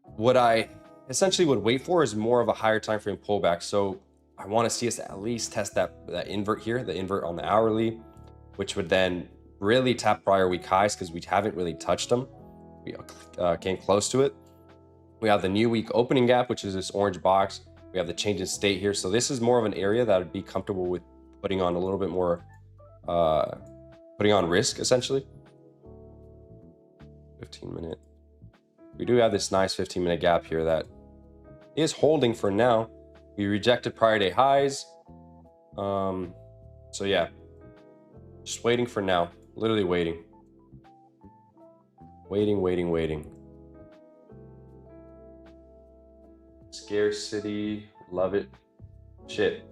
what I essentially would wait for is more of a higher time frame pullback. So I want to see us at least test that invert here, the invert on the hourly. which would then really tap prior week highs because we haven't really touched them. We came close to it. We have the new week opening gap, which is this orange box. We have the change in state here. So this is more of an area that I'd be comfortable with putting on a little bit more, putting on risk essentially. 15-minute. We do have this nice 15-minute gap here that is holding for now. We rejected prior day highs. So yeah, just waiting for now. Literally waiting. Waiting. Scarcity, love it. Shit.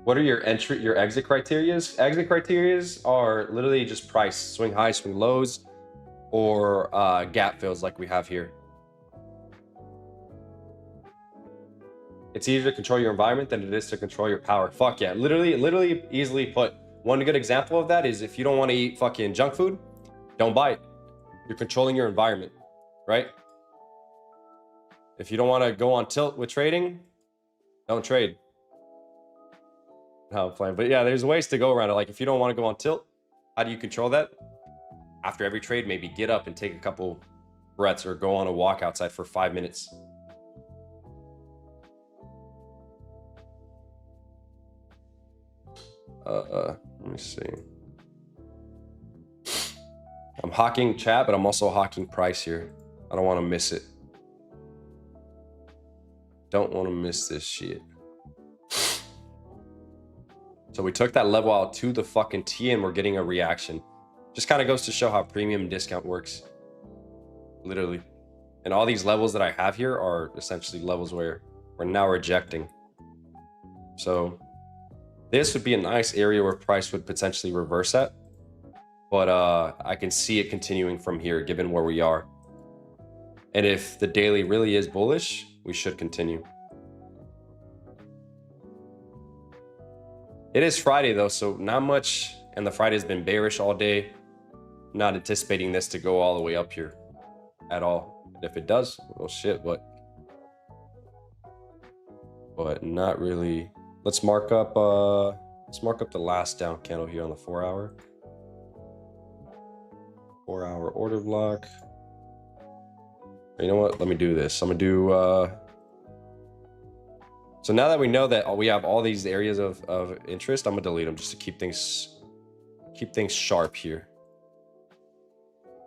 What are your exit criterias? Exit criterias are literally just price, swing highs, swing lows, or gap fills like we have here. It's easier to control your environment than it is to control your power. Fuck yeah, literally easily put. One good example of that is if you don't want to eat fucking junk food, don't buy it. You're controlling your environment, right? If you don't want to go on tilt with trading, don't trade. No, I'm playing. But yeah, there's ways to go around it. Like if you don't want to go on tilt, how do you control that? After every trade, maybe get up and take a couple breaths or go on a walk outside for 5 minutes. Let me see. I'm hawking chat, but I'm also hawking price here. I don't want to miss it. Don't want to miss this shit. So we took that level out to the fucking T and we're getting a reaction. Just kind of goes to show how premium discount works. Literally. And all these levels that I have here are essentially levels where we're now rejecting. So this would be a nice area where price would potentially reverse at. But I can see it continuing from here given where we are. And if the daily really is bullish, we should continue. It is Friday though, so not much. And the Friday's been bearish all day. Not anticipating this to go all the way up here at all. If it does, well shit, but not really. Let's mark up the last down candle here on the 4 hour. 4 hour order block. You know what? Let me do this. I'm gonna do so now that we know that we have all these areas of interest, I'm gonna delete them just to keep things sharp here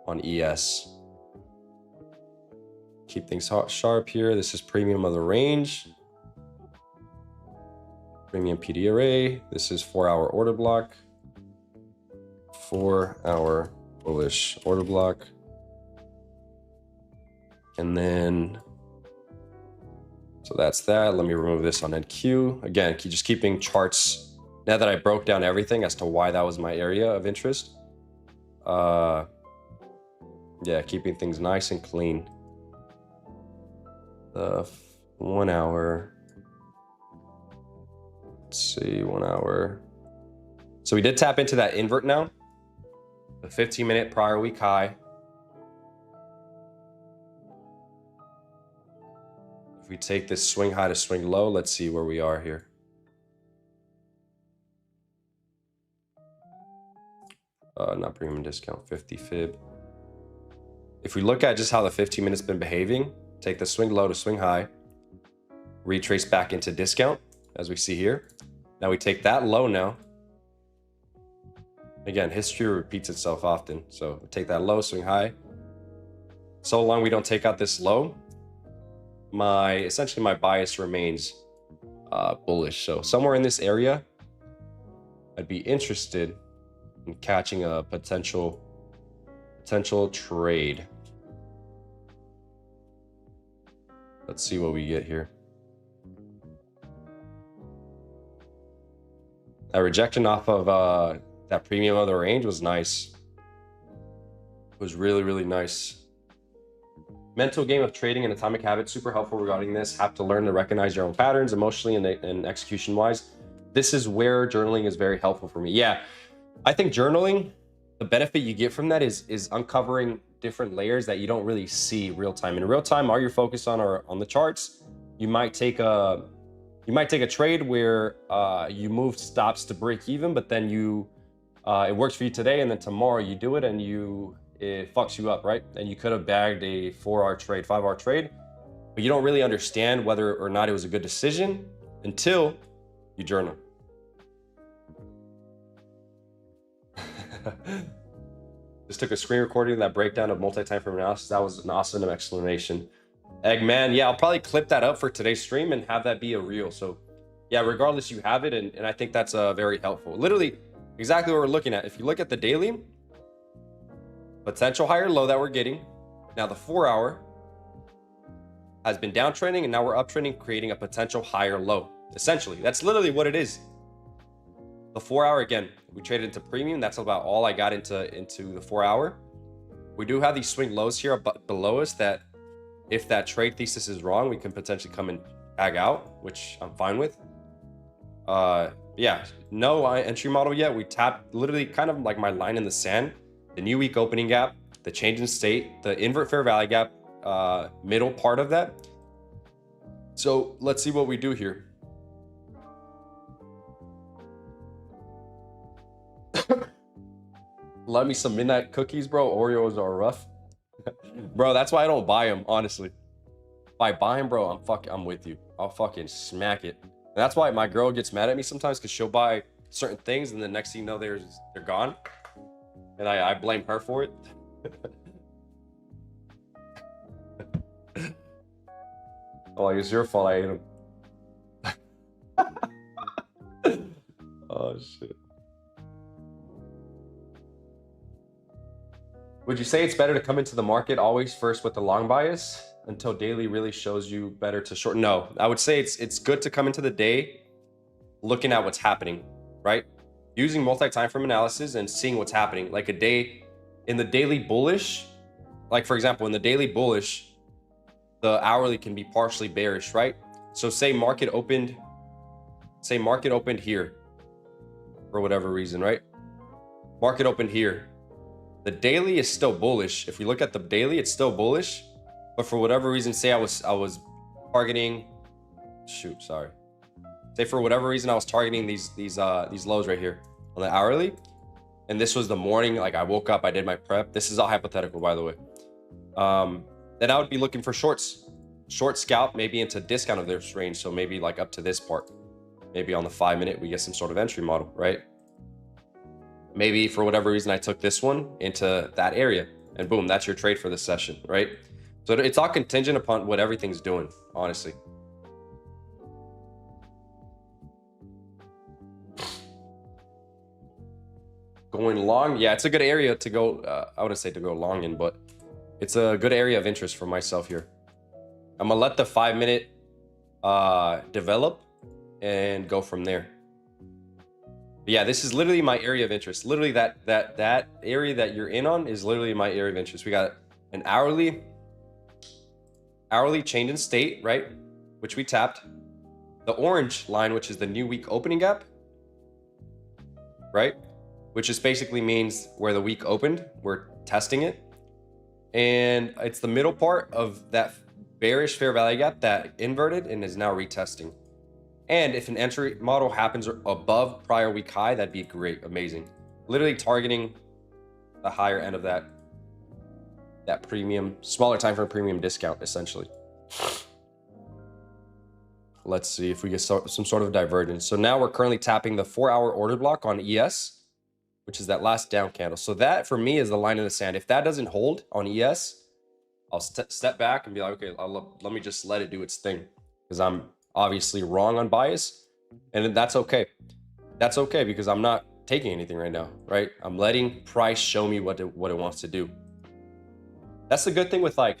on ES. Keep things sharp here. This is premium of the range. Premium PD array. This is 4 hour order block. 4 hour bullish order block. And then, so that's that. Let me remove this on NQ. Again, just keeping charts. Now that I broke down everything as to why that was my area of interest. Yeah, keeping things nice and clean. The 1 hour. Let's see, 1 hour. So we did tap into that invert now. The 15-minute prior week high. If we take this swing high to swing low, let's see where we are here. Not premium discount, 50 fib. If we look at just how the 15 minutes been behaving, take the swing low to swing high, retrace back into discount, as we see here. Now we take that low now. Again, history repeats itself often. So take that low, swing high. So long we don't take out this low, essentially my bias remains bullish. So somewhere in this area, I'd be interested in catching a potential trade. Let's see what we get here. That rejection off of that premium of the range was nice. It was really, really nice. Mental game of trading and atomic habits, super helpful regarding this. Have to learn to recognize your own patterns emotionally and execution wise. This is where journaling is very helpful for me. Yeah, I think journaling, the benefit you get from that is uncovering different layers that you don't really see real time. In real time, all you're focused on are on the charts. You might take a trade where you moved stops to break even, but then you it works for you today, and then tomorrow you do it and it fucks you up, right? And you could have bagged a 4-hour trade, 5-hour trade, but you don't really understand whether or not it was a good decision until you journal. Just took a screen recording of that breakdown of multi-time frame analysis. That was an awesome explanation. Eggman, yeah, I'll probably clip that up for today's stream and have that be a reel. So yeah, regardless, you have it, and I think that's very helpful. Literally exactly what we're looking at. If you look at the daily, potential higher low that we're getting. Now the 4-hour has been downtrending, and now we're uptrending, creating a potential higher low. Essentially, that's literally what it is. The 4-hour, again, we traded into premium. That's about all I got into the 4-hour. We do have these swing lows here below us that if that trade thesis is wrong, we can potentially come and tag out, which I'm fine with. Yeah, no entry model yet. We tapped literally kind of like my line in the sand, the new week opening gap, the change in state, the invert fair value gap, middle part of that. So let's see what we do here. Love me some midnight cookies, bro. Oreos are rough. Bro, that's why I don't buy them, honestly. If I buy them, bro, I'm with you. I'll fucking smack it. And that's why my girl gets mad at me sometimes, because she'll buy certain things and the next thing you know, they're gone. And I blame her for it. Oh, it's your fault I ate them. Oh, shit. Would you say it's better to come into the market always first with the long bias until daily really shows you better to short? No, I would say it's good to come into the day looking at what's happening, right? Using multi-time frame analysis and seeing what's happening. Like a day in the daily bullish, like for example, in the daily bullish, the hourly can be partially bearish, right? So say market opened here for whatever reason, right? Market opened here. The daily is still bullish. If we look at the daily, it's still bullish, but for whatever reason, say I was targeting, say for whatever reason I was targeting these lows right here on the hourly, and this was the morning, like I woke up, I did my prep. This is all hypothetical, by the way. Then I would be looking for shorts, short scalp, maybe into discount of this range. So maybe like up to this part, maybe on the 5-minute, we get some sort of entry model, right? Maybe for whatever reason, I took this one into that area and boom, that's your trade for this session, right? So it's all contingent upon what everything's doing, honestly. Going long, yeah, it's a good area to go. I wouldn't say to go long in, but it's a good area of interest for myself here. I'm gonna let the 5-minute develop and go from there. But yeah, this is literally my area of interest. Literally that area that you're in on is literally my area of interest. We got an hourly change in state, right? Which we tapped. The orange line, which is the new week opening gap, right? Which just basically means where the week opened, we're testing it. And it's the middle part of that bearish fair value gap that inverted and is now retesting. And if an entry model happens above prior week high, that'd be great, amazing. Literally targeting the higher end of that premium, smaller time frame premium discount, essentially. Let's see if we get some sort of divergence. So now we're currently tapping the 4-hour order block on ES, which is that last down candle. So that for me is the line in the sand. If that doesn't hold on ES, I'll step back and be like, okay, let me just let it do its thing, because I'm obviously wrong on bias, and that's okay. That's okay, because I'm not taking anything right now, right? I'm letting price show me what it wants to do. That's the good thing with, like,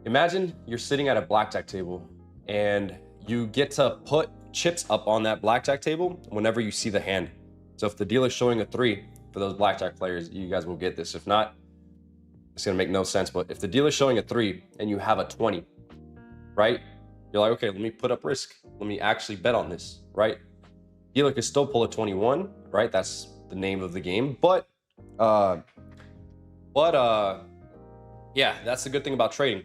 imagine you're sitting at a blackjack table and you get to put chips up on that blackjack table whenever you see the hand. So if the dealer's showing a 3, for those blackjack players, you guys will get this. If not, it's gonna make no sense. But if the dealer's showing a 3 and you have a 20, right? You're like, okay, let me put up risk. Let me actually bet on this, right? Dealer could still pull a 21, right? That's the name of the game. But yeah, that's the good thing about trading.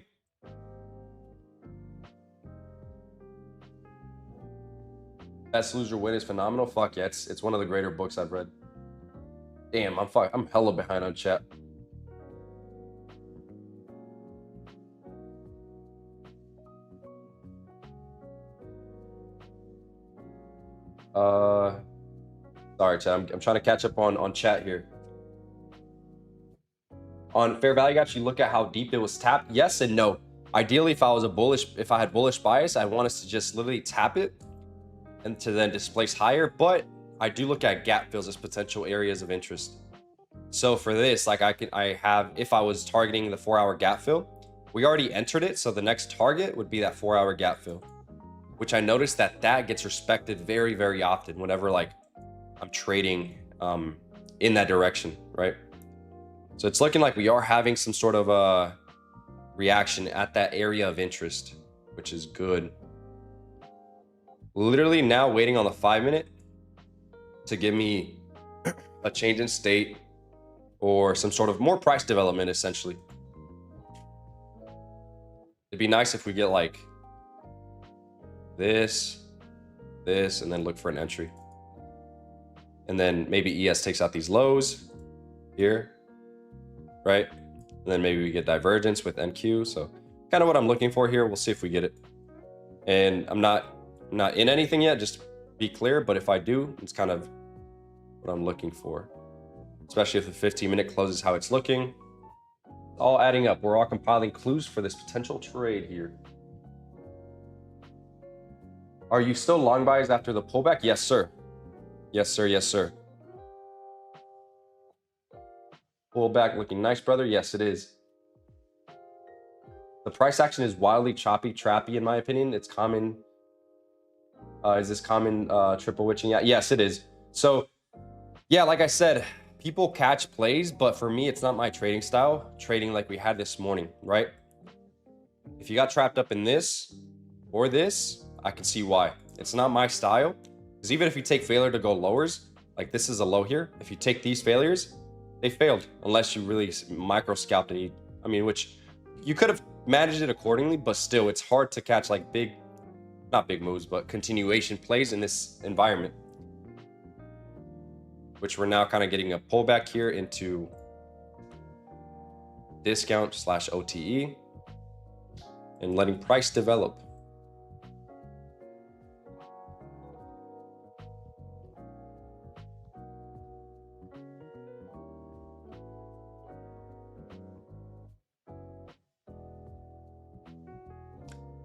Best Loser Win is phenomenal. Fuck yeah, it's one of the greater books I've read. Damn, I'm hella behind on chat. Sorry, chat. I'm trying to catch up on chat here. On fair value gaps, you look at how deep it was tapped. Yes and no. Ideally, if I had bullish bias, I want us to just literally tap it and to then displace higher. But I do look at gap fills as potential areas of interest. So for this, like if I was targeting the 4-hour gap fill, we already entered it. So the next target would be that 4-hour gap fill, which I noticed that gets respected very, very often whenever like I'm trading in that direction, right? So it's looking like we are having some sort of a reaction at that area of interest, which is good. Literally now waiting on the 5-minute to give me a change in state or some sort of more price development, essentially. It'd be nice if we get like this, and then look for an entry. And then maybe ES takes out these lows here, right? And then maybe we get divergence with NQ. So kind of what I'm looking for here. We'll see if we get it. And I'm not in anything yet, just be clear. But if I do, it's kind of what I'm looking for, especially if the 15-minute closes how it's looking. All adding up. We're all compiling clues for this potential trade here. Are you still long buys after the pullback? Yes, sir. Yes, sir. Yes, sir. Pullback looking nice, brother. Yes, it is. The price action is wildly choppy, trappy, in my opinion. It's common. Is this common triple witching? Yeah, yes, it is. So, yeah, like I said, people catch plays, but for me, it's not my trading style. Trading like we had this morning, right? If you got trapped up in this or this, I can see why. It's not my style. Because even if you take failure to go lowers, like this is a low here. If you take these failures, they failed unless you really micro scalped it. I mean, which you could have managed it accordingly, but still, it's hard to catch like not big moves, but continuation plays in this environment, which we're now kind of getting a pullback here into discount / OTE and letting price develop.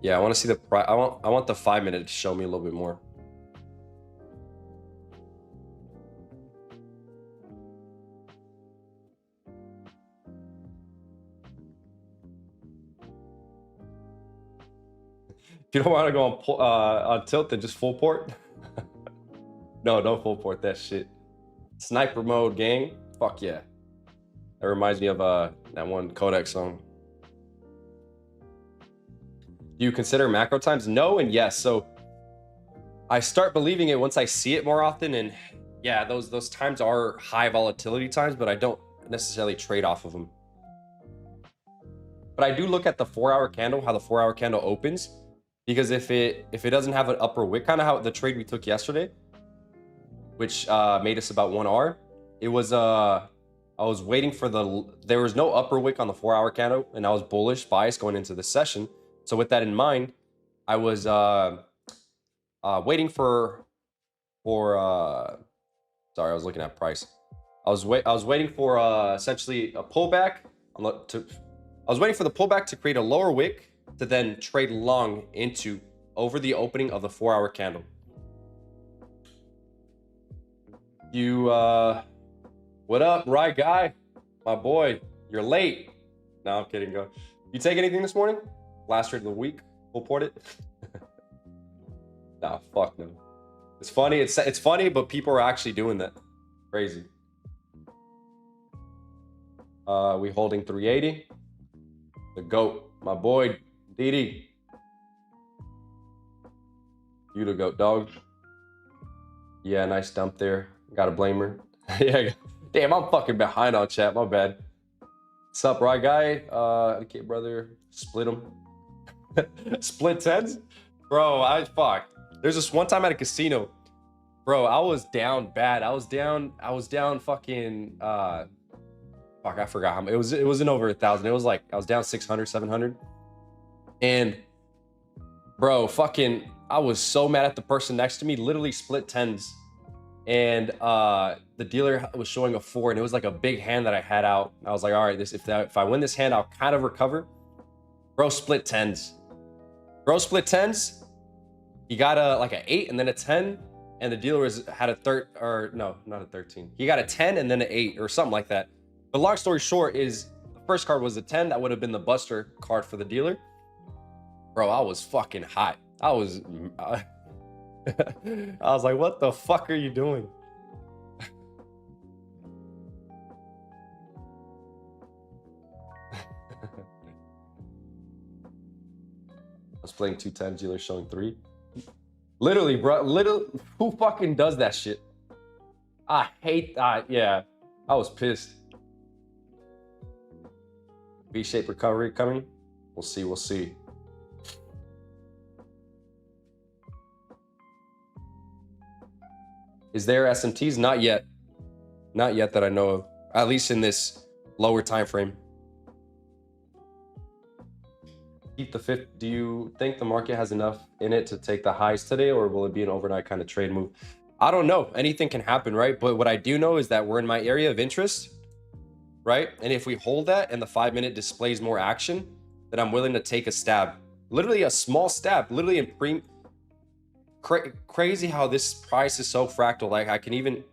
Yeah, I want to see the price. I want the 5-minute to show me a little bit more. If you don't want to go on tilt, then just full port. No, don't full port that shit. Sniper mode, gang. Fuck yeah. That reminds me of that one Kodak song. Do you consider macro times? No and yes. So I start believing it once I see it more often. And yeah, those times are high volatility times, but I don't necessarily trade off of them. But I do look at the 4-hour candle, how the 4-hour candle opens, because if it doesn't have an upper wick, kind of how the trade we took yesterday, which made us about 1R, it was I was waiting for there was no upper wick on the 4-hour candle, and I was bullish bias going into the session. So with that in mind, I was waiting for sorry, I was looking at price. I was waiting for essentially a pullback. I was waiting for the pullback to create a lower wick to then trade long into over the opening of the 4-hour candle. You what up, right guy? My boy, you're late. No, I'm kidding. Go. You take anything this morning? Last trade of the week, full port it. Nah, fuck no. It's funny. It's funny, but people are actually doing that. Crazy. We holding 380. The GOAT, my boy, DD. You the GOAT, dog. Yeah, nice dump there. Gotta blame her. Yeah, damn, I'm fucking behind on chat. My bad. What's up, right guy? Okay, brother. Split him. Split tens? Bro, I fucked. There's this one time at a casino. Bro, I was down bad. I was down fucking fuck, I forgot how much. It wasn't over 1,000. It was like I was down 600, 700. And bro, fucking I was so mad at the person next to me, literally split tens. And the dealer was showing a 4, and it was like a big hand that I had out. I was like, all right, if I win this hand, I'll kind of recover. Bro split tens. Bro split tens. He got like an 8 and then a 10. And the dealer had a not a 13. He got a 10 and then an 8 or something like that. But long story short is the first card was a 10. That would have been the buster card for the dealer. Bro, I was fucking hot. I was like, what the fuck are you doing? I was playing 2 10s, dealer showing 3. Literally, bro. Who fucking does that shit? I hate that. Yeah, I was pissed. V-shaped recovery coming. We'll see. We'll see. Is there SMTs? Not yet. Not yet that I know of. At least in this lower time frame. Keep the 5th. Do you think the market has enough in it to take the highs today, or will it be an overnight kind of trade move? I don't know. Anything can happen, right? But what I do know is that we're in my area of interest, right? And if we hold that and the 5-minute displays more action, then I'm willing to take a stab. Literally a small stab. Literally in crazy how this price is so fractal. Like I can even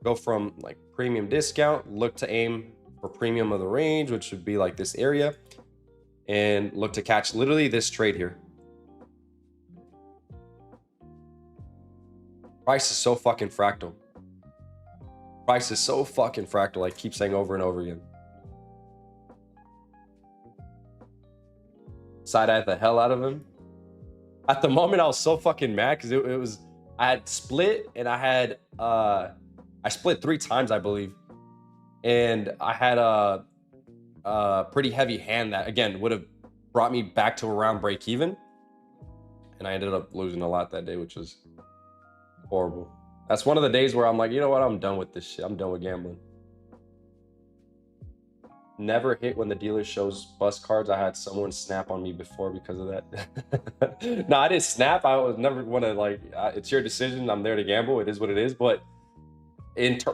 go from like premium discount, look to aim for premium of the range, which would be like this area, and look to catch literally this trade here. Price is so fucking fractal. Price is so fucking fractal. I keep saying over and over again. Side-eye the hell out of him. At the moment, I was so fucking mad because it was, I had split and I had, I split 3 times, I believe. And I had a pretty heavy hand that, again, would have brought me back to around break even. And I ended up losing a lot that day, which was horrible. That's one of the days where I'm like, you know what? I'm done with this shit. I'm done with gambling. Never hit when the dealer shows bust cards. I had someone snap on me before because of that. No, I didn't snap. I was never want to like, it's your decision. I'm there to gamble. It is what it is. But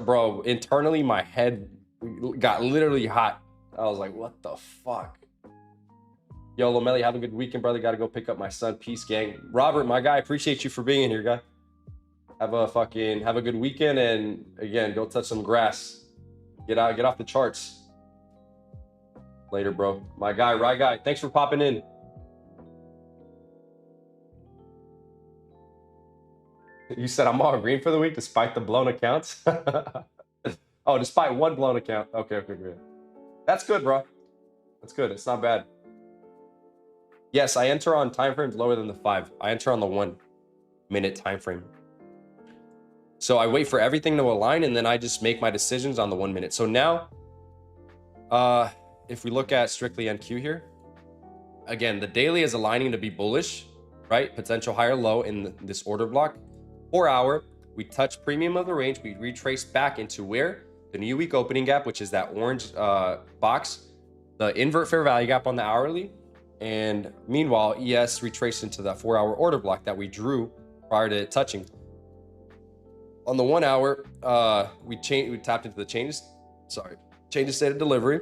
bro, internally, my head got literally hot. I was like, what the fuck? Yo, Lomeli, have a good weekend, brother. Got to go pick up my son. Peace, gang. Robert, my guy, appreciate you for being in here, guy. Have a good weekend. And again, go touch some grass. Get off the charts. Later, bro. My guy, Right Guy, thanks for popping in. You said I'm all green for the week despite the blown accounts? Oh, despite one blown account. Okay, good. That's good, bro. That's good. It's not bad. Yes, I enter on time frames lower than the 5. I enter on the 1-minute time frame. So I wait for everything to align and then I just make my decisions on the 1 minute. So now, if we look at strictly NQ here, again, the daily is aligning to be bullish, right? Potential higher low in this order block. 4 hour, we touch premium of the range. We retrace back into where? The new week opening gap, which is that orange box, the invert fair value gap on the hourly. And meanwhile, ES retraced into that 4 hour order block that we drew prior to touching. On the 1 hour, we tapped into the change of state of delivery.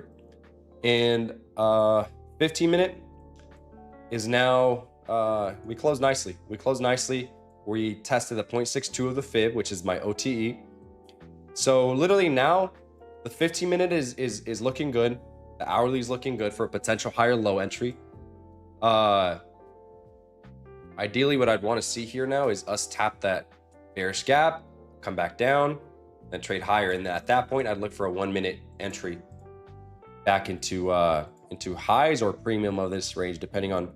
And 15-minute is now, we closed nicely. We tested the 0.62 of the fib, which is my OTE. So literally now the 15-minute is looking good. The hourly is looking good for a potential higher low entry. Ideally what I'd want to see here now is us tap that bearish gap, come back down, and trade higher. And at that point, I'd look for a 1-minute entry back into highs or premium of this range, depending on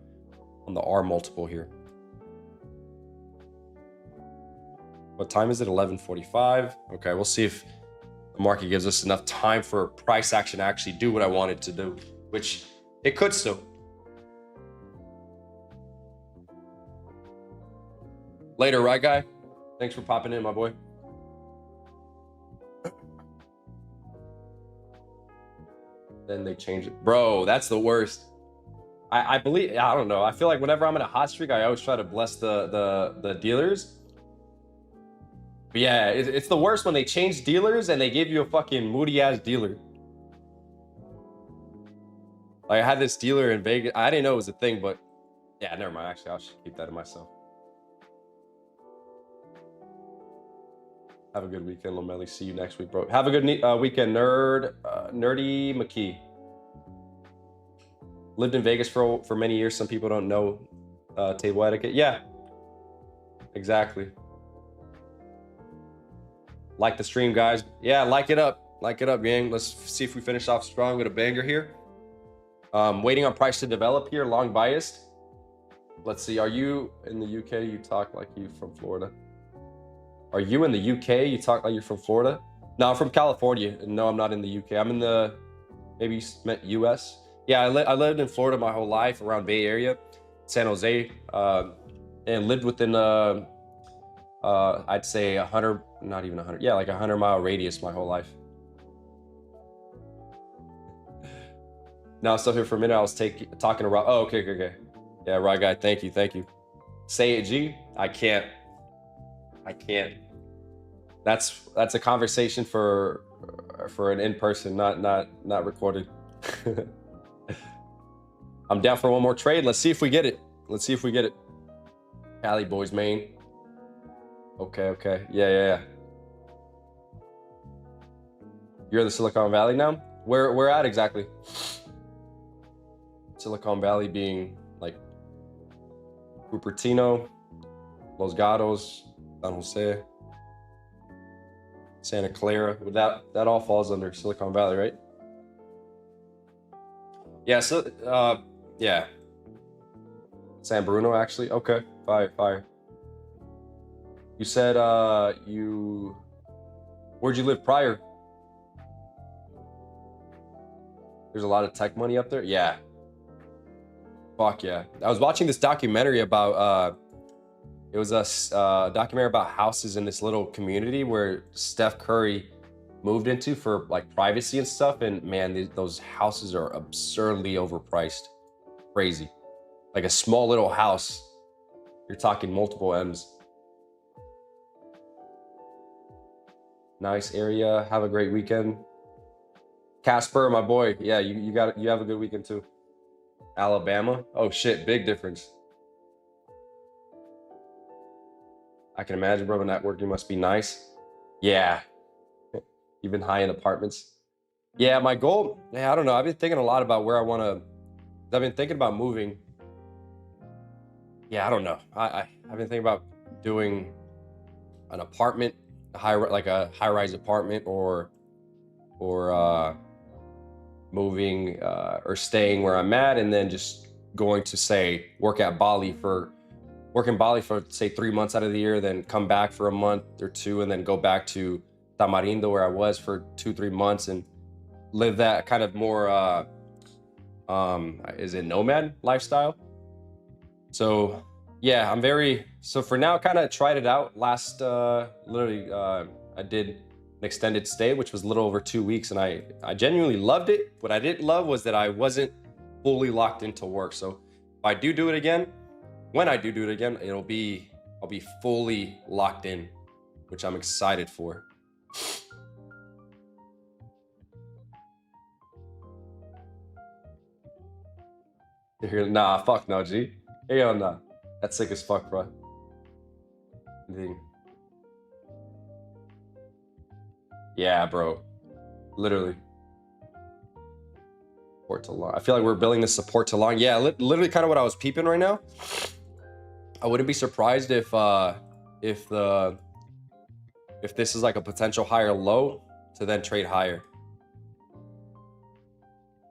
the R multiple here. What time is it? 11:45. Okay, we'll see if the market gives us enough time for price action to actually do what I wanted to do, which it could still. Later, Right Guy? Thanks for popping in, my boy. Then they change it. Bro, that's the worst. I believe, I don't know. I feel like whenever I'm in a hot streak, I always try to bless the dealers. But yeah, it's the worst when they change dealers and they give you a fucking moody ass dealer. Like I had this dealer in Vegas. I didn't know it was a thing, but yeah, never mind. Actually, I should keep that to myself. Have a good weekend, Lomeli. See you next week, bro. Have a good weekend, Nerdy McKee. Lived in Vegas for many years. Some people don't know table etiquette. Yeah, exactly. Like the stream, guys. Yeah, like it up. Like it up, gang. Let's see if we finish off strong with a banger here. Waiting on price to develop here. Long biased. Let's see. Are you in the UK? You talk like you from Florida. Are you in the UK? You talk like you're from Florida? No, I'm from California. No, I'm not in the UK. I'm in the, maybe you meant US. Yeah, I lived in Florida my whole life, around Bay Area, San Jose, and lived within, I'd say 100, not even 100. Yeah, like 100-mile radius my whole life. Now, stuff here for a minute. I was talking to Rob. Oh, okay. Yeah, right guy. Thank you. Say it, G. I can't. That's a conversation for an in-person, not recorded. I'm down for one more trade. Let's see if we get it. Cali boys, Maine. Okay. Yeah. You're in the Silicon Valley now? Where at exactly? Silicon Valley being like Cupertino, Los Gatos, San Jose, Santa Clara. That all falls under Silicon Valley, right? Yeah, so yeah. San Bruno, actually. Okay, fire. You said where'd you live prior? There's a lot of tech money up there? Yeah. Fuck yeah. I was watching this documentary about it was a documentary about houses in this little community where Steph Curry moved into for like privacy and stuff, and man, those houses are absurdly overpriced. Crazy. Like a small little house, you're talking multiple M's. Nice area. Have a great weekend. Casper, my boy. Yeah, you have a good weekend too. Alabama. Oh shit, big difference. I can imagine, bro, networking must be nice. Yeah. Even high-end apartments. Yeah, my goal, I don't know. I've been thinking a lot about where I want to, I've been thinking about moving. Yeah, I don't know. I've been thinking about doing an apartment, like a high-rise apartment, or moving or staying where I'm at, and then just going to say work in Bali for say 3 months out of the year, then come back for a month or two, and then go back to Tamarindo where I was for 2-3 months and live that kind of more is it nomad lifestyle. So yeah, so for now, kind of tried it out last literally I did an extended stay, which was a little over 2 weeks, and I genuinely loved it. What I didn't love was that I wasn't fully locked into work. So if I do it again, when I do it again, I'll be fully locked in, which I'm excited for. Nah, fuck no, G. Hell nah. That's sick as fuck, bro. Yeah, bro. Literally. Support to long. I feel like we're building this support to long. Yeah, literally kind of what I was peeping right now. I wouldn't be surprised if this is like a potential higher low to then trade higher.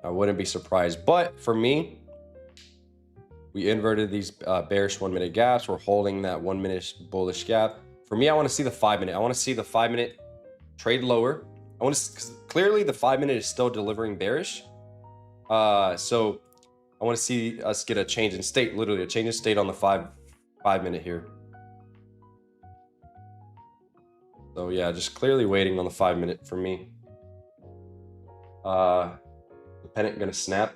I wouldn't be surprised. But for me, we inverted these bearish 1 minute gaps. We're holding that 1 minute bullish gap. For me, I want to see the 5 minute. I want to see the 5 minute trade lower. Cause clearly the 5 minute is still delivering bearish. So I want to see us get a change in state, literally a change in state on the 5 minute here. So yeah, just clearly waiting on the 5 minute for me. pennant gonna snap.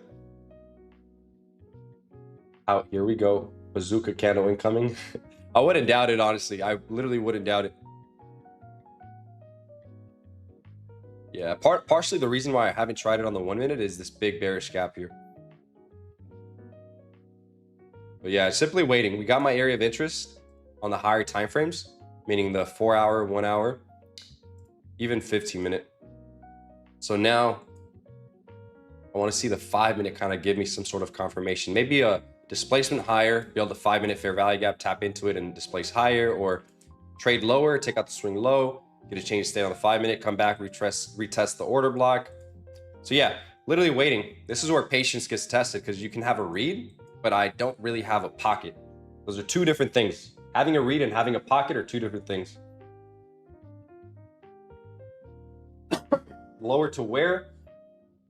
Out, here we go. Bazooka candle incoming. I wouldn't doubt it, honestly. I literally wouldn't doubt it. Yeah, partially the reason why I haven't tried it on the 1 minute is this big bearish gap here. But yeah, simply waiting. We got my area of interest on the higher time frames, meaning the 4 hour, 1 hour, even 15 minute. So now I want to see the 5 minute kind of give me some sort of confirmation. Maybe a displacement higher, build a 5 minute fair value gap, tap into it and displace higher, or trade lower, take out the swing low, get a change state on the 5 minute, come back, retest the order block. So yeah, literally waiting. This is where patience gets tested, because you can have a read, but I don't really have a pocket. Those are two different things. Having a read and having a pocket are two different things. Lower to where?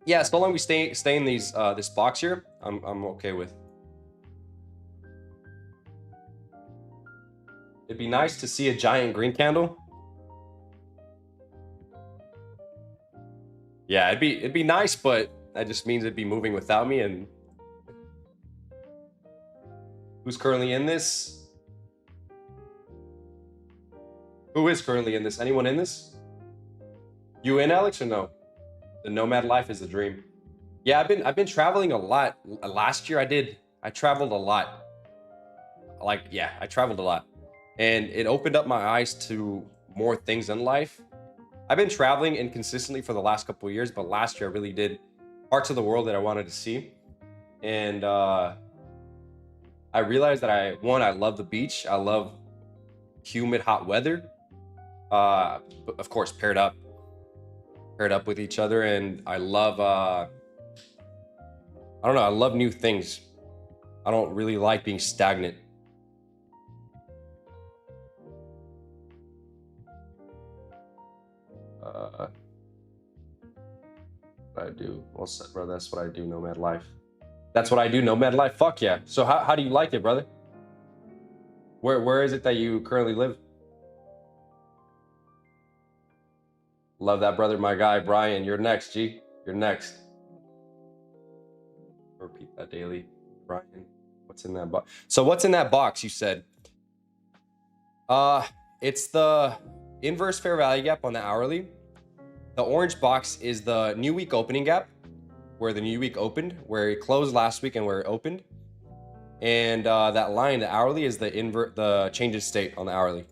Yeah, so long we stay in these this box here, I'm okay with. It'd be nice to see a giant green candle. Yeah, it'd be nice, but that just means it'd be moving without me. And who's currently in this? Who is currently in this? Anyone in this? You in, Alex, or no? The nomad life is a dream. Yeah, I've been traveling a lot. Last year I traveled a lot. I traveled a lot. And it opened up my eyes to more things in life. I've been traveling inconsistently for the last couple of years, but last year I really did parts of the world that I wanted to see. And I realized that I love the beach. I love humid, hot weather. Of course, paired up with each other. And I love, I don't know, I love new things. I don't really like being stagnant. What I do, well said, bro. That's what I do, nomad life. That's what I do, nomad life. Fuck yeah. So how do you like it, brother? Where is it that you currently live? Love that, brother. My guy Brian, you're next. G, you're next. Repeat that daily, Brian. What's in that box? So what's in that box? You said it's the inverse fair value gap on the hourly. The orange box is the new week opening gap, where the new week opened, where it closed last week and where it opened. And that line, the hourly, is the change in state on the hourly.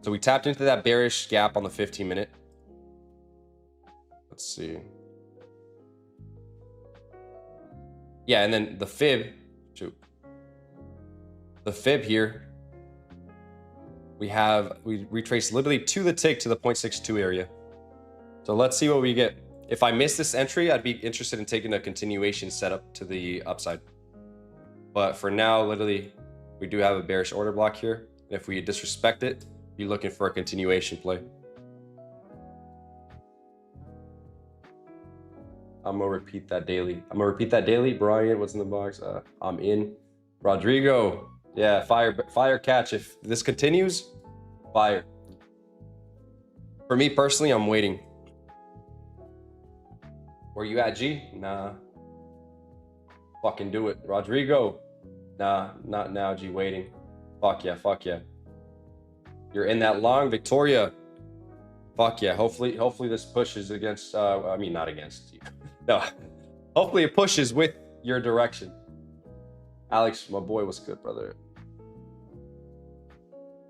So we tapped into that bearish gap on the 15 minute. Let's see. Yeah, and then the fib, the fib here, we retrace literally to the tick to the 0.62 area. So let's see what we get. If I miss this entry, I'd be interested in taking a continuation setup to the upside. But for now, literally, we do have a bearish order block here. And if we disrespect it, be looking for a continuation play. I'm gonna repeat that daily. Brian, what's in the box? I'm in. Rodrigo, yeah, fire catch. If this continues, fire. For me personally, I'm waiting. Where you at, G? Nah. Fucking do it. Rodrigo, nah, not now, G, waiting. Fuck yeah. You're in that long, Victoria. Fuck yeah. Hopefully this pushes against, I mean, not against you. No, hopefully it pushes with your direction. Alex, my boy, what's good, brother?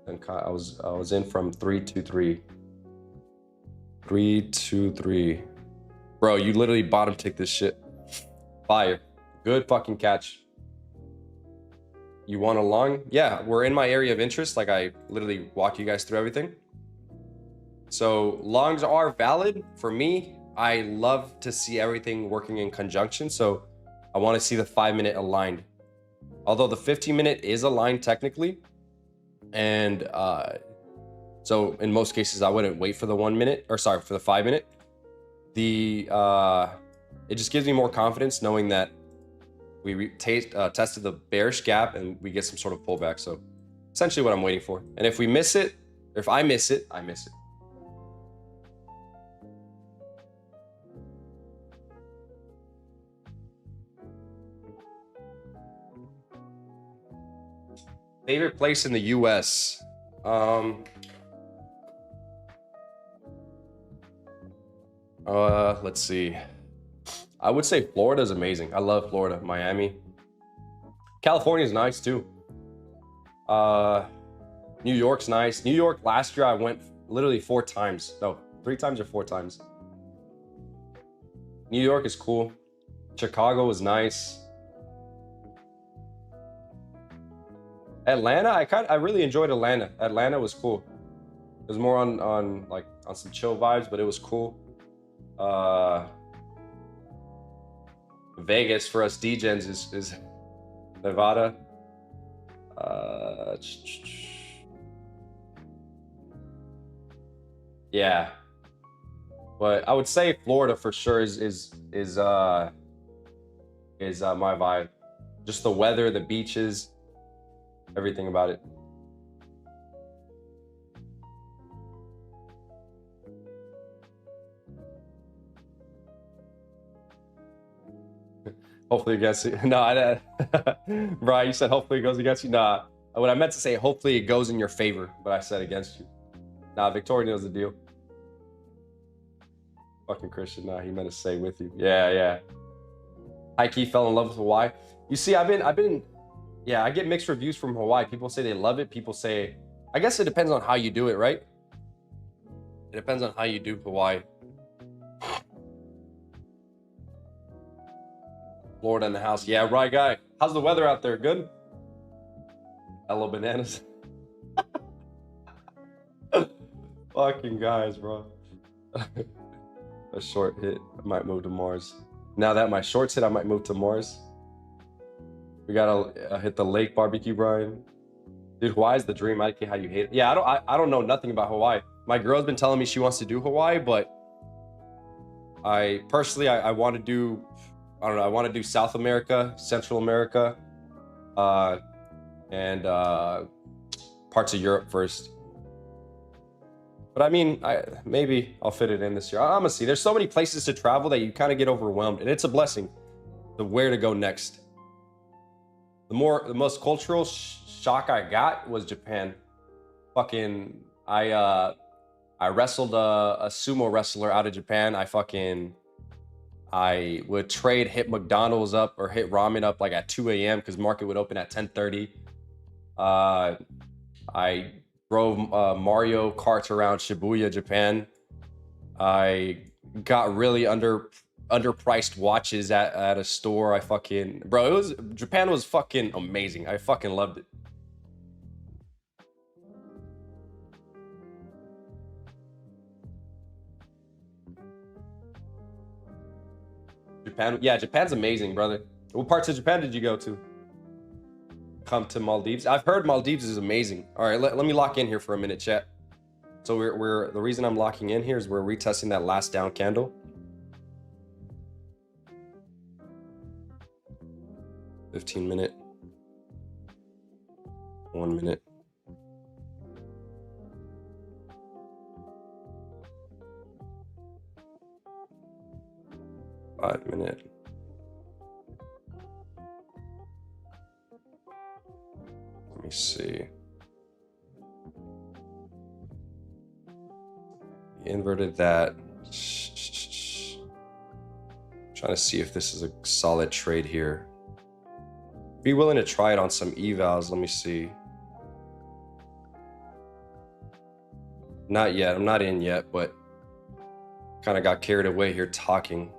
And I was in from 323. 323. Bro, you literally bottom tick this shit. Fire. Good fucking catch. You want a long? Yeah, we're in my area of interest. Like I literally walk you guys through everything. So longs are valid for me. I love to see everything working in conjunction. So I want to see the 5 minute aligned. Although the 15 minute is aligned technically. And so in most cases, I wouldn't wait for the 1 minute, or sorry, for the 5 minute. It just gives me more confidence knowing that we tested the bearish gap and we get some sort of pullback. So essentially what I'm waiting for. And if we miss it, or if I miss it, I miss it. Favorite place in the U.S. Let's see. I would say Florida is amazing. I love Florida, Miami. California is nice too. New York's nice. New York last year I went literally 4 times. No, 3 times or 4 times. New York is cool. Chicago was nice. Atlanta, I really enjoyed Atlanta. Atlanta was cool. It was more on some chill vibes, but it was cool. Vegas for us degens is Nevada. Yeah, but I would say Florida for sure is my vibe. Just the weather, the beaches, everything about it. Hopefully against you. No, Brian, you said hopefully it goes against you. Nah, what I meant to say, hopefully it goes in your favor, but I said against you. Nah, Victoria knows the deal. Fucking Christian. Nah, he meant to say with you. Yeah. High-key fell in love with Hawaii. You see, I've been, yeah, I get mixed reviews from Hawaii. People say they love it. People say, I guess it depends on how you do it, right? It depends on how you do Hawaii. Florida in the house. Yeah, right, guy. How's the weather out there? Good? Hello, bananas. Fucking guys, bro. A short hit. I might move to Mars. Now that my shorts hit, I might move to Mars. We gotta hit the lake barbecue, Brian. Dude, Hawaii's the dream. I don't care how you hate it. Yeah, I don't know nothing about Hawaii. My girl's been telling me she wants to do Hawaii, but I personally want to do, I don't know, I want to do South America, Central America, and parts of Europe first. But I mean, maybe I'll fit it in this year. I'm gonna see. There's so many places to travel that you kind of get overwhelmed, and it's a blessing. The where to go next. The most cultural shock I got was Japan. Fucking, I wrestled a sumo wrestler out of Japan. I would hit McDonald's up or hit ramen up like at 2 a.m. because market would open at 10:30. I drove Mario Karts around Shibuya, Japan. I got really underpriced watches at a store. Japan was fucking amazing. I fucking loved it. Japan's amazing, brother. What parts of Japan did you go to? Come to Maldives. I've heard Maldives is amazing. All right, let me lock in here for a minute, chat. So the reason I'm locking in here is we're retesting that last down candle. 15 minute. 1 minute. Five minute. Let me see. Inverted that. Trying to see if this is a solid trade here. Be willing to try it on some evals. Let me see. Not yet. I'm not in yet, but kind of got carried away here talking.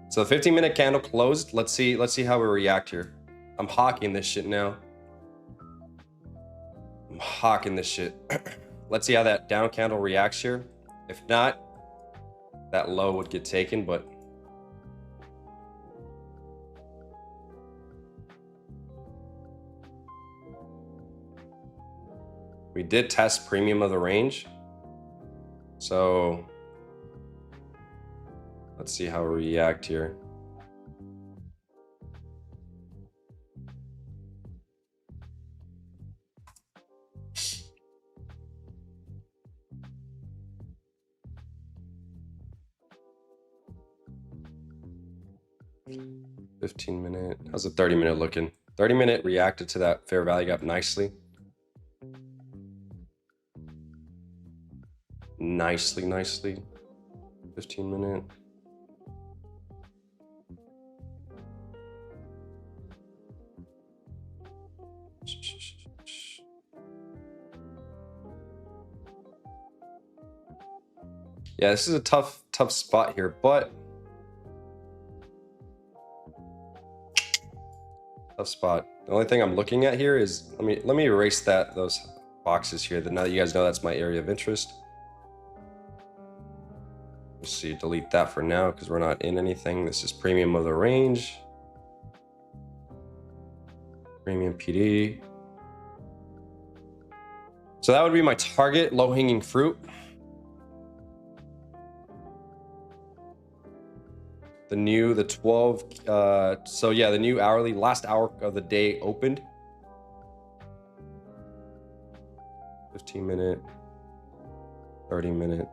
So the 15-minute candle closed. Let's see how we react here. I'm hawking this shit now. I'm hawking this shit. Let's see how that down candle reacts here. If not, that low would get taken, but we did test premium of the range. So let's see how we react here. $15 minute. How's the 30-minute looking? 30-minute reacted to that fair value gap nicely. Nicely. 15-minute. Yeah, this is a tough spot here, but tough spot. The only thing I'm looking at here is let me erase those boxes here. Now that you guys know that's my area of interest. Let's see, delete that for now because we're not in anything. This is premium of the range. Premium PD. So that would be my target, low-hanging fruit. The 12, so yeah, the new hourly, last hour of the day opened. 15-minute, 30-minute.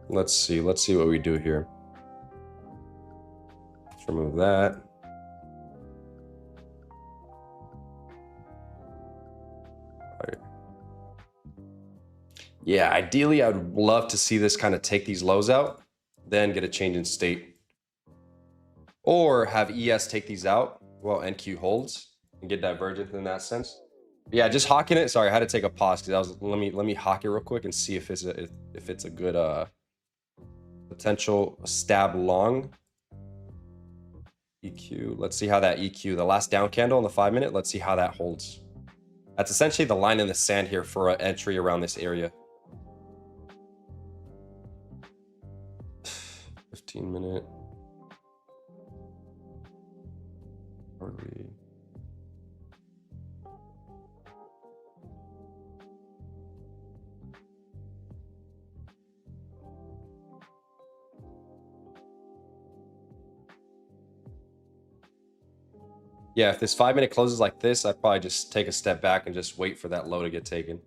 Let's see what we do here. Let's remove that. Yeah, ideally, I would love to see this kind of take these lows out, then get a change in state. Or have ES take these out while NQ holds and get divergent in that sense. Yeah, just hawking it. Sorry, I had to take a pause because let me hawk it real quick and see if it's a good potential stab long. EQ. Let's see how that EQ, the last down candle on the 5-minute, let's see how that holds. That's essentially the line in the sand here for an entry around this area. 15-minute. Yeah, if this 5-minute closes like this, I'd probably just take a step back and just wait for that low to get taken.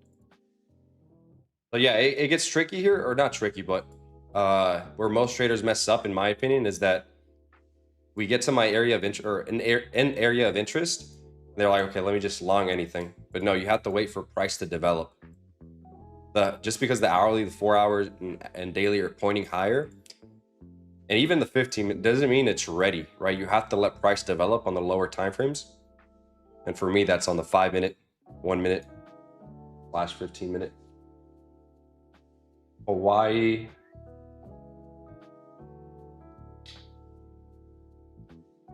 But yeah, it gets tricky here, or not tricky, but where most traders mess up, in my opinion, is that we get to my area of interest, or an area of interest, and they're like, okay, let me just long anything. But no, you have to wait for price to develop. Just because the hourly, the 4 hours, and daily are pointing higher, and even the 15 doesn't mean it's ready, right? You have to let price develop on the lower time frames. And for me, that's on the 5-minute, 1-minute, / 15-minute. Hawaii.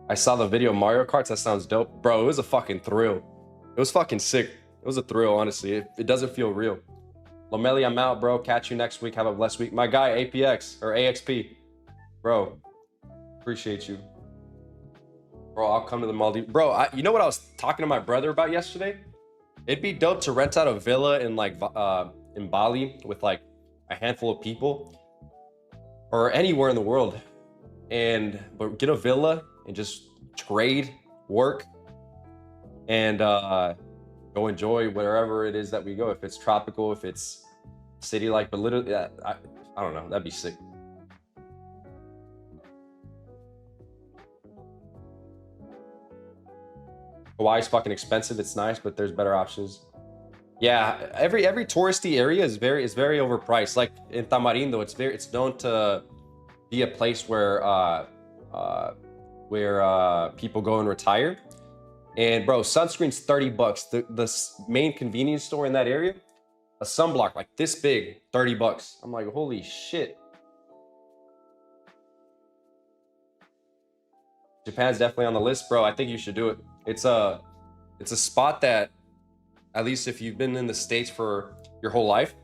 I saw the video Mario Karts. That sounds dope. Bro, it was a fucking thrill. It was fucking sick. It was a thrill, honestly. It doesn't feel real. Lomeli, I'm out, bro. Catch you next week. Have a blessed week. My guy, APX or AXP. Bro, appreciate you. Bro, I'll come to the Maldives. Bro, you know what I was talking to my brother about yesterday? It'd be dope to rent out a villa in like in Bali with like a handful of people, or anywhere in the world, but get a villa and just trade, work, and go enjoy wherever it is that we go. If it's tropical, if it's city like, but literally, I don't know. That'd be sick. Hawaii's fucking expensive. It's nice, but there's better options. Yeah, every touristy area is very overpriced. Like in Tamarindo, it's known to be a place where people go and retire. And bro, sunscreen's $30. The main convenience store in that area, a sunblock like this big, $30. I'm like, holy shit. Japan's definitely on the list, bro. I think you should do it. It's a spot that, at least if you've been in the States for your whole life,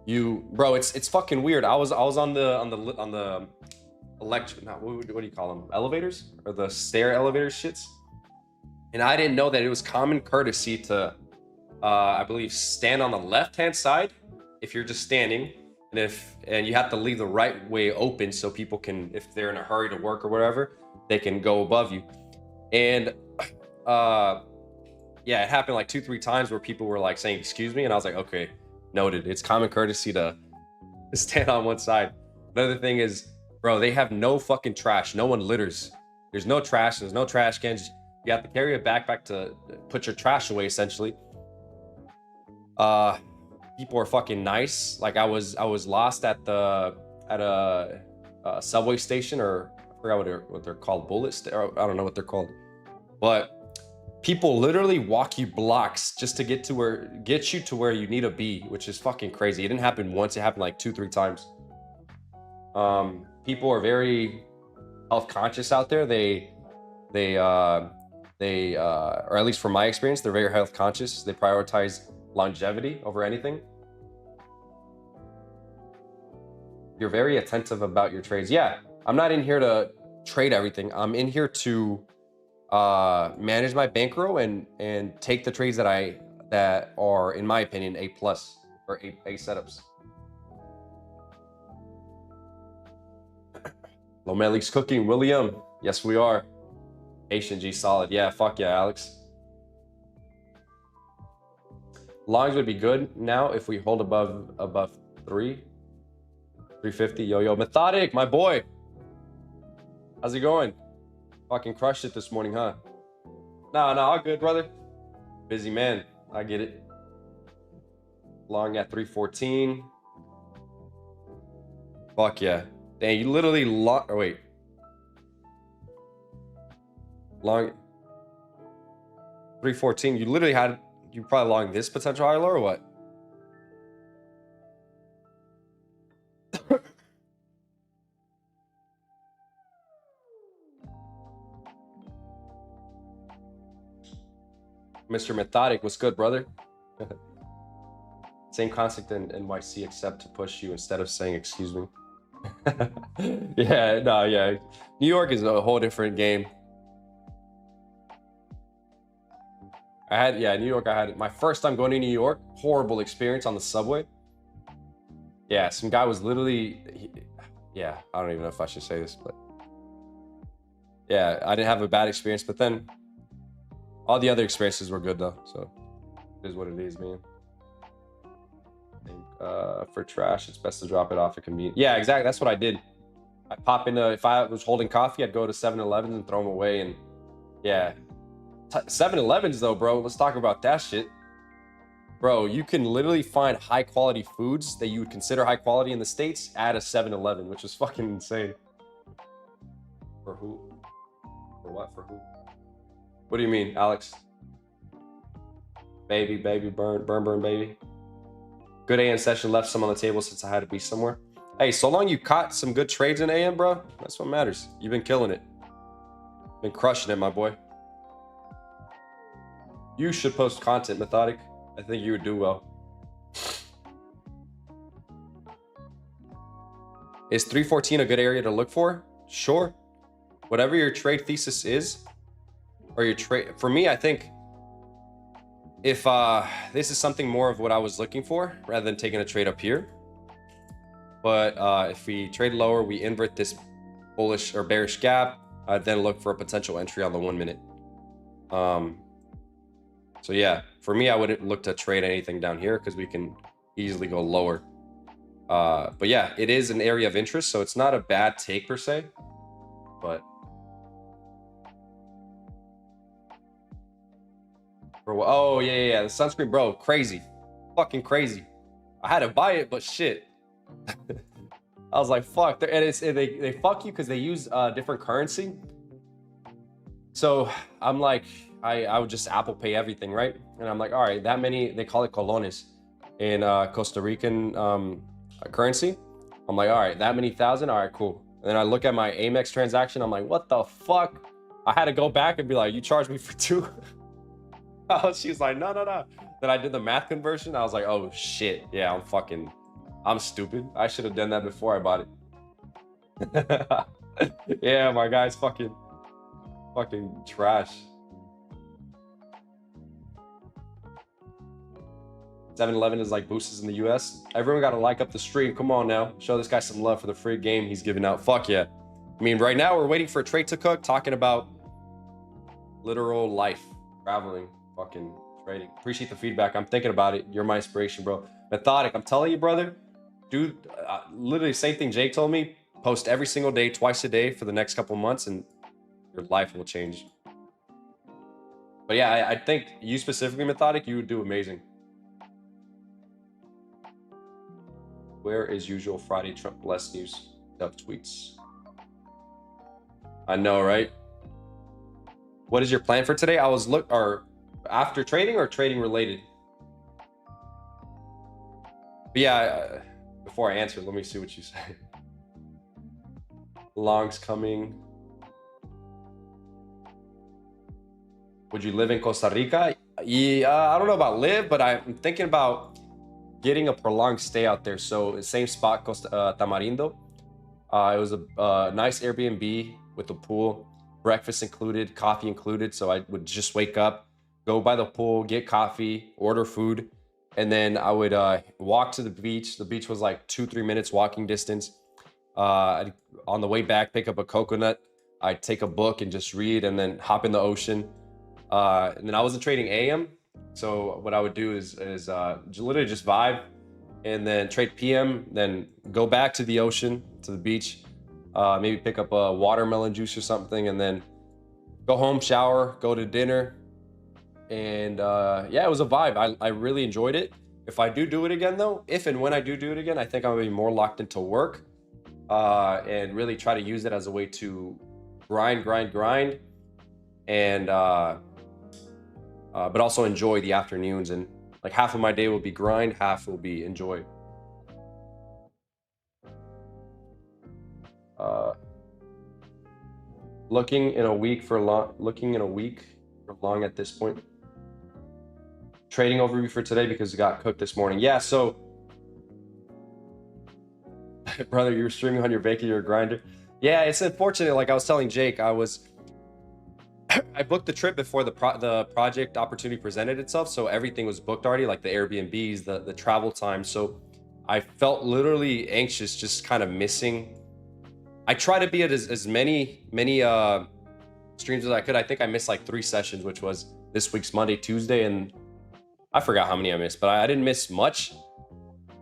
bro, it's fucking weird. I was on the electric, what do you call them? Elevators, or the stair elevator shits. And I didn't know that it was common courtesy to, I believe, stand on the left-hand side if you're just standing, and you have to leave the right way open so people can, if they're in a hurry to work or whatever, they can go above you. And yeah, it happened like 2-3 times where people were like saying, excuse me. And I was like, okay, noted. It's common courtesy to stand on one side. Another thing is, bro, they have no fucking trash. No one litters. There's no trash. There's no trash cans. You have to carry a backpack to put your trash away, essentially. People are fucking nice. Like I was lost at a subway station, or I forgot what they're called, or I don't know what they're called, but people literally walk you blocks just to get you to where you need to be, which is fucking crazy. It didn't happen once, it happened like 2-3 times. People are very health conscious out there. They or at least from my experience, they're very health conscious. They prioritize longevity over anything. You're very attentive about your trades. Yeah, I'm not in here to trade everything. I'm in here to manage my bankroll and take the trades that are, in my opinion, A+ or A setups. Lomeli's cooking, William. Yes, we are. Asian G solid. Yeah, fuck yeah, Alex. Longs would be good now if we hold above 350. Yo, Methodic, my boy. How's it going? Fucking crushed it this morning, huh? No, all good, brother. Busy man. I get it. Long at 314. Fuck yeah. Dang, you literally long. Or wait. Long 314. You literally had. You probably long this potential high low or what? Mr. Methodic, what's good, brother? Same concept in NYC, except to push you instead of saying excuse me. Yeah. New York is a whole different game. New York, I had my first time going to New York, horrible experience on the subway. Yeah, some guy was literally, I don't even know if I should say this, but yeah, I didn't have a bad experience, but then all the other experiences were good though, so it is what it is, man. I think for trash, it's best to drop it off at convenience. Yeah, exactly, that's what I did. I pop into, if I was holding coffee, I'd go to 7-Elevens and throw them away, and yeah. 7-Elevens though, bro, let's talk about that shit. Bro, you can literally find high quality foods that you would consider high quality in the States at a 7-Eleven, which is fucking insane. For who? For what? For who? What do you mean, Alex? Baby, burn, baby. Good AM session, left some on the table since I had to be somewhere. Hey, so long you caught some good trades in AM, bro. That's what matters. You've been killing it. Been crushing it, my boy. You should post content, Methodic. I think you would do well. Is 314 a good area to look for? Sure. Whatever your trade thesis is, or your trade, for me, I think if this is something more of what I was looking for rather than taking a trade up here. But if we trade lower, we invert this bullish or bearish gap, I'd then look for a potential entry on the 1 minute. So yeah, for me, I wouldn't look to trade anything down here because we can easily go lower. But yeah, it is an area of interest, so it's not a bad take per se, but oh yeah, the sunscreen, bro, crazy, fucking crazy. I had to buy it, but shit. I was like, fuck, and they fuck you because they use different currency. So I'm like, I would just Apple Pay everything, right? And I'm like, all right, that many, they call it colones in Costa Rican currency. I'm like, all right, that many thousand, all right, cool. And then I look at my Amex transaction, I'm like, what the fuck? I had to go back and be like, you charged me for 2. She was like, no. Then I did the math conversion. I was like, oh shit, yeah, I'm stupid. I should have done that before I bought it. Yeah, my guy's fucking trash. 7-Eleven is like boosters in the US. Everyone got to like up the stream. Come on now. Show this guy some love for the free game he's giving out. Fuck yeah. I mean, right now we're waiting for a trade to cook, talking about literal life, traveling, fucking trading. Appreciate the feedback. I'm thinking about it. You're my inspiration, bro. Methodic. I'm telling you, brother. Dude, literally same thing Jake told me. Post every single day, twice a day for the next couple months, and your life will change. But yeah, I think you specifically, Methodic, you would do amazing. Where is usual Friday Trump less news up tweets? I know, right? What is your plan for today? I was or after trading or trading related? But yeah, before I answer, let me see what you say. Longs coming. Would you live in Costa Rica? Yeah, I don't know about live, but I'm thinking about getting a prolonged stay out there. So same spot, Tamarindo. It was a nice Airbnb with a pool, breakfast included, coffee included. So I would just wake up, go by the pool, get coffee, order food, and then I would walk to the beach. The beach was like 2-3 minutes walking distance. On the way back, pick up a coconut. I'd take a book and just read, and then hop in the ocean. And then I wasn't trading AM, so what I would do is literally just vibe, and then trade PM, then go back to the ocean, to the beach, maybe pick up a watermelon juice or something, and then go home, shower, go to dinner. And yeah, it was a vibe. I really enjoyed it. If I do it again though, if and when I do it again, I think I'm gonna be more locked into work and really try to use it as a way to grind, and but also enjoy the afternoons. And like half of my day will be grind, half will be enjoy. Looking in a week for long at this point. Trading overview for today because it got cooked this morning. Yeah, so brother, you were streaming on your vacation, you're a grinder. Yeah, it's unfortunate. Like I was telling Jake, I booked the trip before the project opportunity presented itself, so everything was booked already, like the Airbnbs, the travel time. So I felt literally anxious, just kind of missing. I try to be at as many streams as I could. I think I missed like 3 sessions, which was this week's Monday, Tuesday, and I forgot how many I missed, but I didn't miss much.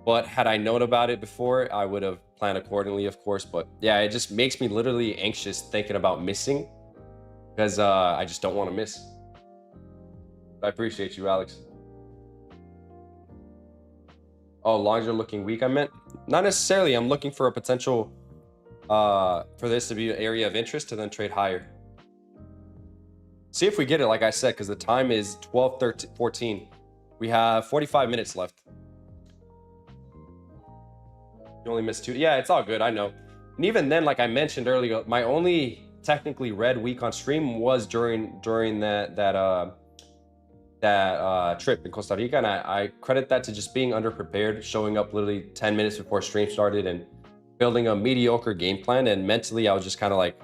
But had I known about it before, I would have planned accordingly, of course. But yeah, it just makes me literally anxious thinking about missing, because I just don't want to miss. I appreciate you, Alex. Oh, longs are looking weak, I meant? Not necessarily. I'm looking for a potential for this to be an area of interest to then trade higher. See if we get it, like I said, because the time is 12:14. We have 45 minutes left. You only missed 2. Yeah, it's all good, I know. And even then, like I mentioned earlier, my only technically red week on stream was during that trip in Costa Rica, and I credit that to just being underprepared, showing up literally 10 minutes before stream started and building a mediocre game plan. And mentally I was just kind of like,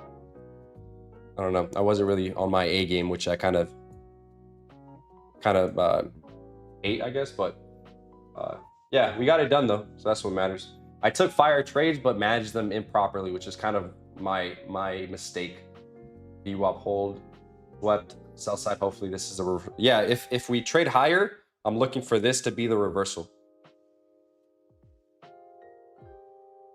I don't know, I wasn't really on my A game, which I kind of hate, I guess. But yeah, we got it done though, so that's what matters. I took fire trades but managed them improperly, which is kind of my mistake. VWAP hold, swept, sell side. Hopefully this is a yeah, if we trade higher, I'm looking for this to be the reversal.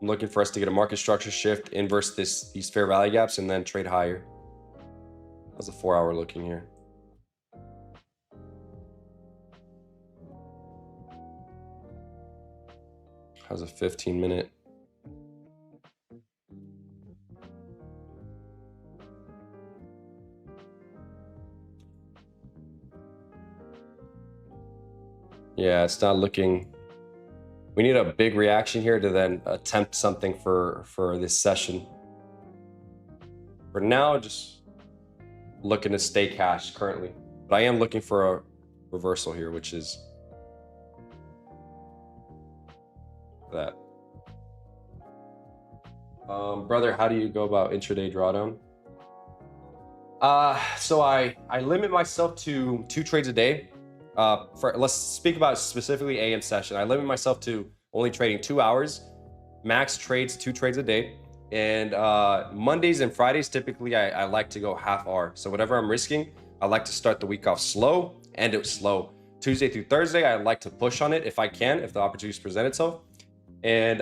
I'm looking for us to get a market structure shift, inverse these fair value gaps, and then trade higher. That's a 4-hour looking here. How's a 15-minute? Yeah, it's not looking. We need a big reaction here to then attempt something for this session. For now, just looking to stay cash currently, but I am looking for a reversal here, which is that. Brother, how do you go about intraday drawdown? So I limit myself to 2 trades a day. Let's speak about specifically AM session. I limit myself to only trading 2 hours, max trades 2 trades a day. And Mondays and Fridays, typically I like to go half hour. So whatever I'm risking, I like to start the week off slow, end it slow. Tuesday through Thursday, I like to push on it if I can, if the opportunities present itself. And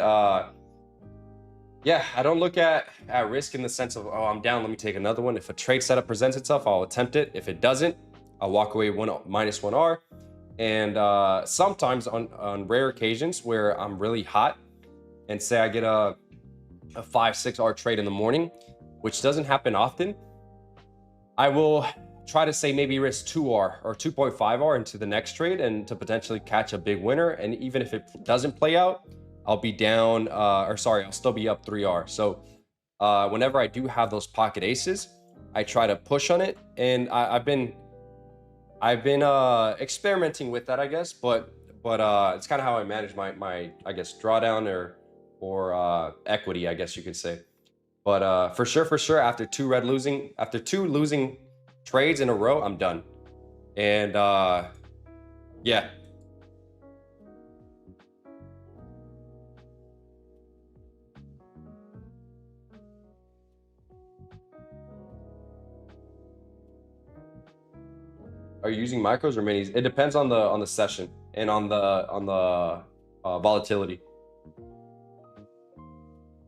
Yeah, I don't look at risk in the sense of, oh, I'm down, let me take another one. If a trade setup presents itself, I'll attempt it. If it doesn't, I'll walk away minus 1R. And sometimes on rare occasions where I'm really hot and say I get a 5-6R trade in the morning, which doesn't happen often, I will try to say maybe risk 2R or 2.5R into the next trade and to potentially catch a big winner. And even if it doesn't play out, I'll be down, I'll still be up 3R. So whenever I do have those pocket aces, I try to push on it. And I've been experimenting with that, I guess, but it's kind of how I manage my I guess drawdown or equity, I guess you could say. But for sure, after two losing trades in a row, I'm done. And yeah. Are you using micros or minis? It depends on the session and on the volatility.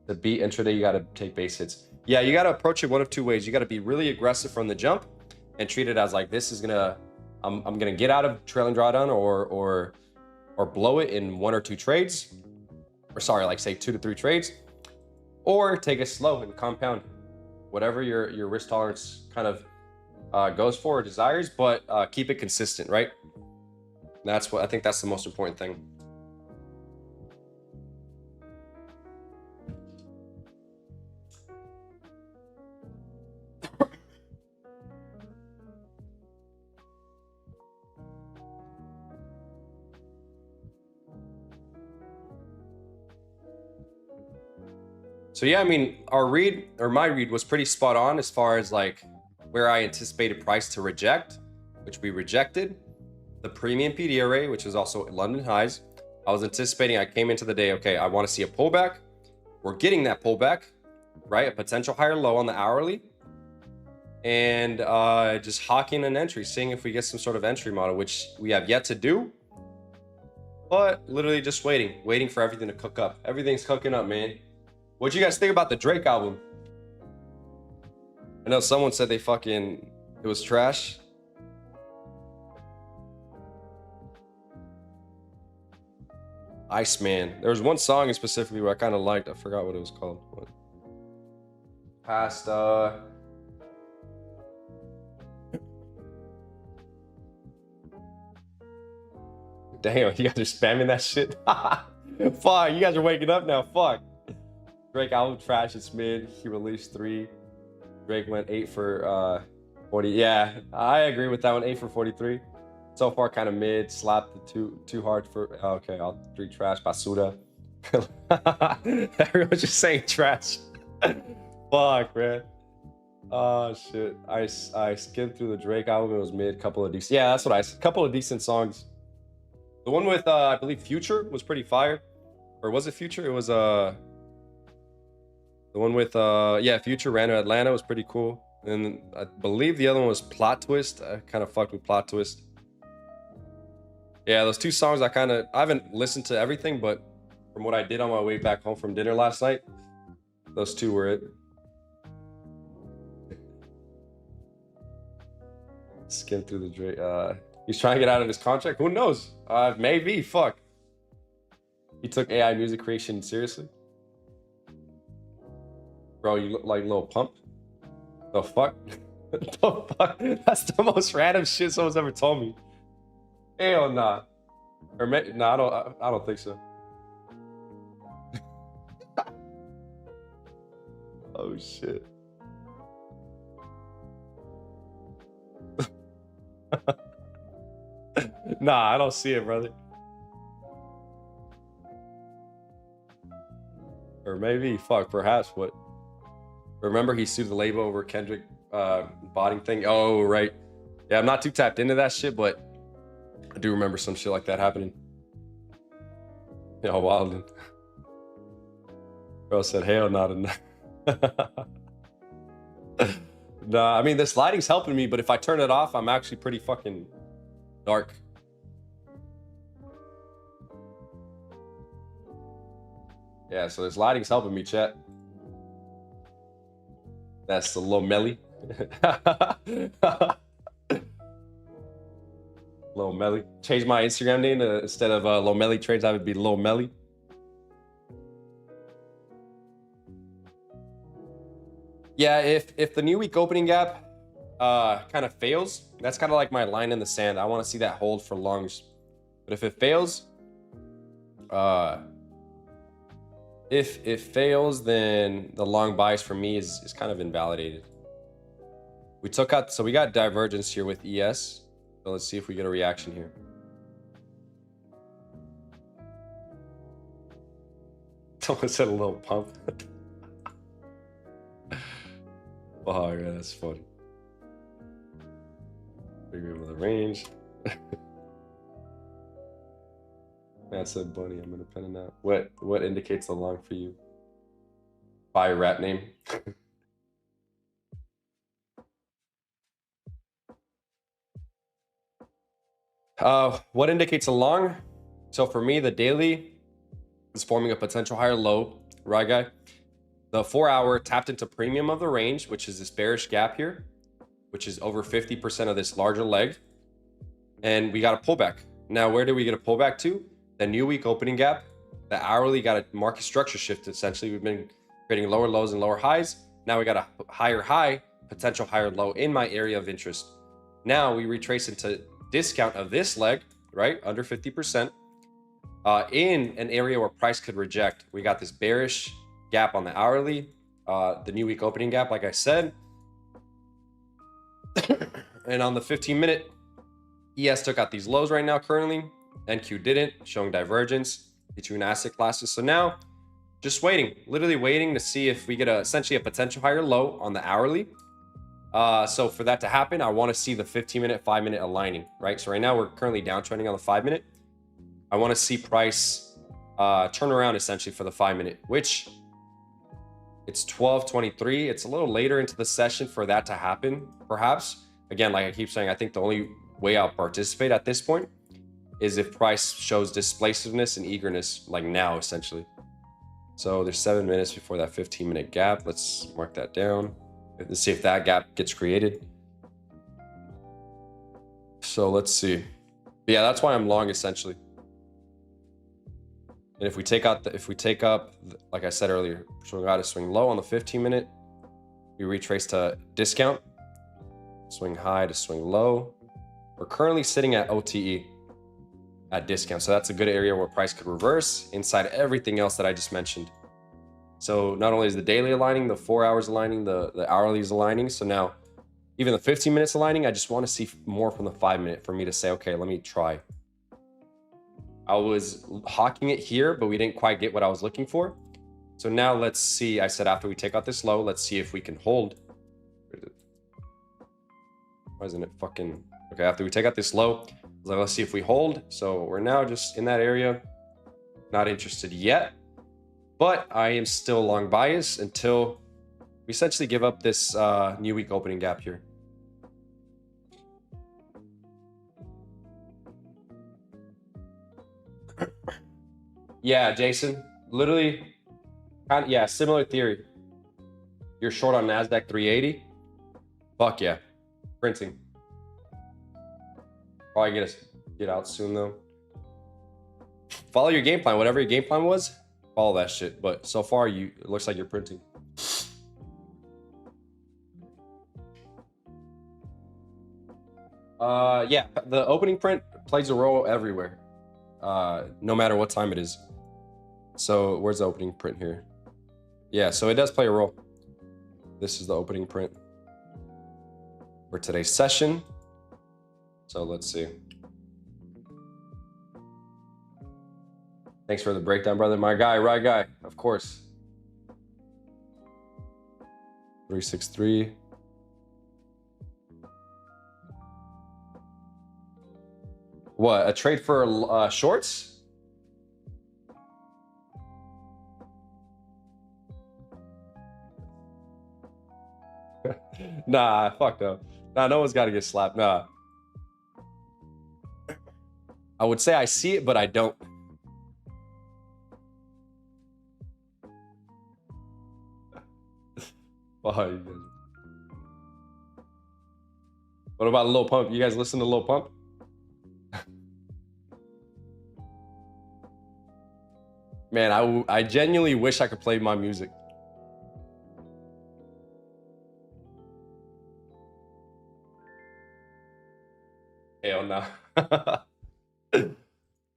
To beat intraday, you got to take base hits. Yeah, you got to approach it one of two ways. You got to be really aggressive from the jump and treat it as like, this is gonna, I'm gonna get out of trailing drawdown or blow it in 1 or 2 trades, or sorry, like say 2 to 3 trades, or take it slow and compound, whatever your risk tolerance kind of goes for or desires, but keep it consistent, right? That's what I think, that's the most important thing. So yeah, I mean, my read was pretty spot on as far as like where I anticipated price to reject, which we rejected. The premium PD array, which is also London highs. I was anticipating, I came into the day, okay, I want to see a pullback. We're getting that pullback, right? A potential higher low on the hourly. And just hawking an entry, seeing if we get some sort of entry model, which we have yet to do. But literally just waiting for everything to cook up. Everything's cooking up, man. What'd you guys think about the Drake album? I know someone said it was trash. Iceman. There was one song specifically where I kind of liked. I forgot what it was called. Past, damn, you guys are spamming that shit. Fuck, you guys are waking up now. Fuck. Drake album trash, it's mid. He released 3. Drake went 8 for 40. Yeah, I agree with that one. 8 for 43. So far, kind of mid. Slapped the too hard for. Okay, I'll 3 trash. Basura. Everyone's just saying trash. Fuck, man. Oh shit. I skimmed through the Drake album. It was mid. Couple of decent. Yeah, that's what couple of decent songs. The one with I believe Future was pretty fire. Or was it Future? It was the one with Future, Ran to Atlanta was pretty cool. And I believe the other one was Plot Twist. I kind of fucked with Plot Twist. Yeah, those 2 songs I haven't listened to everything, but from what I did on my way back home from dinner last night, those 2 were it. Skim through the Drake. He's trying to get out of his contract. Who knows? Maybe. Fuck. He took AI music creation seriously. Bro, you look like Lil Pump. The fuck? The fuck? That's the most random shit someone's ever told me. Hell nah. Or nah, I don't think so. Oh shit. Nah, I don't see it, brother. Or maybe, perhaps, what? Remember he sued the label over Kendrick botting thing? Oh, right. Yeah, I'm not too tapped into that shit, but I do remember some shit like that happening. Yeah, Walden. Bro said, hell not enough. Nah, I mean, this lighting's helping me, but if I turn it off, I'm actually pretty fucking dark. Yeah, so this lighting's helping me, chat. That's the Lomeli. Lomeli. Change my Instagram name instead of Lomeli Trades. I would be Lomeli. Yeah, if the new week opening gap kind of fails, that's kind of like my line in the sand. I want to see that hold for longs. But if it fails, if it fails, then the long bias for me is kind of invalidated. We took out, so we got divergence here with ES. So let's see if we get a reaction here. Someone said a little pump. Oh, yeah, that's funny. Figure with the range. That's a bunny. I'm gonna pen it out. What indicates the long for you? By your rap name. What indicates a long? So for me, the daily is forming a potential higher low, right, guy? The 4 hour tapped into premium of the range, which is this bearish gap here, which is over 50% of this larger leg. And we got a pullback. Now, where do we get a pullback to? The new week opening gap. The hourly got a market structure shift. Essentially, we've been creating lower lows and lower highs. Now we got a higher high, potential higher low in my area of interest. Now we retrace into discount of this leg, right? Under 50%. In an area where price could reject. We got this bearish gap on the hourly, the new week opening gap, like I said. And on the 15-minute, ES took out these lows right now currently. NQ didn't, showing divergence between asset classes. So now, just waiting, literally waiting to see if we get essentially a potential higher low on the hourly. So for that to happen, I want to see the 15-minute, 5-minute aligning, right? So right now we're currently downtrending on the 5-minute. I want to see price turn around essentially for the 5-minute, which it's 12:23. It's a little later into the session for that to happen, perhaps. Again, like I keep saying, I think the only way I'll participate at this point is if price shows displacedness and eagerness, like now, essentially. So there's 7 minutes before that 15-minute gap. Let's mark that down. Let's see if that gap gets created. So let's see. Yeah, that's why I'm long, essentially. And if we take up, like I said earlier, so we got to swing low on the 15-minute. We retrace to discount, swing high to swing low. We're currently sitting at OTE at discount. So that's a good area where price could reverse inside everything else that I just mentioned. So not only is the daily aligning, the 4 hours aligning, the hourly is aligning. So now even the 15 minutes aligning, I just want to see more from the 5-minute for me to say, okay, let me try. I was hawking it here, but we didn't quite get what I was looking for. So now let's see. I said after we take out this low, let's see if we can hold. Why isn't it fucking... Okay, after we take out this low, let's see if we hold. So we're now just in that area. Not interested yet. But I am still long bias until we essentially give up this new week opening gap here. Yeah, Jason, literally, yeah, similar theory. You're short on NASDAQ 380. Fuck yeah, printing. Probably get out soon though. Follow your game plan, whatever your game plan was. Follow that shit. But so far, it looks like you're printing. Yeah, the opening print plays a role everywhere, no matter what time it is. So where's the opening print here? Yeah, so it does play a role. This is the opening print for today's session. So let's see. Thanks for the breakdown, brother. My guy, right guy, of course. 363. What, a trade for shorts? Nah, fuck no. Nah, no one's got to get slapped. Nah. I would say I see it, but I don't. Oh, you guys. What about Lil Pump? You guys listen to Lil Pump? Man, I genuinely wish I could play my music. Hell no.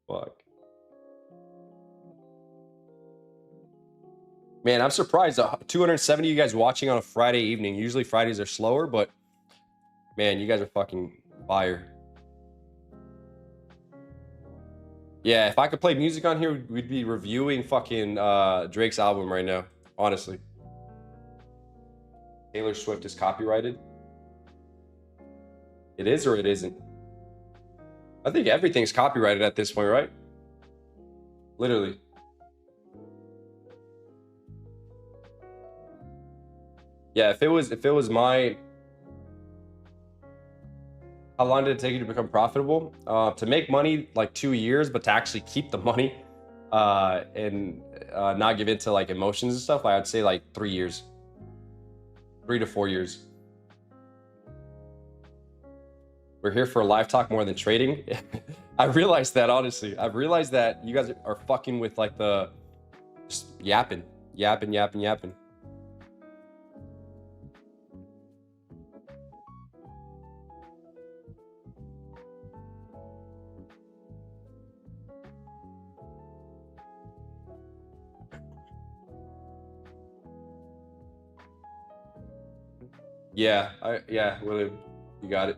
Fuck. Man, I'm surprised. 270 you guys watching on a Friday evening. Usually Fridays are slower, but man, you guys are fucking fire. Yeah, if I could play music on here, we'd be reviewing fucking Drake's album right now, honestly. Taylor Swift is copyrighted. It is or it isn't? I think everything's copyrighted at this point, right? Literally. Yeah, if it was my, how long did it take you to become profitable? To make money, like 2 years, but to actually keep the money and not give into like emotions and stuff, I would say like 3 years, 3 to 4 years. We're here for a live talk more than trading. I realized that, honestly. I've realized that you guys are fucking with like the just yapping. Yeah. Yeah, William, you got it.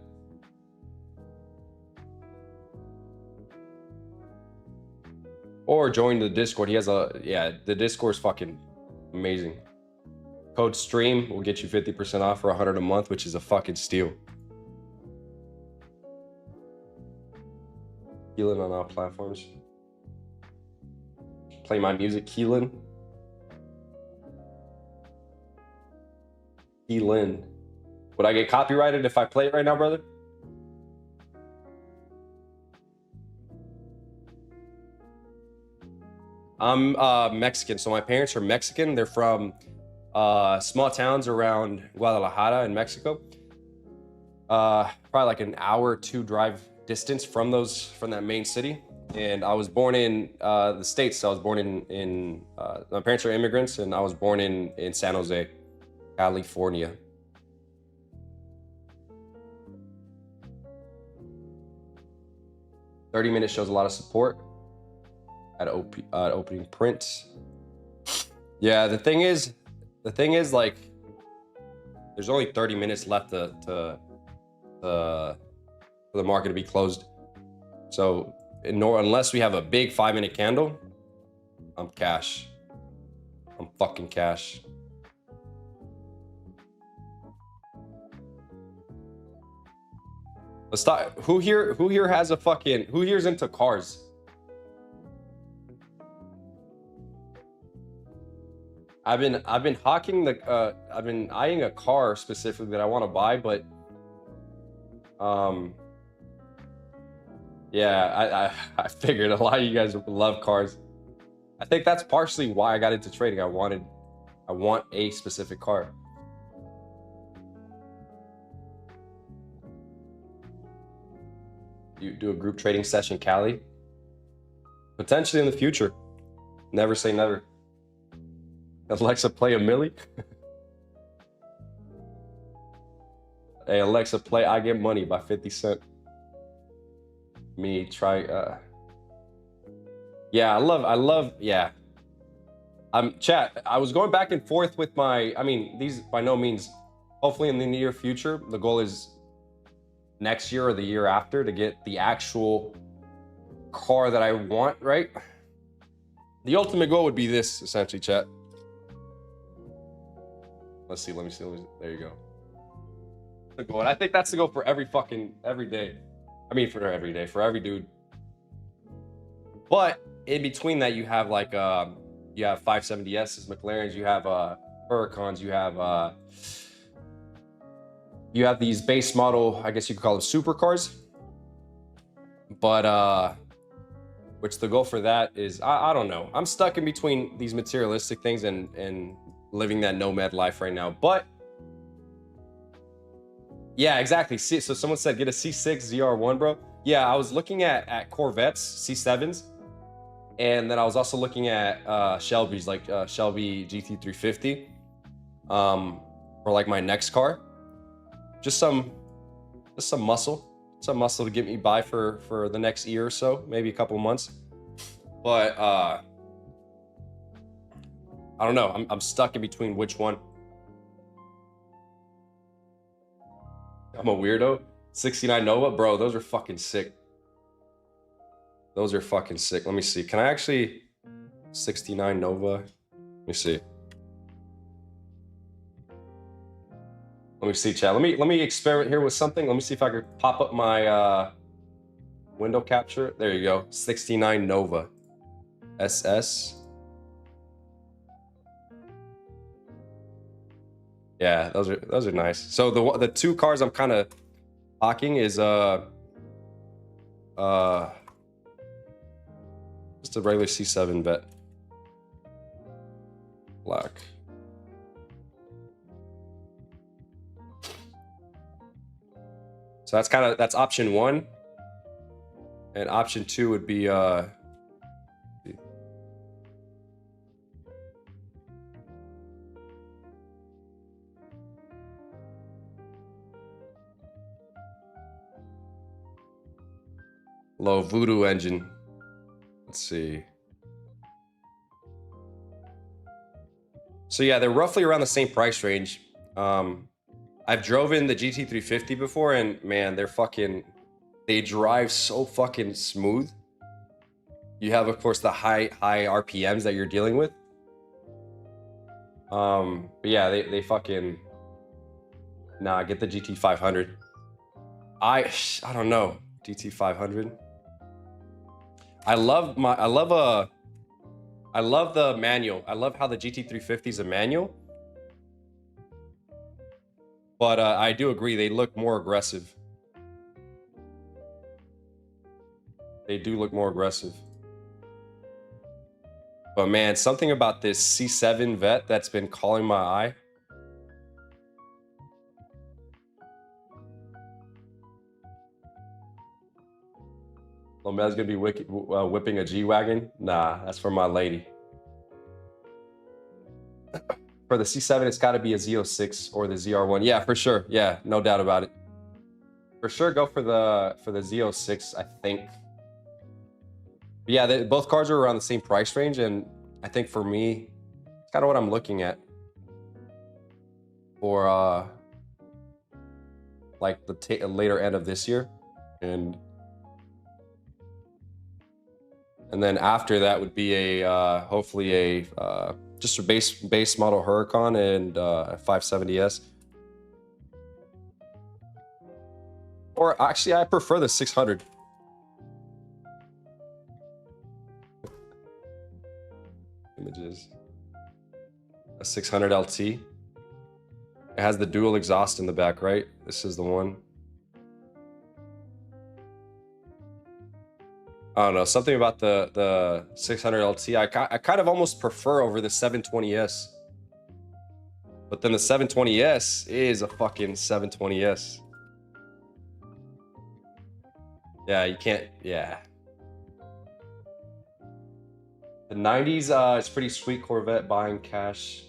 Or join the Discord. He has the Discord's fucking amazing. Code STREAM will get you 50% off for $100 a month, which is a fucking steal. Keelan on all platforms. Play my music, Keelan. Keelan. Would I get copyrighted if I play it right now, brother? I'm Mexican, so my parents are Mexican. They're from small towns around Guadalajara in Mexico. Probably like an hour or two drive distance from that main city. And I was born in the States. So I was born in my parents are immigrants, and I was born in San Jose, California. "30 minutes shows a lot of support at opening print." Yeah, the thing is like there's only 30 minutes left for the market to be closed. So unless we have a big 5-minute candle, I'm cash. I'm fucking cash. Let's start. Who here has a fucking, who here's into cars? I've been hawking I've been eyeing a car specifically that I want to buy, but yeah, I figured a lot of you guys love cars. I think that's partially why I got into trading. I want a specific car. You do a group trading session, Cali? Potentially in the future. Never say never. Alexa, play a milli. Hey, Alexa, play I Get Money by 50 Cent. Me try. Yeah, I love. Yeah. Chat. I was going back and forth with these by no means. Hopefully, in the near future, the goal is next year or the year after to get the actual car that I want. Right. The ultimate goal would be this, essentially, chat. Let's see. Let me see. There you go. The goal. And I think that's the goal for every day. I mean, for every day, for every dude. But in between that, you have like you have 570Ss, McLarens, you have Huracans, you have these base model, I guess you could call them supercars. But which the goal for that is, I don't know. I'm stuck in between these materialistic things and living that nomad life right now. But Yeah, exactly. See, so someone said get a C6 ZR1, bro. Yeah, I was looking at Corvettes, C7s, and then I was also looking at Shelby's, like Shelby GT350, for like my next car. Just some muscle, to get me by for the next year or so, maybe a couple months. But I don't know. I'm stuck in between which one. I'm a weirdo. 69 Nova, bro. Those are fucking sick. Those are fucking sick. Let me see. Can I actually 69 Nova? Let me see. Let me see, chat. Let me experiment here with something. Let me see if I could pop up my window capture. There you go. 69 Nova SS. Yeah, those are nice. So the two cars I'm kind of hawking is just a regular C7 vet. Black. So that's option one. And option two would be low Voodoo engine. Let's see. So yeah, they're roughly around the same price range. I've driven the GT350 before, and man, they drive so fucking smooth. You have, of course, the high RPMs that you're dealing with. But yeah, they fucking, nah, get the GT500. I don't know, GT500. I love the manual. I love how the GT350 is a manual. But I do agree, they look more aggressive. They do look more aggressive. But man, something about this C7 vet that's been calling my eye. Lomeli's gonna be whipping a G-Wagon? Nah, that's for my lady. For the C7, it's gotta be a Z06 or the ZR1. Yeah, for sure. Yeah, no doubt about it. For sure, go for the Z06, I think. But yeah, both cars are around the same price range, and I think for me, it's kind of what I'm looking at for like the later end of this year, and then after that would be a hopefully a just a base model Huracan and a 570S. Or actually, I prefer the 600. Images. A 600 LT. It has the dual exhaust in the back, right? This is the one. I don't know, something about the 600 LT I kind of almost prefer over the 720S. But then the 720S is a fucking 720S. Yeah, you can't, yeah. The 90s, it's pretty sweet Corvette buying cash.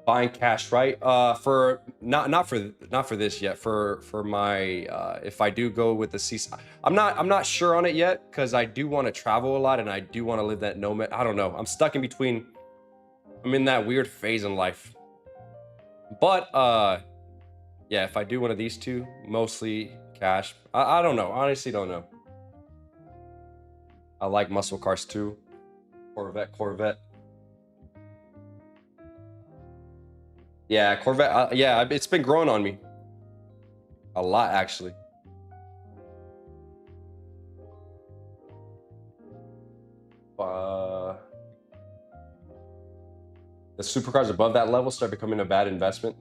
Buying cash, right? For not for this yet. For my if I do go with the C, I'm not sure on it yet, because I do want to travel a lot and I do want to live that nomad. I don't know. I'm stuck in between. I'm in that weird phase in life. But yeah, if I do one of these two, mostly cash. I don't know. Honestly, don't know. I like muscle cars too. Corvette. Yeah, Corvette. Yeah, it's been growing on me. A lot, actually. The supercars above that level start becoming a bad investment.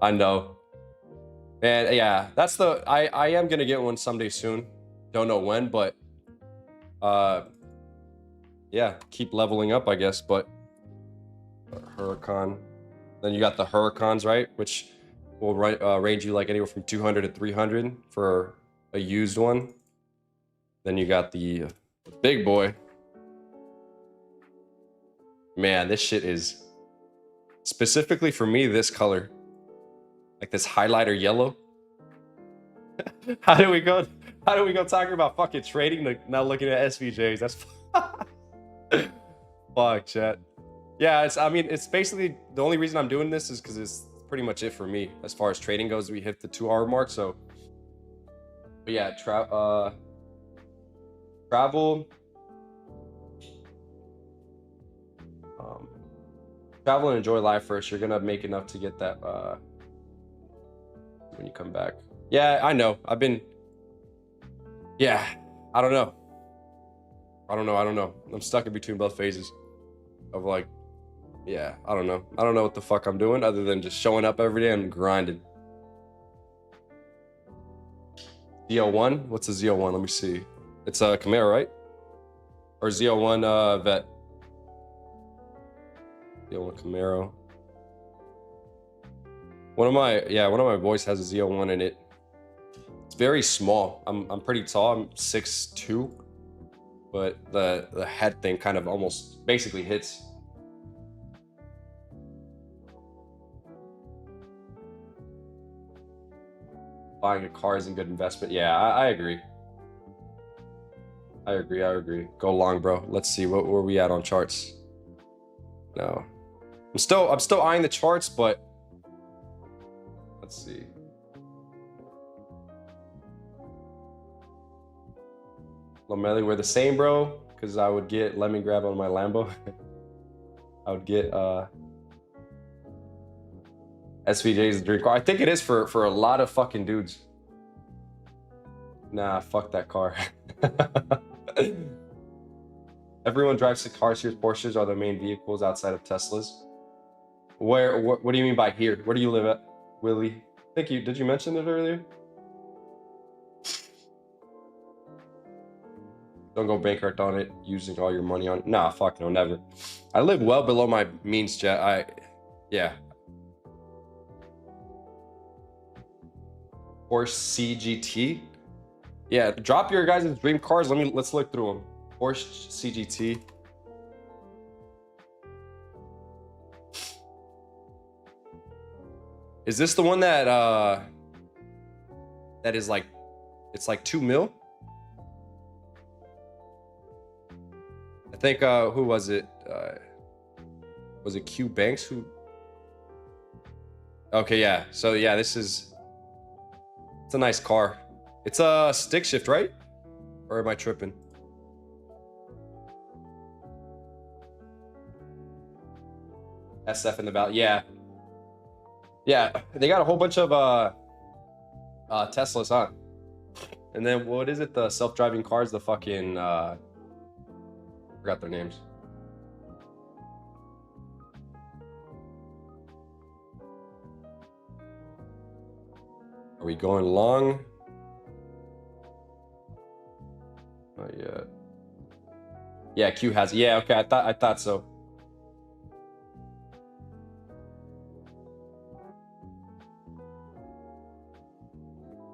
I know. And yeah, that's the... I am going to get one someday soon. Don't know when, but... yeah, keep leveling up, I guess, but... Huracan. Then you got the Huracans, right? Which will range you like anywhere from 200 to 300 for a used one. Then you got the big boy. Man, this shit is specifically for me, this color. Like this highlighter yellow. How do we go talking about fucking trading, like not looking at SVJs? That's fuck, chat. Yeah, I mean, it's basically the only reason I'm doing this is because it's pretty much it for me as far as trading goes. We hit the 2-hour mark, so. But yeah, travel. Travel and enjoy life first. You're gonna make enough to get that when you come back. Yeah, I know. Yeah, I don't know. I'm stuck in between both phases of like, yeah, I don't know. I don't know what the fuck I'm doing other than just showing up every day and grinding. Z01? What's a Z01? Let me see. It's a Camaro, right? Or Z01 Vet. Z01 Camaro. One of my boys has a Z01 in it. It's very small. I'm pretty tall. I'm 6'2", but the head thing kind of almost basically hits. Buying a car is a good investment. Yeah, I agree. I agree. Go long, bro. Let's see where we at on charts. No, I'm still eyeing the charts, but let's see. Lomeli, we're the same, bro. Because I would get lemon grab on my Lambo. I would get SVJ's dream car. I think it is for a lot of fucking dudes. Nah, fuck that car. Everyone drives cars here. Porsches are the main vehicles outside of Teslas. What do you mean by here? Where do you live at, Willie? Did you mention it earlier? Don't go bankrupt on it using all your money on. Nah, fuck no, never. I live well below my means, chat. Yeah. Porsche CGT. Yeah, drop your guys' dream cars. Let's look through them. Porsche CGT. Is this the one that is like, it's like 2 mil? I think who was it? Was it Q Banks who? Okay, yeah. So yeah, it's a nice car. It's a stick shift, right? Or am I tripping? SF in the valley. Yeah. Yeah, they got a whole bunch of Teslas, huh? And then what is it? The self-driving cars, the fucking forgot their names. Are we going long? Not yet. Yeah, Q has it. Yeah, okay, I thought so.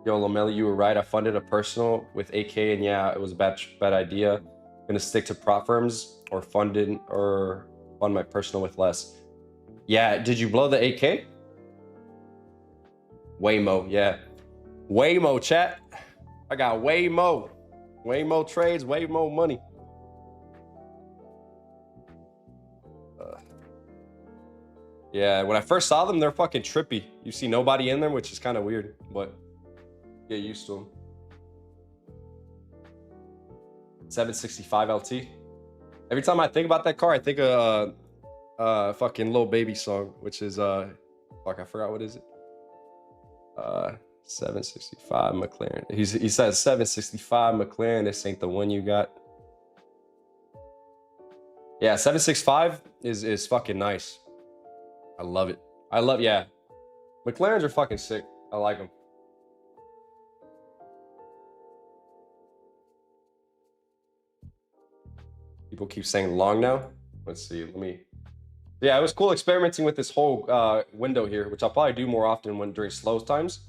Yo, Lomeli, you were right. I funded a personal with AK, and yeah, it was a bad idea. I'm gonna stick to prop firms or fund my personal with less. Yeah, did you blow the AK? Waymo, yeah. Waymo, chat. I got Waymo. Waymo trades, Waymo money. Yeah, when I first saw them, they're fucking trippy. You see nobody in them, which is kind of weird, but get used to them. 765 LT. Every time I think about that car, I think of fucking Lil Baby song, which is fuck, I forgot what is it. 765 McLaren. He says 765 McLaren. This ain't the one you got. Yeah, 765 is fucking nice. I love it. Yeah. McLarens are fucking sick. I like them. People keep saying long now. Let's see. Let me Yeah, it was cool experimenting with this whole window here, which I'll probably do more often when during slow times.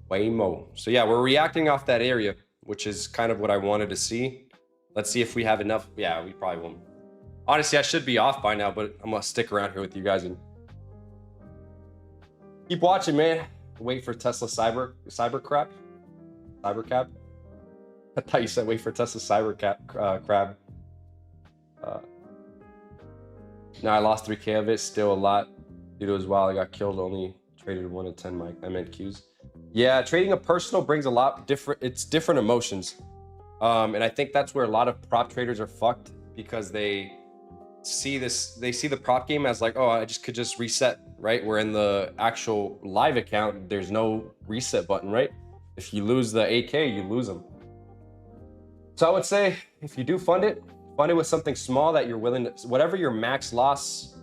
Waymo. So yeah, we're reacting off that area, which is kind of what I wanted to see. Let's see if we have enough. Yeah, we probably won't. Honestly, I should be off by now, but I'm gonna stick around here with you guys and keep watching, man. Wait for Tesla cyber crab. I thought you said wait for Tesla crab. No, I lost 3K of it. Still a lot. Dude, it was wild. I got killed. Only traded 1 in 10 MNQs. Yeah, trading a personal brings a lot different. It's different emotions, and I think that's where a lot of prop traders are fucked because they see this. They see the prop game as like, oh, I could just reset, right? Where in the actual live account, there's no reset button, right? If you lose the 8K, you lose them. So I would say if you do fund it with something small that you're willing to, whatever your max loss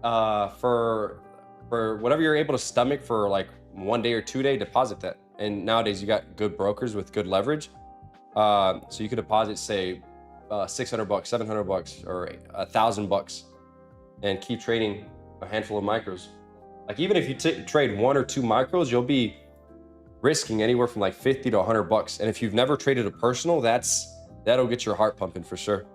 for whatever you're able to stomach for like 1 day or 2 day, deposit that. And nowadays you got good brokers with good leverage. So you could deposit say $600, $700 or $1,000 and keep trading a handful of micros. Like even if you trade 1 or 2 micros, you'll be risking anywhere from like 50 to $100. And if you've never traded a personal, that'll get your heart pumping for sure.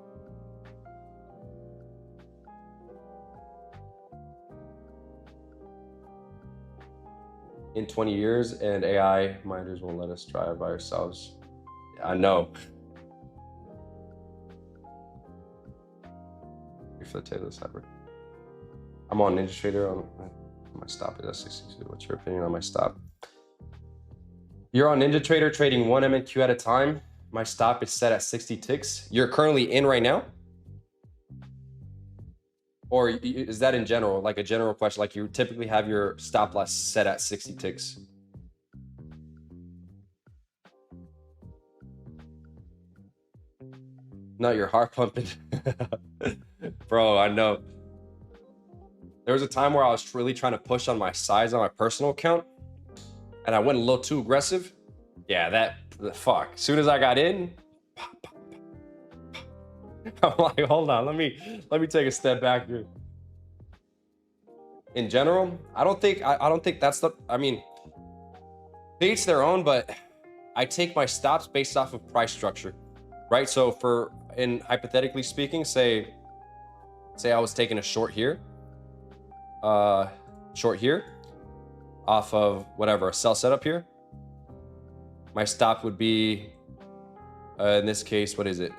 In 20 years, and AI miners won't let us drive by ourselves. I know. For the Taylor Cyber. I'm on Ninja Trader. My stop is at 62. What's your opinion on my stop? You're on Ninja Trader trading 1 MNQ at a time. My stop is set at 60 ticks. You're currently in right now? Or is that in general, like a general question? Like you typically have your stop loss set at 60 ticks? No, your heart pumping. Bro, I know. There was a time where I was really trying to push on my size on my personal account and I went a little too aggressive. Yeah, fuck. As soon as I got in, I'm like, hold on, let me take a step back here. In general, I don't think that's the, I mean, to each their own, but I take my stops based off of price structure, right? So hypothetically speaking, say I was taking a short here off of whatever, a sell setup here. My stop would be, in this case, what is it?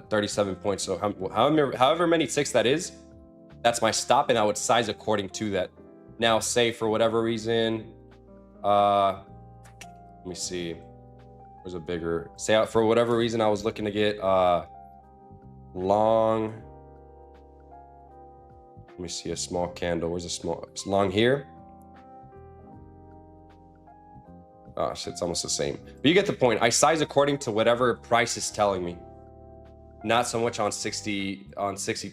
37 points. So however many ticks that is, that's my stop, and I would size according to that. Now, say for whatever reason, let me see. There's a bigger, say for whatever reason, I was looking to get long. Let me see a small candle. Where's a small? It's long here. Oh shit, it's almost the same. But you get the point. I size according to whatever price is telling me. Not so much on 60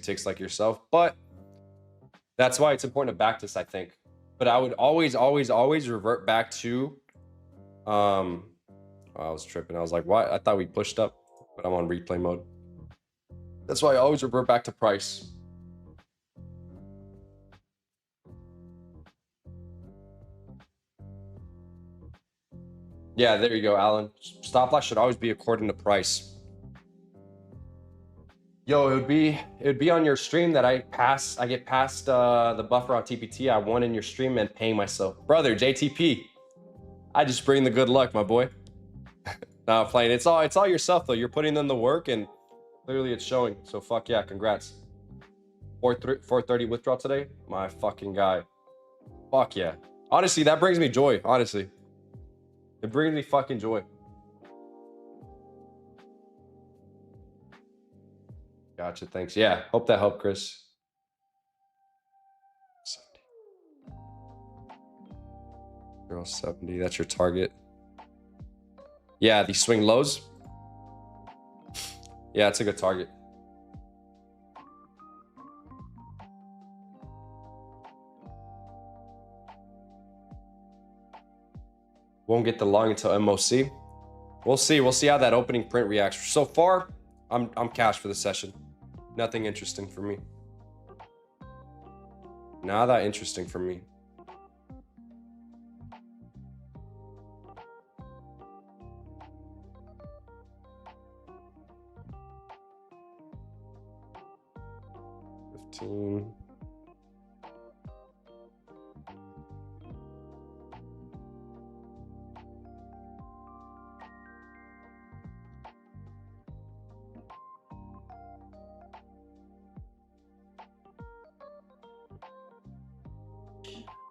ticks like yourself, but that's why it's important to back this, I think. But I would always revert back to I was tripping. I was like, what? I thought we pushed up, but I'm on replay mode. That's why I always revert back to price. Yeah, there you go, Alan. Stop loss should always be according to price. Yo, it would be on your stream that I get past the buffer on TPT. I won in your stream and paying myself. Brother, JTP. I just bring the good luck, my boy. Now playing. It's all yourself though. You're putting in the work and clearly it's showing. So fuck yeah, congrats. 430 withdrawal today? My fucking guy. Fuck yeah. Honestly, that brings me joy, honestly. It brings me fucking joy. Gotcha, thanks. Yeah, hope that helped, Chris. 70, that's your target. Yeah, these swing lows. Yeah, it's a good target. Won't get the long until MOC. We'll see. We'll see how that opening print reacts. So far, I'm cash for the session. Nothing interesting for me. Not that interesting for me.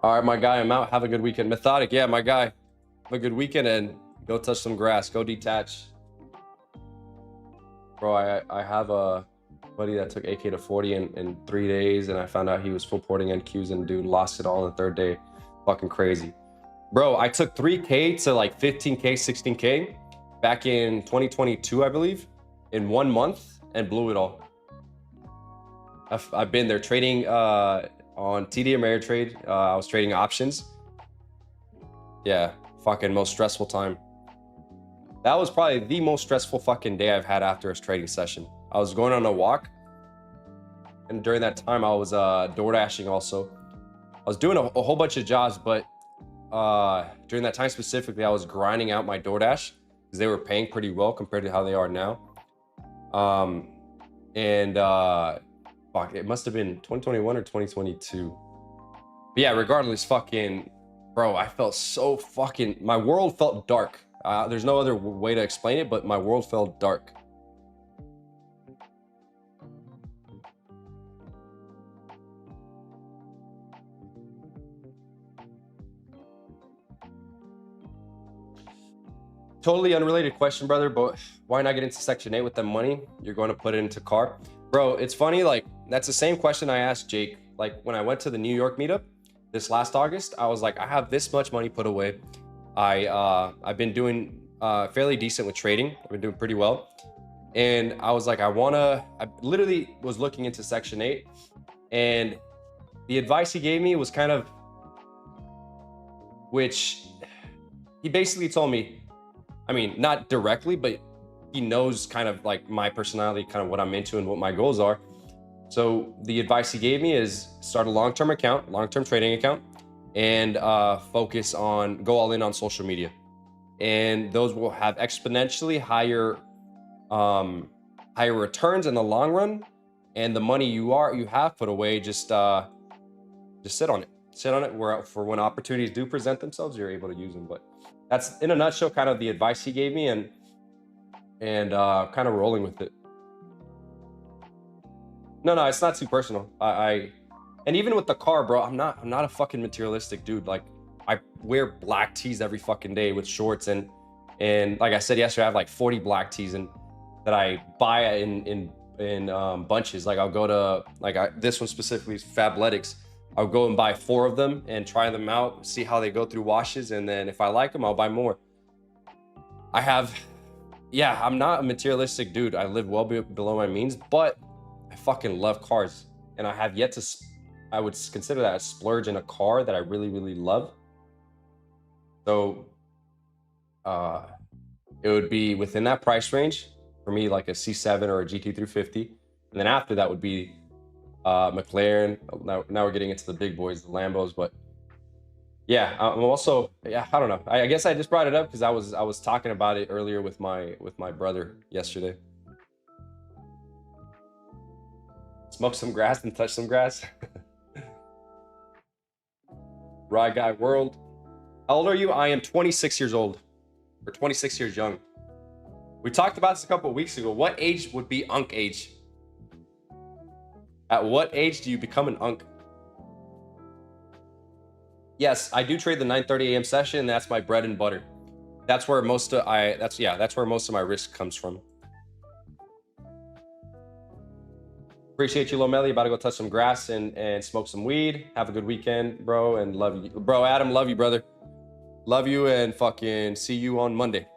All right, my guy, I'm out. Have a good weekend. Methodic, yeah, my guy. Have a good weekend and go touch some grass. Go detach. Bro, I have a buddy that took AK to 40 in 3 days, and I found out he was full porting NQs, and dude lost it all on the third day. Fucking crazy. Bro, I took 3K to like 15K, 16K back in 2022, I believe, in 1 month, and blew it all. I've been there trading on TD Ameritrade. I was trading options. Yeah, fucking most stressful time. That was probably the most stressful fucking day I've had after a trading session. I was going on a walk, and during that time I was door dashing also. I was doing a whole bunch of jobs, but during that time specifically, I was grinding out my DoorDash because they were paying pretty well compared to how they are now. Fuck, it must have been 2021 or 2022. But yeah, regardless, fucking, bro, I felt so fucking, my world felt dark. There's no other way to explain it, but my world felt dark. Totally unrelated question, brother, but why not get into Section 8 with the money you're going to put it into car? Bro, it's funny, like, that's the same question I asked Jake. Like, when I went to the New York meetup this last August, I was like, I have this much money put away. I've been doing fairly decent with trading. I've been doing pretty well. And I was like, I literally was looking into Section 8, and the advice he gave me was kind of, which he basically told me, I mean, not directly, but he knows kind of like my personality, kind of what I'm into and what my goals are. So the advice he gave me is start a long-term account, long-term trading account, and focus on, go all in on social media. And those will have exponentially higher returns in the long run. And the money you have put away, just sit on it. Sit on it where for when opportunities do present themselves, you're able to use them. But that's in a nutshell kind of the advice he gave me, and kind of rolling with it. No, it's not too personal. And even with the car, bro, I'm not a fucking materialistic dude. Like, I wear black tees every fucking day with shorts, and like I said yesterday, I have like 40 black tees and that I buy in bunches. Like, I'll go to this one specifically is Fabletics. I'll go and buy 4 of them and try them out, see how they go through washes, and then if I like them, I'll buy more. I'm not a materialistic dude. I live well below my means, but I fucking love cars, and I have yet to, I would consider that a splurge in a car that I really, really love. So it would be within that price range for me, like a C7 or a GT350. And then after that would be McLaren. Now we're getting into the big boys, the Lambos. But yeah, I'm also, I don't know. I guess I just brought it up because I was talking about it earlier with my brother yesterday. Smoke some grass and touch some grass. Rye Guy World. How old are you? I am 26 years old, or 26 years young. We talked about this a couple of weeks ago. What age would be Unk age? At what age do you become an Unk? Yes, I do trade the 9:30 a.m. session. That's my bread and butter. That's where most of that's where most of my risk comes from. Appreciate you, Lomeli. About to go touch some grass and smoke some weed. Have a good weekend, bro, and love you. Bro, Adam, love you, brother. Love you, and fucking see you on Monday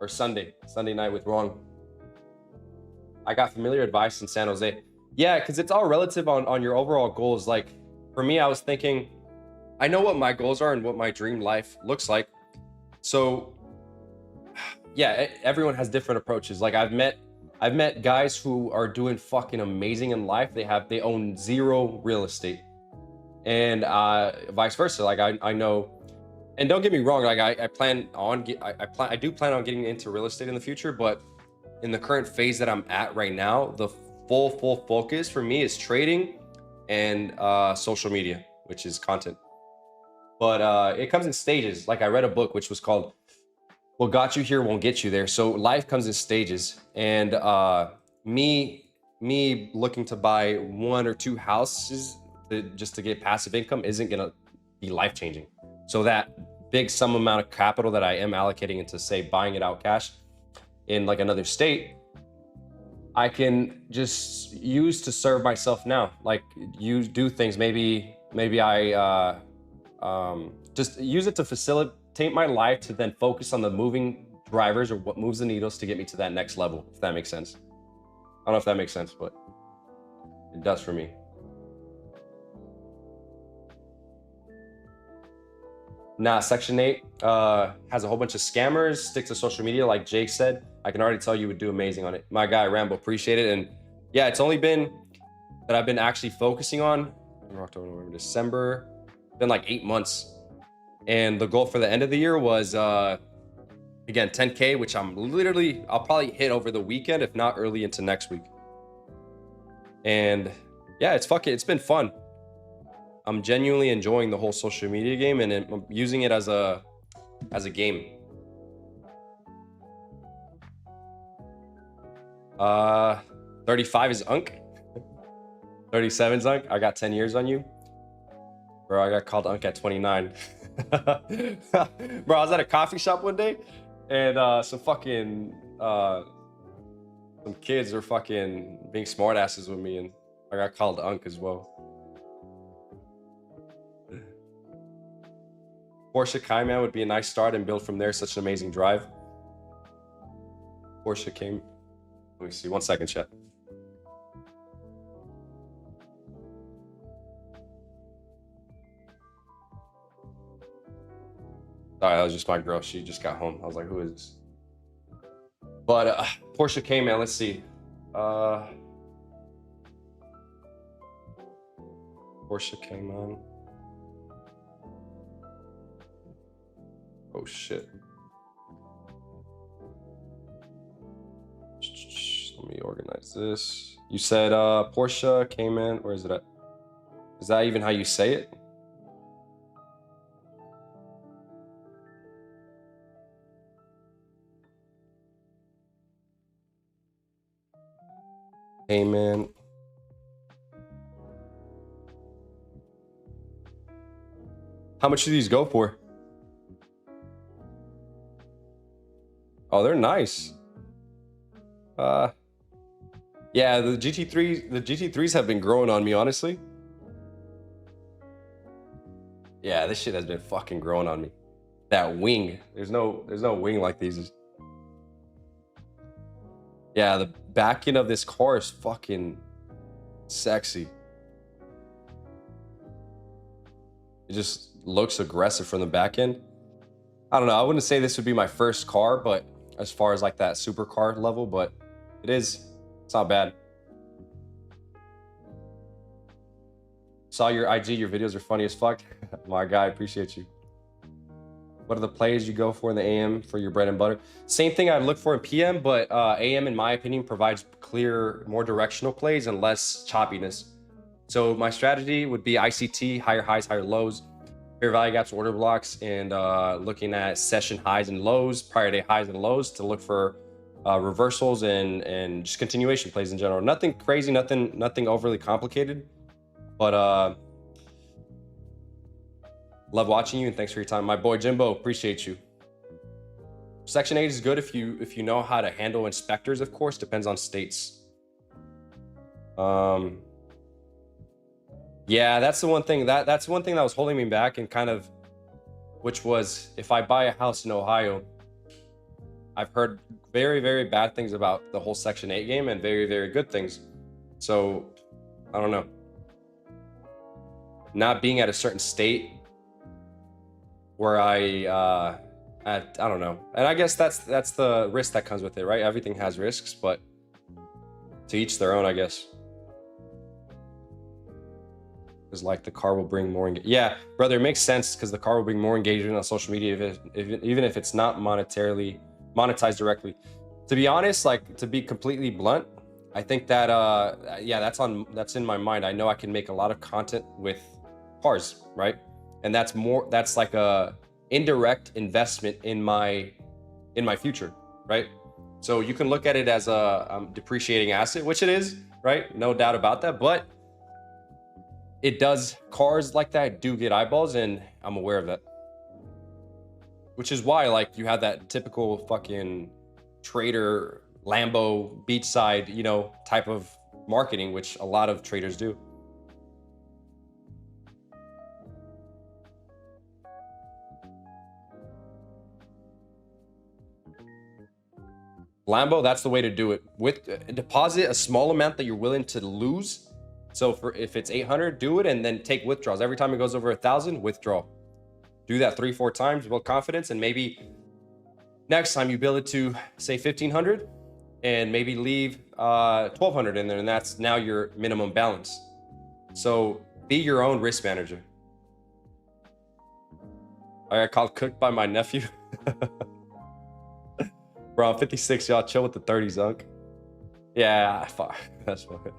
or Sunday night with Ron. I got familiar advice in San Jose. Yeah, because it's all relative on your overall goals. Like, for me, I was thinking, I know what my goals are and what my dream life looks like. So yeah, everyone has different approaches. Like I've met guys who are doing fucking amazing in life. They own zero real estate, and vice versa. Like I know, and don't get me wrong, like I do plan on getting into real estate in the future, but in the current phase that I'm at right now, the full focus for me is trading and social media, which is content. But it comes in stages. Like I read a book which was called "What Got You Here Won't Get You There." So life comes in stages, and me looking to buy 1 or 2 houses just to get passive income isn't gonna be life changing. So that big sum amount of capital that I am allocating into, say, buying it out cash in like another state, I can just use to serve myself now. Like do things. Maybe I just use it to facilitate my life, to then focus on the moving drivers or what moves the needles to get me to that next level, if that makes sense. I don't know if that makes sense, but it does for me. Nah, Section 8 has a whole bunch of scammers. Stick to social media, like Jake said. I can already tell you would do amazing on it. My guy, Rambo, appreciate it. And yeah, it's only been that I've been actually focusing on October, November, December. Been like 8 months. And the goal for the end of the year was, again, 10K, which I'll probably hit over the weekend, if not early into next week. And yeah, it's been fun. I'm genuinely enjoying the whole social media game, and I'm using it as a game. 35 is Unk. 37 is Unk. I got 10 years on you. Bro, I got called Unk at 29. Bro, I was at a coffee shop one day, and some kids were fucking being smartasses with me, and I got called Unk as well. Porsche Cayman would be a nice start and build from there. Such an amazing drive. Porsche came. Let me see. 1 second, chat. Sorry, that was just my girl. She just got home. I was like, who is this? But Porsche Cayman, let's see. Porsche Cayman. Oh shit. Let me organize this. You said Porsche Cayman. Where is it at? Is that even how you say it? Cayman. How much do these go for? Oh, they're nice. Yeah, the GT3s have been growing on me, honestly. Yeah, this shit has been fucking growing on me. That wing. There's no wing like these. Yeah, the back end of this car is fucking sexy. It just looks aggressive from the back end. I don't know. I wouldn't say this would be my first car, but as far as like that supercar level, but it is. It's not bad. Saw your IG. Your videos are funny as fuck. My guy, appreciate you. What are the plays you go for in the AM for your bread and butter? Same thing I'd look for in PM, but AM, in my opinion, provides clear, more directional plays and less choppiness. So my strategy would be ICT, higher highs, higher lows, fair value gaps, order blocks, and looking at session highs and lows, prior day highs and lows to look for reversals and just continuation plays in general. Nothing crazy, nothing overly complicated, but love watching you and thanks for your time. My boy Jimbo, appreciate you. Section 8 is good if you know how to handle inspectors, of course, depends on states. Yeah, that's the one thing that's one thing that was holding me back, and kind of, which was, if I buy a house in Ohio, I've heard very, very bad things about the whole Section 8 game and very, very good things. So I don't know. Not being at a certain state where I I don't know. And I guess that's the risk that comes with it, right? Everything has risks, but to each their own, I guess. Because like the car will bring more yeah, brother, it makes sense because the car will bring more engagement on social media even if it's not monetized directly. To be honest, like to be completely blunt, I think that yeah, that's in my mind. I know I can make a lot of content with cars, right? And that's like a indirect investment in my future, right? So you can look at it as a depreciating asset, which it is, right? No doubt about that. But it does, cars like that do get eyeballs, and I'm aware of that. Which is why, like, you have that typical fucking trader, Lambo, beachside, you know, type of marketing, which a lot of traders do. Lambo, that's the way to do it. With deposit a small amount that you're willing to lose. So if it's 800, do it, and then take withdrawals. Every time it goes over 1,000, withdraw. Do that 3-4 times, build confidence, and maybe next time you build it to say 1,500, and maybe leave 1,200 in there, and that's now your minimum balance. So be your own risk manager. I got called cooked by my nephew. Bro, I'm 56, y'all chill with the 30s, Unk. Yeah, fuck. That's funny.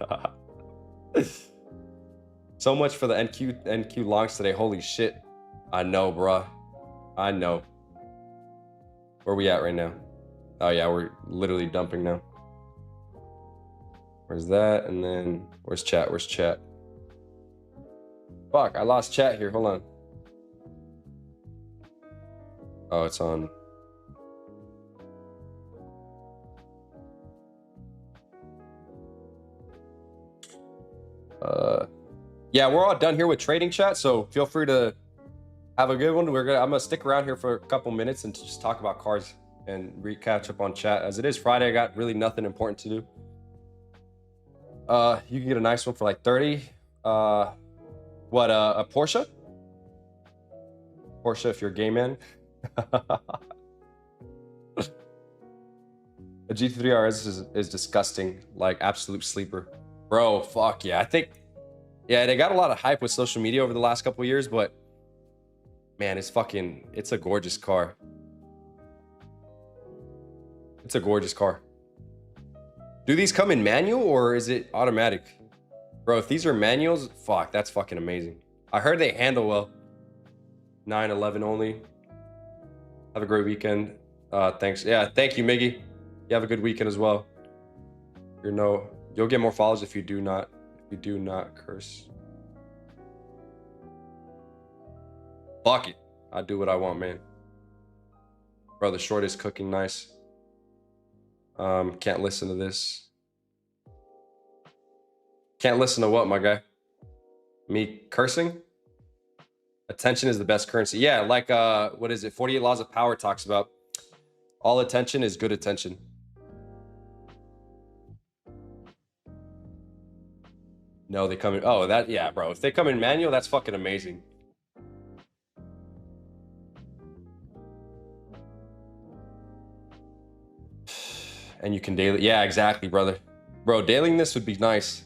So much for the NQ longs today. Holy shit. I know, bro. I know. Where we at right now? Oh yeah, we're literally dumping now. Where's that? And then where's chat? Where's chat? Fuck, I lost chat here. Hold on. Oh, it's on. Yeah, we're all done here with trading, chat, so feel free to have a good one. I'm gonna stick around here for a couple minutes and just talk about cars and catch up on chat. As it is Friday, I got really nothing important to do. You can get a nice one for like 30. A Porsche? Porsche if you're a gay man. A GT3 RS is disgusting, like absolute sleeper. Bro, fuck yeah. I think, yeah, they got a lot of hype with social media over the last couple of years, but man, it's a gorgeous car. It's a gorgeous car. Do these come in manual or is it automatic? Bro, if these are manuals, fuck, that's fucking amazing. I heard they handle well. 911 only. Have a great weekend. Thanks. Yeah, thank you, Miggy. You have a good weekend as well. You'll get more followers if you do not curse. Fuck it. I do what I want, man. Bro, the short is cooking nice. Can't listen to this. Can't listen to what, my guy? Me cursing? Attention is the best currency. Yeah, like what is it? 48 Laws of Power talks about. All attention is good attention. No, they come in. Oh, that, yeah, bro. If they come in manual, that's fucking amazing. And you can daily. Yeah, exactly, brother. Bro, dailying this would be nice.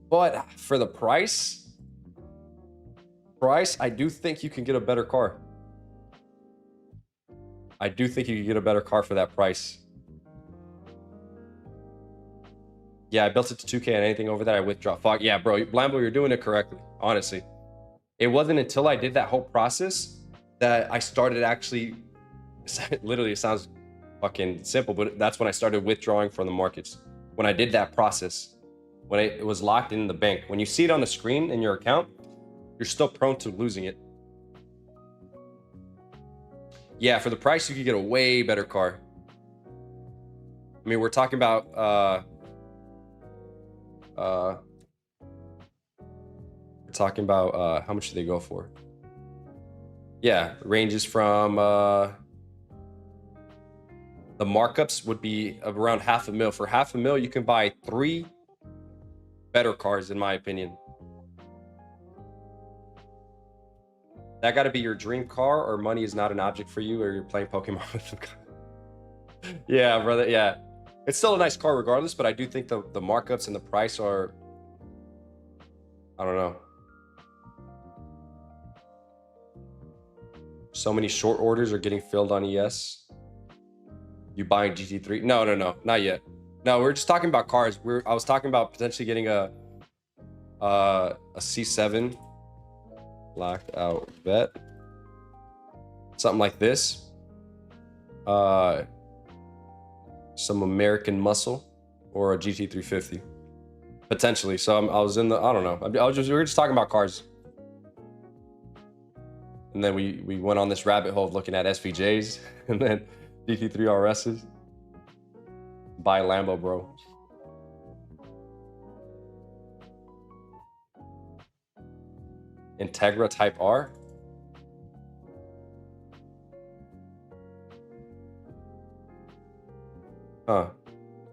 But for the price, I do think you can get a better car. I do think you can get a better car for that price. Yeah, I built it to 2K, and anything over that, I withdraw. Fuck, yeah, bro. Lambo, you're doing it correctly, honestly. It wasn't until I did that whole process that I started actually, literally, it sounds fucking simple, but that's when I started withdrawing from the markets. When I did that process, when it was locked in the bank. When you see it on the screen in your account, you're still prone to losing it. Yeah, for the price, you could get a way better car. I mean, we're talking about, how much do they go for? Yeah, ranges from, the markups would be around $500,000. For $500,000, you can buy 3 better cars, in my opinion. That got to be your dream car, or money is not an object for you, or you're playing Pokemon with the car. Yeah, brother. Yeah, it's still a nice car regardless, but I do think the markups and the price are, I don't know. So many short orders are getting filled on ES. You buying GT3? No, not yet. No, we're just talking about cars. I was talking about potentially getting a C7 blacked out vet, something like this. Some American muscle, or a GT350 potentially. So I was in the, I don't know. We were just talking about cars, and then we went on this rabbit hole of looking at SVJs and then GT3 RSs. Buy a Lambo, bro. Integra Type R. Huh.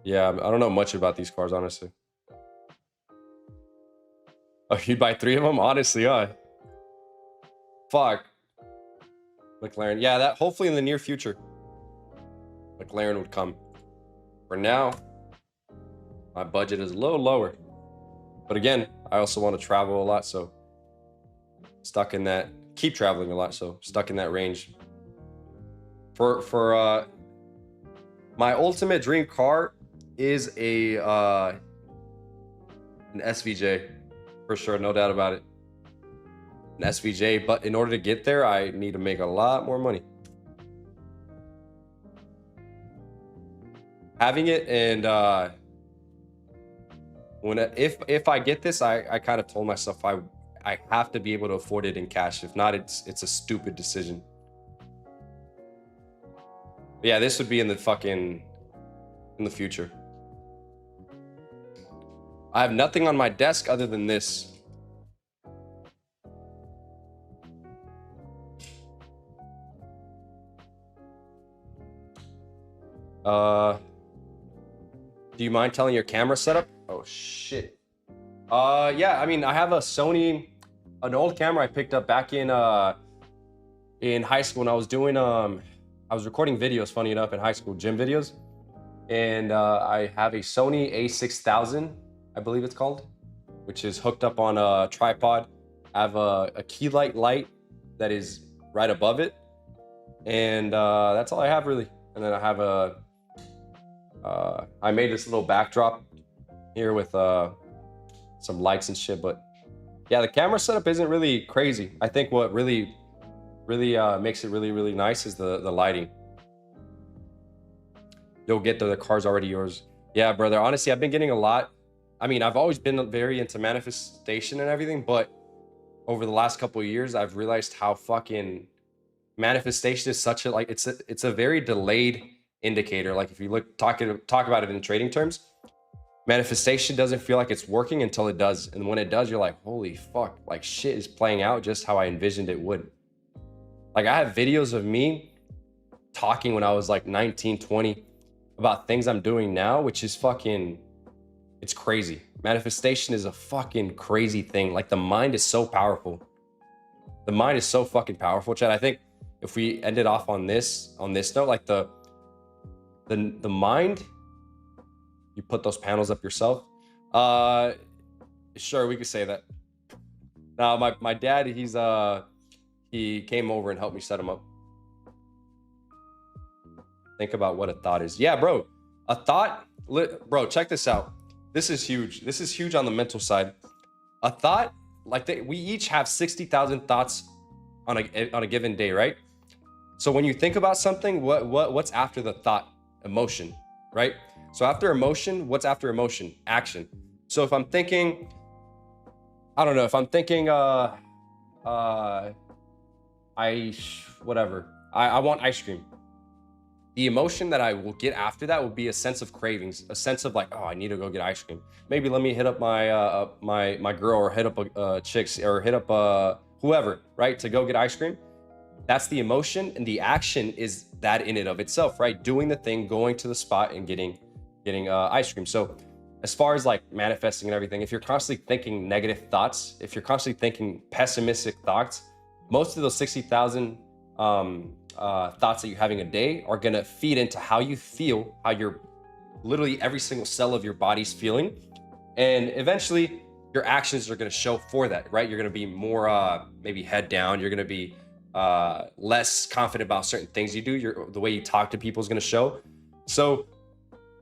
Yeah, I don't know much about these cars, honestly. Oh, you'd buy 3 of them? Honestly, fuck. McLaren. Yeah, that hopefully in the near future, McLaren would come. For now, my budget is a little lower. But again, I also want to travel a lot, so stuck in that, keep traveling a lot, so stuck in that range. For my ultimate dream car is an SVJ, for sure, no doubt about it. An SVJ, but in order to get there, I need to make a lot more money. Having it, and if I get this, I kind of told myself I have to be able to afford it in cash. If not, it's a stupid decision. But yeah, this would be in the future. I have nothing on my desk other than this. Do you mind telling your camera setup? Oh shit. Yeah, I mean, I have a Sony, an old camera I picked up back in high school when I was doing I was recording videos, funny enough, in high school, gym videos. And I have a Sony A6000, I believe it's called, which is hooked up on a tripod. I have a key light that is right above it. And that's all I have really. And then I have I made this little backdrop here with some lights and shit. But yeah, the camera setup isn't really crazy. I think what really makes it really nice is the lighting. You'll get the car's already yours. Yeah, brother. Honestly, I've been getting a lot. I mean, I've always been very into manifestation and everything, but over the last couple of years, I've realized how fucking manifestation is such a, like, it's a very delayed indicator. Like if you talk about it in trading terms, manifestation doesn't feel like it's working until it does. And when it does, you're like, holy fuck, like shit is playing out just how I envisioned it would. Like I have videos of me talking when I was like 19, 20 about things I'm doing now, which is fucking, it's crazy. Manifestation is a fucking crazy thing. Like the mind is so powerful. The mind is so fucking powerful, Chad. I think if we ended off on this note, like the mind, you put those panels up yourself. Sure, we could say that. Now, my dad, he came over and helped me set them up. Think about what a thought is. Yeah, bro, a thought, bro, check this out. This is huge. This is huge on the mental side. A thought, like we each have 60,000 thoughts on a given day, right? So when you think about something, what's after the thought? Emotion, right? So after emotion, what's after emotion? Action. So if I'm thinking, I don't know, if I'm thinking, I want ice cream. The emotion that I will get after that will be a sense of cravings, a sense of like, oh, I need to go get ice cream. Maybe let me hit up my girl, or hit up chicks, or hit up whoever, right, to go get ice cream. That's the emotion, and the action is that in and of itself, right? Doing the thing, going to the spot and getting ice cream. So as far as like manifesting and everything, if you're constantly thinking negative thoughts, if you're constantly thinking pessimistic thoughts, most of those 60,000 thoughts that you're having a day are going to feed into how you feel, how you're literally every single cell of your body's feeling. And eventually your actions are going to show for that, right? You're going to be more maybe head down. You're going to be less confident about certain things you do. The way you talk to people is going to show. So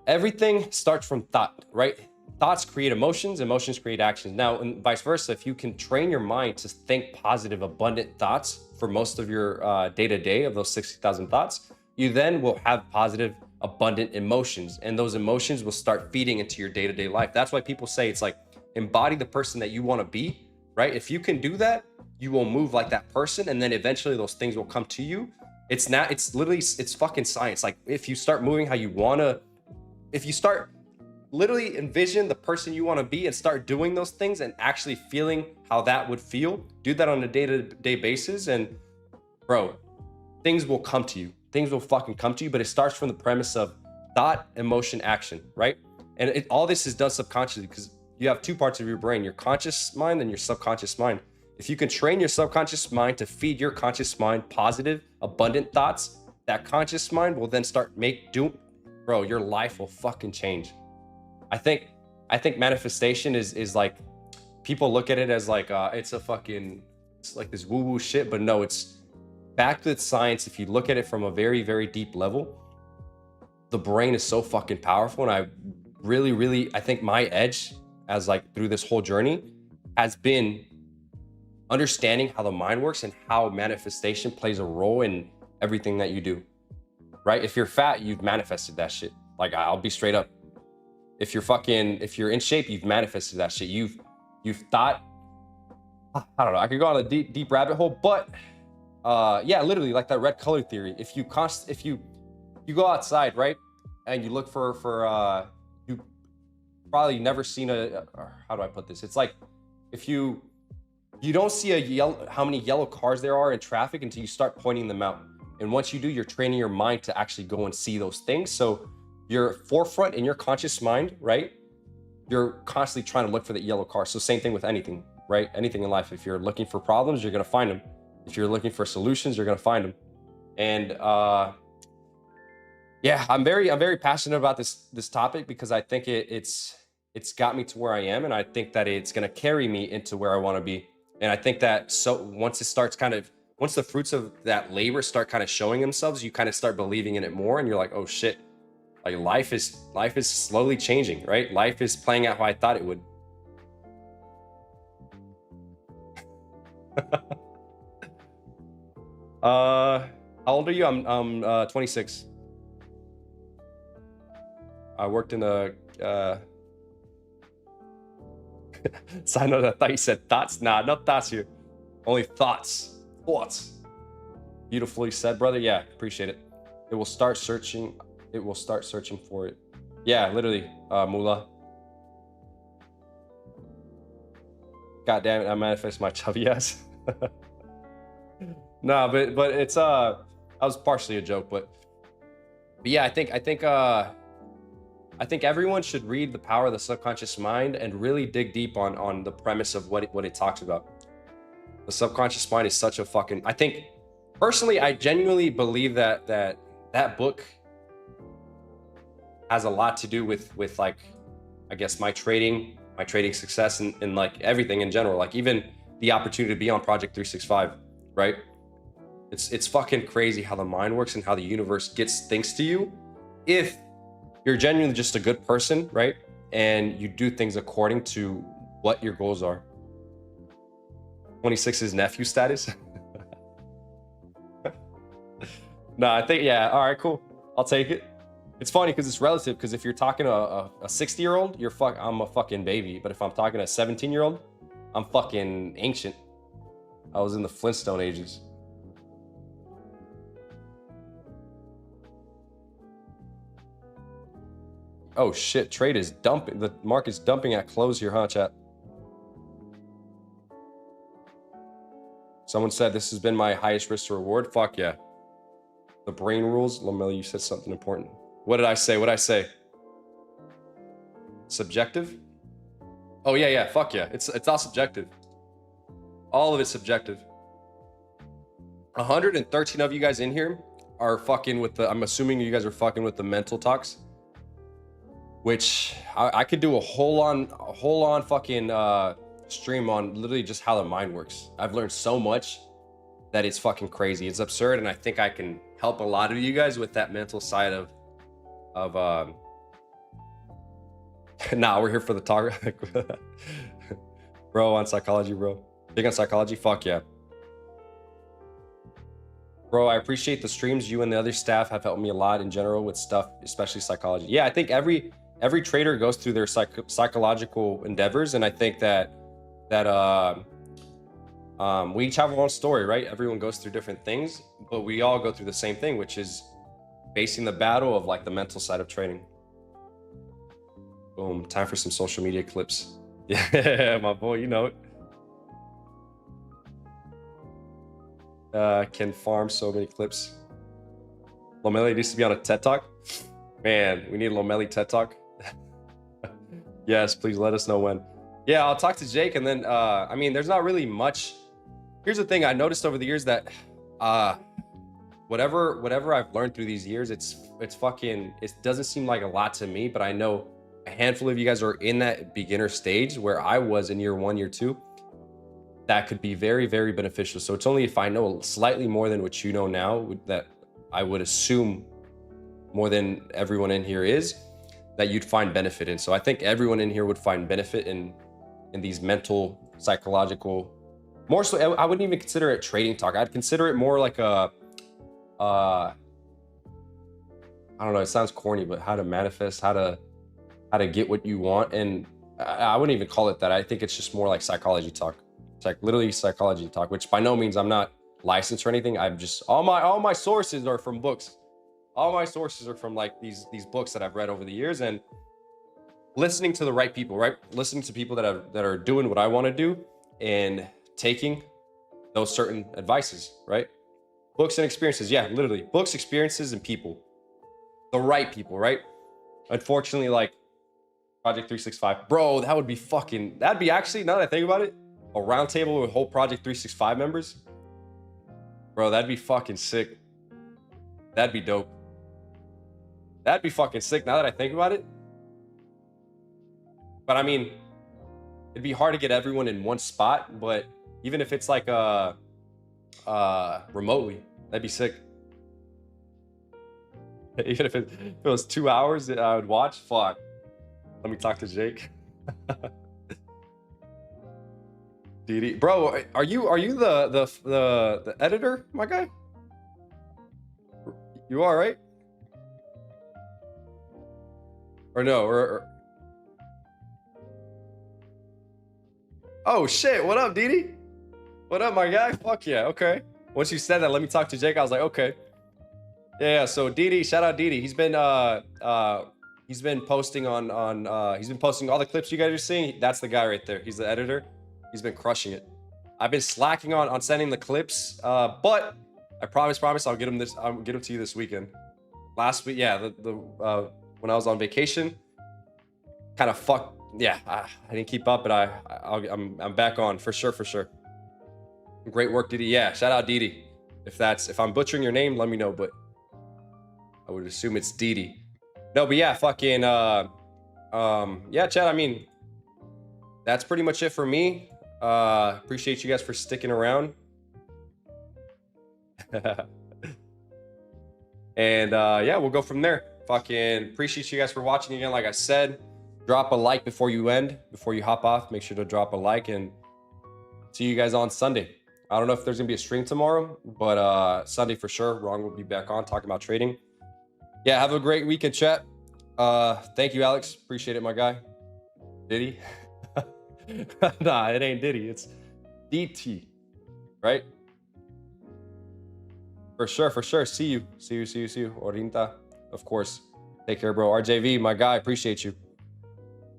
everything starts from thought, right? Thoughts create emotions, emotions create actions. Now, and vice versa, if you can train your mind to think positive, abundant thoughts for most of your day-to-day of those 60,000 thoughts, you then will have positive, abundant emotions. And those emotions will start feeding into your day-to-day life. That's why people say it's like, embody the person that you want to be, right? If you can do that, you will move like that person. And then eventually those things will come to you. It's fucking science. Like if you start moving how you want to, if you start literally envision the person you want to be and start doing those things and actually feeling how that would feel, do that on a day-to-day basis, and bro, things will come to you. Things will fucking come to you, but it starts from the premise of thought, emotion, action, right? And all this is done subconsciously because you have two parts of your brain, your conscious mind and your subconscious mind. If you can train your subconscious mind to feed your conscious mind positive, abundant thoughts, that conscious mind will then start bro, your life will fucking change. I think manifestation is like, people look at it as like it's like this woo-woo shit, but no, it's backed with science. If you look at it from a very, very deep level, the brain is so fucking powerful. And I really, I think my edge as like through this whole journey has been understanding how the mind works and how manifestation plays a role in everything that you do, right? If you're fat, you've manifested that shit. Like I'll be straight up. If you're in shape, you've manifested that shit. You've thought, I don't know, I could go on a deep rabbit hole, but yeah, literally like that red color theory. If you go outside, right? And you look for you probably never seen how do I put this? It's like, if you don't see how many yellow cars there are in traffic until you start pointing them out. And once you do, you're training your mind to actually go and see those things. So your forefront in your conscious mind, right? You're constantly trying to look for the yellow car. So same thing with anything, right? Anything in life. If you're looking for problems, you're going to find them. If you're looking for solutions, you're going to find them. And yeah, I'm very passionate about this topic because I think it's got me to where I am. And I think that it's going to carry me into where I want to be. And I think that once the fruits of that labor start kind of showing themselves, you kind of start believing in it more. And you're like, oh shit. Like life is slowly changing, right? Life is playing out how I thought it would. How old are you? I'm 26. I worked in a side note, I thought you said thoughts. Nah, not thoughts here. Only thoughts. Thoughts. Beautifully said, brother. Yeah, appreciate it. It will start searching for it. Yeah, literally, Mula. God damn it, I manifest my chubby ass. Nah, but it's that was partially a joke, but yeah, I think everyone should read The Power of the Subconscious Mind and really dig deep on the premise of what it talks about. The subconscious mind is such a fucking, I think personally, I genuinely believe that book has a lot to do with like, I guess my trading success and like everything in general, like even the opportunity to be on Project 365, right? It's fucking crazy how the mind works and how the universe gets things to you if you're genuinely just a good person, right? And you do things according to what your goals are. 26's nephew status. No, I think, yeah, all right, cool. I'll take it. It's funny because it's relative, because if you're talking to a 60-year-old, I'm a fucking baby. But if I'm talking to a 17-year-old, I'm fucking ancient. I was in the Flintstone ages. Oh shit, trade is dumping. The market's dumping at close here, huh, chat? Someone said this has been my highest risk to reward. Fuck yeah. The brain rules. Lomeli, you said something important. What did I say? What did I say? Subjective? Oh yeah, fuck yeah. It's all subjective. All of it's subjective. 113 of you guys in here are fucking with the, I'm assuming you guys are fucking with the mental talks, which I could do a whole on fucking stream on literally just how the mind works. I've learned so much that it's fucking crazy. It's absurd, and I think I can help a lot of you guys with that mental side of nah, we're here for the talk. Bro, on psychology, bro. Big on psychology? Fuck yeah. Bro, I appreciate the streams. You and the other staff have helped me a lot in general with stuff, especially psychology. Yeah, I think every trader goes through their psychological endeavors, and I think that we each have our own story, right? Everyone goes through different things, but we all go through the same thing, which is facing the battle of like the mental side of trading. Boom, time for some social media clips. Yeah, my boy, you know it. Can farm so many clips. Lomeli used to be on a TED Talk. Man, we need a Lomeli TED Talk. Yes, please let us know when. Yeah, I'll talk to Jake, and then I mean, there's not really much. Here's the thing I noticed over the years that whatever I've learned through these years, it doesn't seem like a lot to me, but I know a handful of you guys are in that beginner stage where I was in year 1, year 2. That could be very, very beneficial. So it's only if I know slightly more than what you know now, that I would assume more than everyone in here is, that you'd find benefit in. So I think everyone in here would find benefit in these mental, psychological, more so. I wouldn't even consider it trading talk. I'd consider it more like a, I don't know, it sounds corny, but how to manifest, how to get what you want. And I wouldn't even call it that. I think it's just more like psychology talk. It's like literally psychology talk, which by no means I'm not licensed or anything. I'm just, all my sources are from books. All my sources are from like these books that I've read over the years, and listening to the right people, right? Listening to people that are doing what I want to do and taking those certain advices, right? Books and experiences. Yeah, literally books, experiences, and people, the right people, right? Unfortunately, like Project 365, bro, that'd be actually, now that I think about it, a round table with whole Project 365 members. Bro, that'd be fucking sick. That'd be dope. That'd be fucking sick now that I think about it. But I mean, it'd be hard to get everyone in one spot, but even if it's like remotely, that'd be sick. Even if it was 2 hours that I would watch, fuck. Let me talk to Jake. Didi, bro, are you the editor, my guy? You all right? Or no? Or oh shit! What up, Didi? What up, my guy? Fuck yeah. Okay. Once you said that, let me talk to Jake. I was like, okay. Yeah. So Didi, shout out Didi. He's been posting on he's been posting all the clips you guys are seeing. That's the guy right there. He's the editor. He's been crushing it. I've been slacking on sending the clips, but I promise I'll get him to you this weekend. Last week, yeah, when I was on vacation, kind of fucked. Yeah, I didn't keep up, but I'm back on for sure. Great work, Didi. Yeah, shout out Didi. If I'm butchering your name, let me know, but I would assume it's Didi. No, but yeah, fucking yeah, Chad. I mean, that's pretty much it for me. Appreciate you guys for sticking around. And yeah, we'll go from there. Fucking appreciate you guys for watching again. Like I said, drop a like before you hop off. Make sure to drop a like, and see you guys on Sunday. I don't know if there's gonna be a stream tomorrow, but Sunday for sure. Ron will be back on talking about trading. Yeah, have a great weekend, chat. Thank you, Alex. Appreciate it, my guy. Diddy? Nah, it ain't Diddy. It's DT, right? For sure. See you. Orinta, of course. Take care, bro. RJV, my guy. Appreciate you.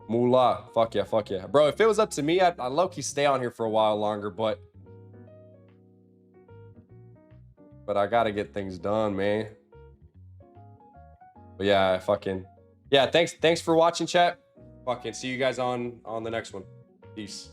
Moolah. Fuck yeah. Bro, if it was up to me, I'd low-key stay on here for a while longer, but I gotta get things done, man. But yeah, thanks for watching, chat. Fucking see you guys on the next one. Peace.